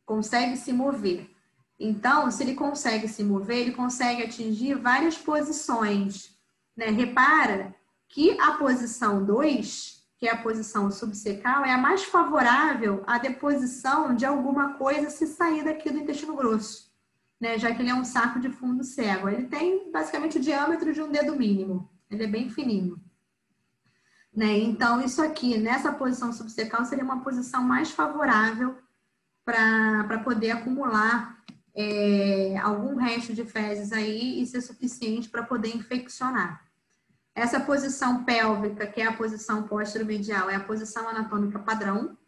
S1: consegue se mover. Então, se ele consegue se mover, ele consegue atingir várias posições, né? Repara que a posição 2, que é a posição subsecal, é a mais favorável à deposição de alguma coisa se sair daqui do intestino grosso, né? Já que ele é um saco de fundo cego. Ele tem basicamente o diâmetro de um dedo mínimo, ele é bem fininho. Né? Então, isso aqui, nessa posição subsecal, seria uma posição mais favorável para poder acumular algum resto de fezes aí e ser suficiente para poder infeccionar. Essa posição pélvica, que é a posição póstero-medial, é a posição anatômica padrão,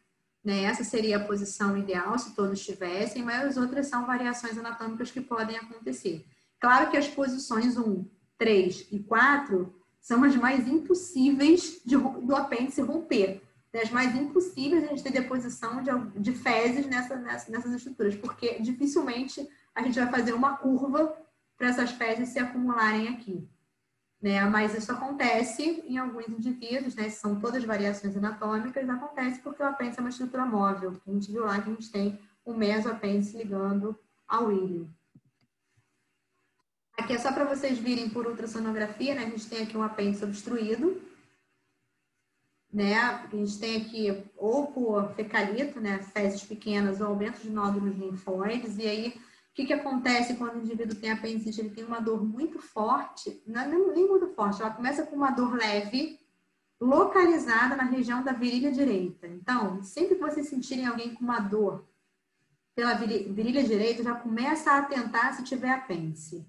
S1: né? Essa seria a posição ideal se todos tivessem, mas as outras são variações anatômicas que podem acontecer. Claro que as posições 1, 3 e 4 são as mais impossíveis do apêndice romper. As mais impossíveis a gente ter deposição de fezes nessas estruturas, porque dificilmente a gente vai fazer uma curva para essas fezes se acumularem aqui. Né? Mas isso acontece em alguns indivíduos, né? São todas variações anatômicas, acontece porque o apêndice é uma estrutura móvel. A gente viu lá que a gente tem o mesoapêndice ligando ao ilho. Aqui é só para vocês virem por ultrassonografia, né? A gente tem aqui um apêndice obstruído, né? A gente tem aqui ou por fecalito, né? Fezes pequenas ou aumento de nódulos linfóides, e aí o que acontece quando o indivíduo tem apendicite? Ele tem uma dor muito forte, não é nem muito forte, ela começa com uma dor leve, localizada na região da virilha direita. Então, sempre que vocês sentirem alguém com uma dor pela virilha direita, já começa a atentar se tiver apêndice.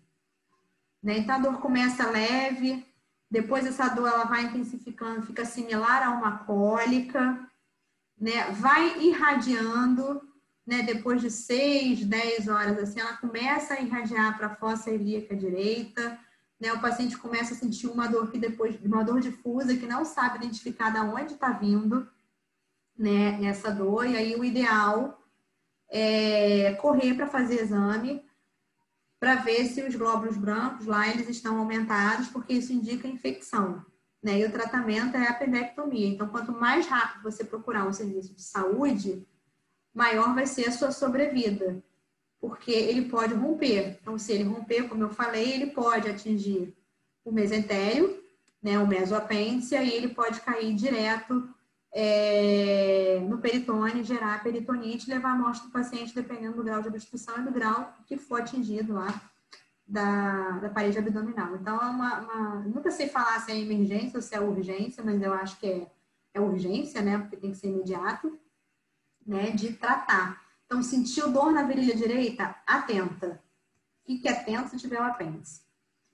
S1: Né? Então, a dor começa leve, depois essa dor ela vai intensificando, fica similar a uma cólica, né? Vai irradiando, né? Depois de 6, 10 horas, assim, ela começa a irradiar para a fossa ilíaca direita, né? O paciente começa a sentir uma dor que depois, uma dor difusa, que não sabe identificar de onde está vindo, né? Essa dor, e aí o ideal é correr para fazer exame, para ver se os glóbulos brancos lá eles estão aumentados, porque isso indica infecção, né? E o tratamento é a apendectomia. Então, quanto mais rápido você procurar um serviço de saúde, maior vai ser a sua sobrevida, porque ele pode romper. Então, se ele romper, como eu falei, ele pode atingir o mesentério, né, o mesoapêndice, e ele pode cair direto no peritônio, gerar peritonite e levar à morte do paciente, dependendo do grau de obstrução e do grau que for atingido lá da parede abdominal. Então, nunca sei falar se é emergência ou se é urgência, mas eu acho que é urgência, né, porque tem que ser imediato, né, de tratar. Então, sentiu dor na virilha direita? Atenta. Fique atento se tiver o apêndice.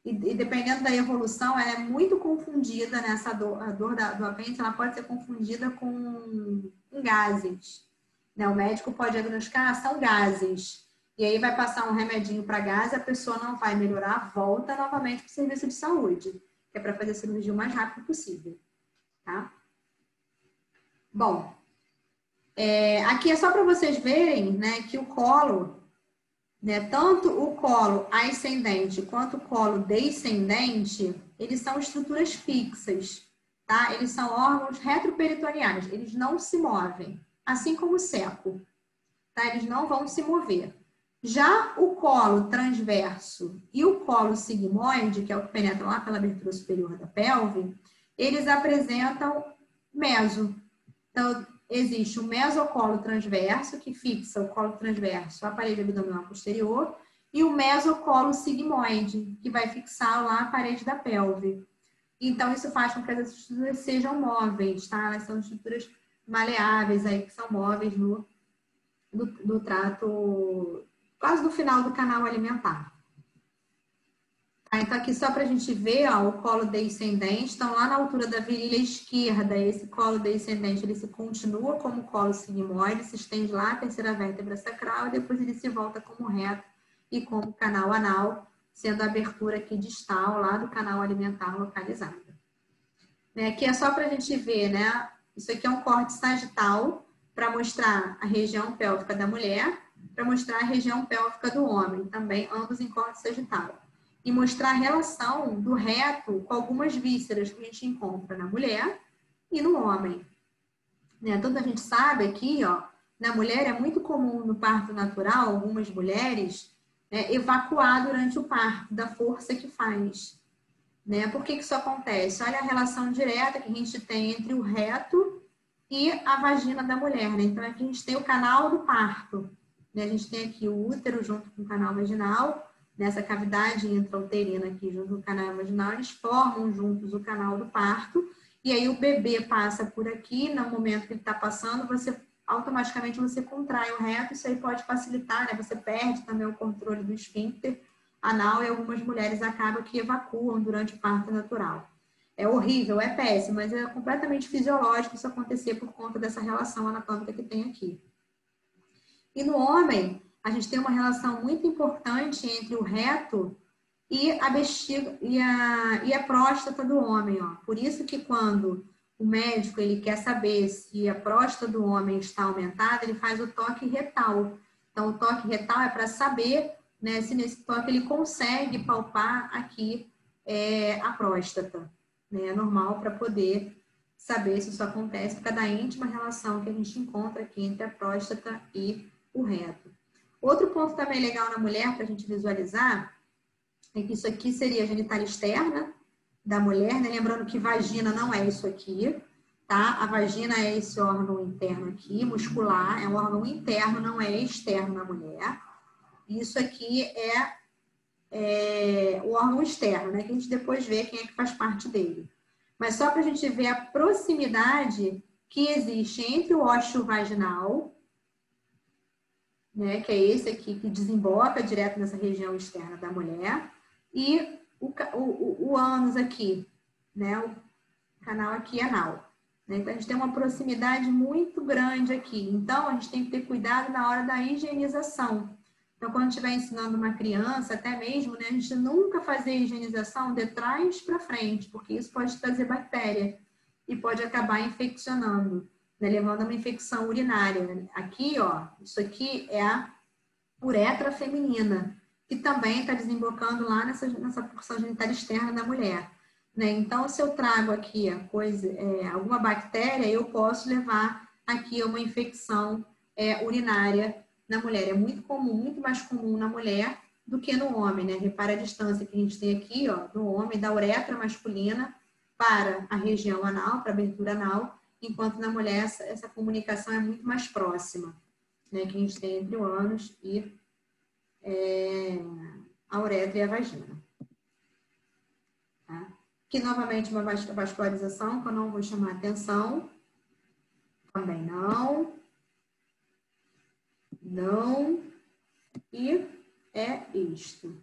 S1: e dependendo da evolução, ela é muito confundida nessa dor. A dor do apêndice, ela pode ser confundida com gases. Né? O médico pode diagnosticar, são gases. E aí vai passar um remedinho para gás, a pessoa não vai melhorar, volta novamente para o serviço de saúde, que é para fazer a cirurgia o mais rápido possível. Tá? Bom, aqui é só para vocês verem, né, que o colo, né, tanto o colo ascendente quanto o colo descendente, eles são estruturas fixas, tá? Eles são órgãos retroperitoneais, eles não se movem, assim como o seco, tá? Eles não vão se mover. Já o colo transverso e o colo sigmoide, que é o que penetra lá pela abertura superior da pelve, eles apresentam meso. Então, existe o mesocolo transverso, que fixa o colo transverso, a parede abdominal posterior, e o mesocolo sigmoide, que vai fixar lá a parede da pelve. Então, isso faz com que as estruturas sejam móveis, tá? Elas são estruturas maleáveis aí, que são móveis no trato, quase no final do canal alimentar. Tá, então, aqui só para a gente ver, ó, o colo descendente, então lá na altura da virilha esquerda, esse colo descendente, ele se continua como colo sigmoide, se estende lá a terceira vértebra sacral, e depois ele se volta como reto e como canal anal, sendo a abertura aqui distal lá do canal alimentar localizada. Né, aqui é só para a gente ver, né? Isso aqui é um corte sagital para mostrar a região pélvica da mulher, para mostrar a região pélvica do homem, também ambos em corte sagital. E mostrar a relação do reto com algumas vísceras que a gente encontra na mulher e no homem. Né? Toda a gente sabe aqui, ó, na mulher é muito comum no parto natural, algumas mulheres, evacuar durante o parto, da força que faz. Né? Por que isso acontece? Olha a relação direta que a gente tem entre o reto e a vagina da mulher. Né? Então, aqui a gente tem o canal do parto. Né? A gente tem aqui o útero junto com o canal vaginal, nessa cavidade intrauterina aqui junto com o canal vaginal, eles formam juntos o canal do parto, e aí o bebê passa por aqui, no momento que ele está passando, automaticamente você contrai o reto, isso aí pode facilitar, né? Você perde também o controle do esfíncter anal e algumas mulheres acabam que evacuam durante o parto natural. É horrível, é péssimo, mas é completamente fisiológico isso acontecer por conta dessa relação anatômica que tem aqui. E no homem, a gente tem uma relação muito importante entre o reto e a bexiga e a próstata do homem, ó. Por isso que quando o médico ele quer saber se a próstata do homem está aumentada, ele faz o toque retal. Então, o toque retal é para saber, né, se nesse toque ele consegue palpar aqui a próstata. Né? É normal para poder saber se isso acontece por causa da íntima relação que a gente encontra aqui entre a próstata e o reto. Outro ponto também legal na mulher para a gente visualizar é que isso aqui seria a genitália externa da mulher, né? Lembrando que vagina não é isso aqui, tá? A vagina é esse órgão interno aqui, muscular, é um órgão interno, não é externo na mulher. Isso aqui é o órgão externo, né? Que a gente depois vê quem é que faz parte dele. Mas só para a gente ver a proximidade que existe entre o ósseo vaginal, né, que é esse aqui que desemboca direto nessa região externa da mulher, e o ânus aqui, né, o canal aqui anal. Né? Então, a gente tem uma proximidade muito grande aqui. Então, a gente tem que ter cuidado na hora da higienização. Então, quando estiver ensinando uma criança, até mesmo, né, a gente nunca fazer a higienização de trás para frente, porque isso pode trazer bactéria e pode acabar infeccionando. Né, levando a uma infecção urinária. Aqui, ó, isso aqui é a uretra feminina, que também está desembocando lá nessa porção genital externa da mulher. Né? Então, se eu trago aqui alguma bactéria, eu posso levar aqui a uma infecção urinária na mulher. É muito comum, muito mais comum na mulher do que no homem. Né? Repara a distância que a gente tem aqui, ó, do homem, da uretra masculina para a região anal, para a abertura anal, enquanto na mulher essa comunicação é muito mais próxima, né, que a gente tem entre o ânus e a uretra e a vagina. Tá? Aqui, novamente, uma vascularização, que eu não vou chamar atenção. Também não. Não. E é isto.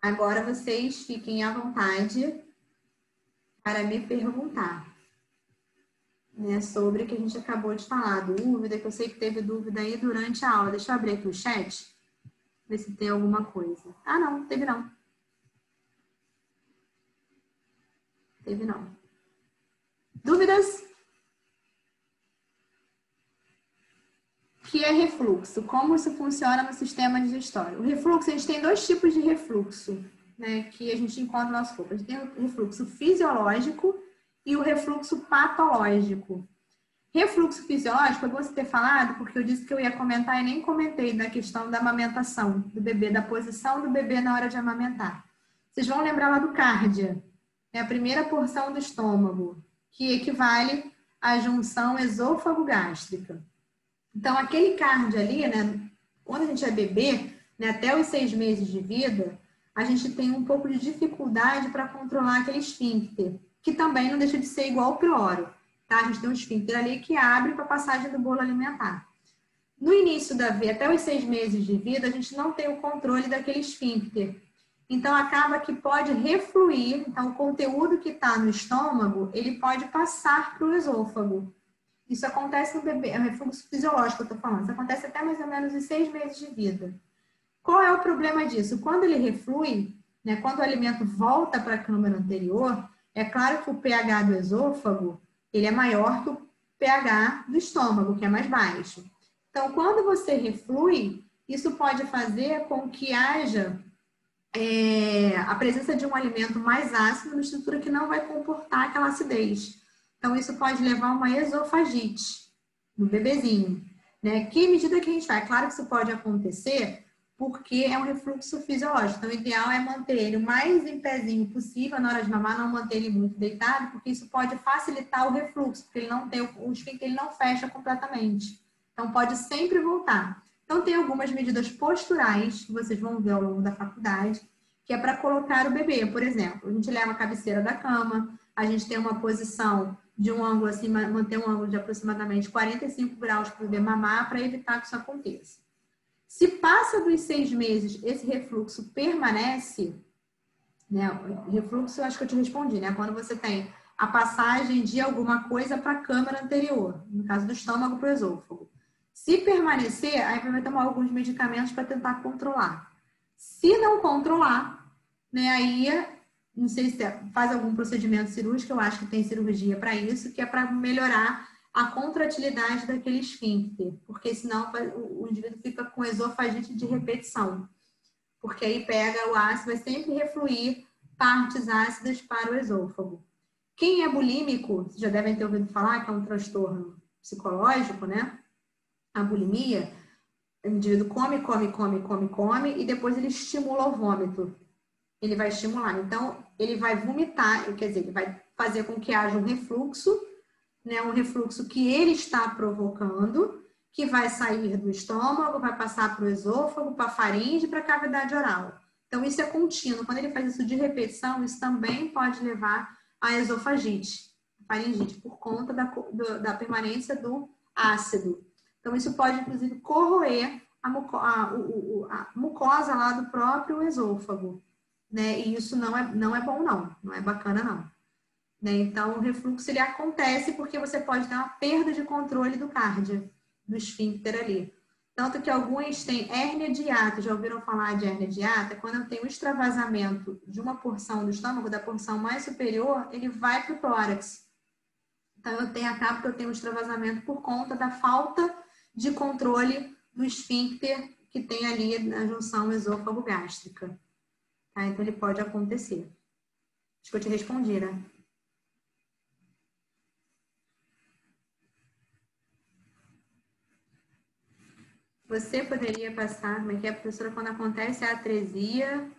S1: Agora vocês fiquem à vontade para me perguntar, né, sobre o que a gente acabou de falar, dúvida, que eu sei que teve dúvida aí durante a aula. Deixa eu abrir aqui o chat, ver se tem alguma coisa. Ah, não, teve não. Teve não. Dúvidas? O que é refluxo? Como isso funciona no sistema digestório? O refluxo, a gente tem dois tipos de refluxo, né, que a gente encontra no nosso corpo. A gente tem o refluxo fisiológico e o refluxo patológico. Refluxo fisiológico, eu vou ter falado, porque eu disse que eu ia comentar e nem comentei da questão da amamentação do bebê, da posição do bebê na hora de amamentar. Vocês vão lembrar lá do cárdia, é a primeira porção do estômago, que equivale à junção esôfago-gástrica. Então, aquele cárdia ali, né, quando a gente é bebê, né, até os 6 meses de vida, a gente tem um pouco de dificuldade para controlar aquele esfíncter, que também não deixa de ser igual ao prioro. Tá? A gente tem um esfíncter ali que abre para a passagem do bolo alimentar. No início da vida, até os 6 meses de vida, a gente não tem o controle daquele esfíncter. Então, acaba que pode refluir. Então, o conteúdo que está no estômago, ele pode passar para o esôfago. Isso acontece no bebê, é um refluxo fisiológico que eu estou falando. Isso acontece até mais ou menos os 6 meses de vida. Qual é o problema disso? Quando ele reflui, né, quando o alimento volta para a câmara anterior, é claro que o pH do esôfago ele é maior que o pH do estômago, que é mais baixo. Então, quando você reflui, isso pode fazer com que haja a presença de um alimento mais ácido na estrutura que não vai comportar aquela acidez. Então, isso pode levar a uma esofagite no bebezinho. Né? Que medida que a gente vai? É claro que isso pode acontecer porque é um refluxo fisiológico. Então, o ideal é manter ele o mais em pezinho possível na hora de mamar, não manter ele muito deitado, porque isso pode facilitar o refluxo, porque ele não tem, o esfíncter ele não fecha completamente. Então, pode sempre voltar. Então, tem algumas medidas posturais que vocês vão ver ao longo da faculdade, que é para colocar o bebê. Por exemplo, a gente leva a cabeceira da cama, a gente tem uma posição de um ângulo assim, manter um ângulo de aproximadamente 45 graus para o bebê mamar, para evitar que isso aconteça. Se passa dos 6 meses, esse refluxo permanece, né? O refluxo, eu acho que eu te respondi, né? Quando você tem a passagem de alguma coisa para a câmara anterior, no caso do estômago para o esôfago. Se permanecer, aí vai tomar alguns medicamentos para tentar controlar. Se não controlar, né, aí, não sei se faz algum procedimento cirúrgico, eu acho que tem cirurgia para isso, que é para melhorar a contratilidade daquele esfíncter, porque senão o indivíduo fica com esofagite de repetição, porque aí pega o ácido, vai sempre refluir partes ácidas para o esôfago. Quem é bulímico, vocês já devem ter ouvido falar que é um transtorno psicológico, né? A bulimia, o indivíduo come e depois ele estimula o vômito. Ele vai estimular. Então, ele vai vomitar, quer dizer, ele vai fazer com que haja um refluxo, né? Um refluxo que ele está provocando, que vai sair do estômago, vai passar para o esôfago, para a faringe e para a cavidade oral. Então, isso é contínuo. Quando ele faz isso de repetição, isso também pode levar a esofagite, a faringite, por conta da permanência do ácido. Então, isso pode, inclusive, corroer a mucosa lá do próprio esôfago, né? E isso não é bom, não é bacana, não. Né? Então, o refluxo ele acontece porque você pode ter uma perda de controle do cárdia, do esfíncter ali. Tanto que alguns têm hérnia de hiato, já ouviram falar de hérnia de hiato? É quando eu tenho um extravasamento de uma porção do estômago, da porção mais superior, ele vai para o tórax. Então, acaba que eu tenho um extravasamento por conta da falta de controle do esfíncter que tem ali na junção esôfago-gástrica. Tá? Então, ele pode acontecer. Acho que eu te respondi, né? Você poderia passar, como é que é, professora, quando acontece a atresia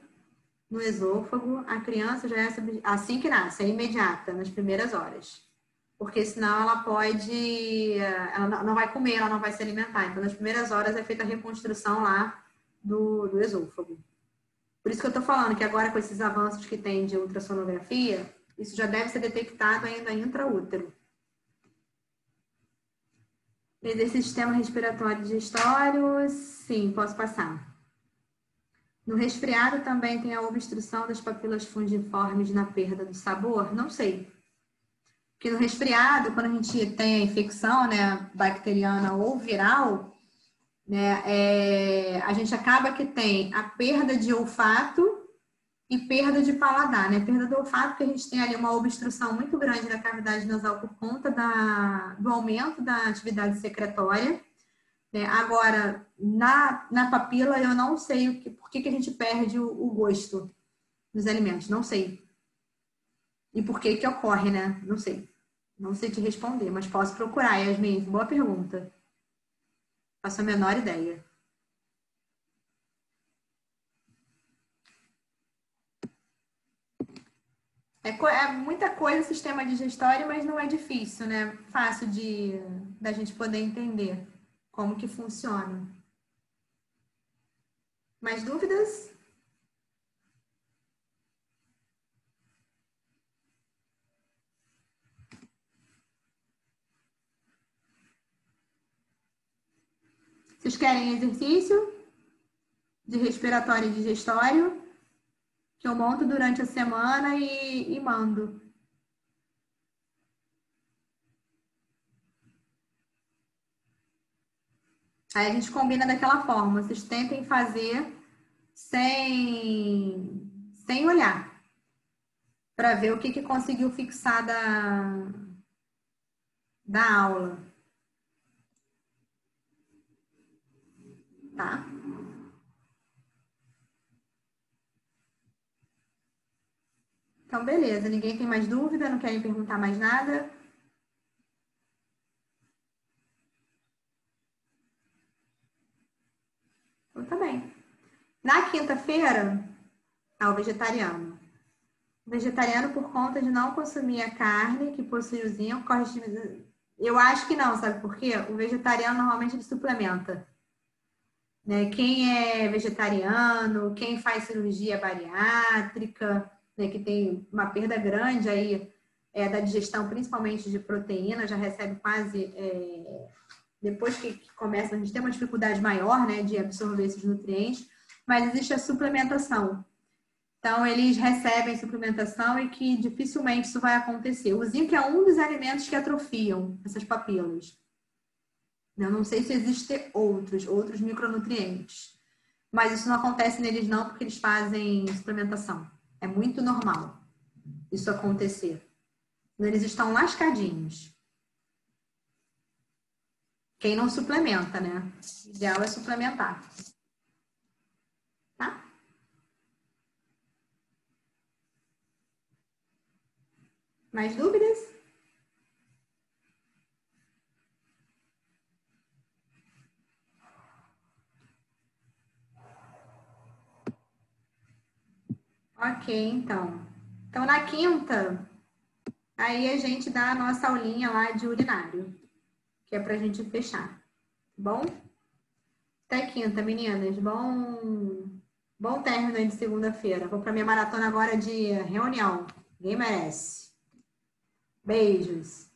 S1: no esôfago, a criança já é assim que nasce, é imediata, nas primeiras horas. Porque senão ela não vai comer, ela não vai se alimentar. Então, nas primeiras horas é feita a reconstrução lá do esôfago. Por isso que eu estou falando que agora com esses avanços que tem de ultrassonografia, isso já deve ser detectado ainda intraútero. Exercício sistema respiratório digestório, sim, posso passar. No resfriado também tem a obstrução das papilas fungiformes na perda do sabor? Não sei. Porque no resfriado, quando a gente tem a infecção, né, bacteriana ou viral, né, a gente acaba que tem a perda de olfato e perda de paladar, né? Perda do olfato, porque a gente tem ali uma obstrução muito grande da cavidade nasal por conta do aumento da atividade secretória. Agora, na papila, eu não sei por que a gente perde o gosto dos alimentos, não sei. E por que ocorre, né? Não sei. Não sei te responder, mas posso procurar, Yasmin. Boa pergunta. Faço a menor ideia. É muita coisa sistema digestório, mas não é difícil, né? Fácil da gente poder entender como que funciona. Mais dúvidas? Vocês querem exercício de respiratório e digestório? Que eu monto durante a semana e mando. Aí a gente combina daquela forma. Vocês tentem fazer sem olhar. Para ver o que conseguiu fixar da aula. Tá? Então, beleza. Ninguém tem mais dúvida? Não querem perguntar mais nada? Então, tá bem. Na quinta-feira, o vegetariano. O vegetariano, por conta de não consumir a carne que possui o zinco, eu acho que não, sabe por quê? O vegetariano normalmente ele suplementa. Né? Quem é vegetariano, quem faz cirurgia bariátrica, né, que tem uma perda grande aí da digestão, principalmente de proteína, já recebe quase, depois que começa, a gente tem uma dificuldade maior, né, de absorver esses nutrientes, mas existe a suplementação. Então, eles recebem suplementação e que dificilmente isso vai acontecer. O zinco é um dos alimentos que atrofiam essas papilas. Eu não sei se existem outros micronutrientes. Mas isso não acontece neles não, porque eles fazem suplementação. É muito normal isso acontecer. Eles estão lascadinhos. Quem não suplementa, né? O ideal é suplementar. Tá? Mais dúvidas? Ok, então. Então, na quinta, aí a gente dá a nossa aulinha lá de urinário, que é pra gente fechar. Tá bom? Até quinta, meninas. Bom término aí de segunda-feira. Vou pra minha maratona agora de reunião. Ninguém merece. Beijos.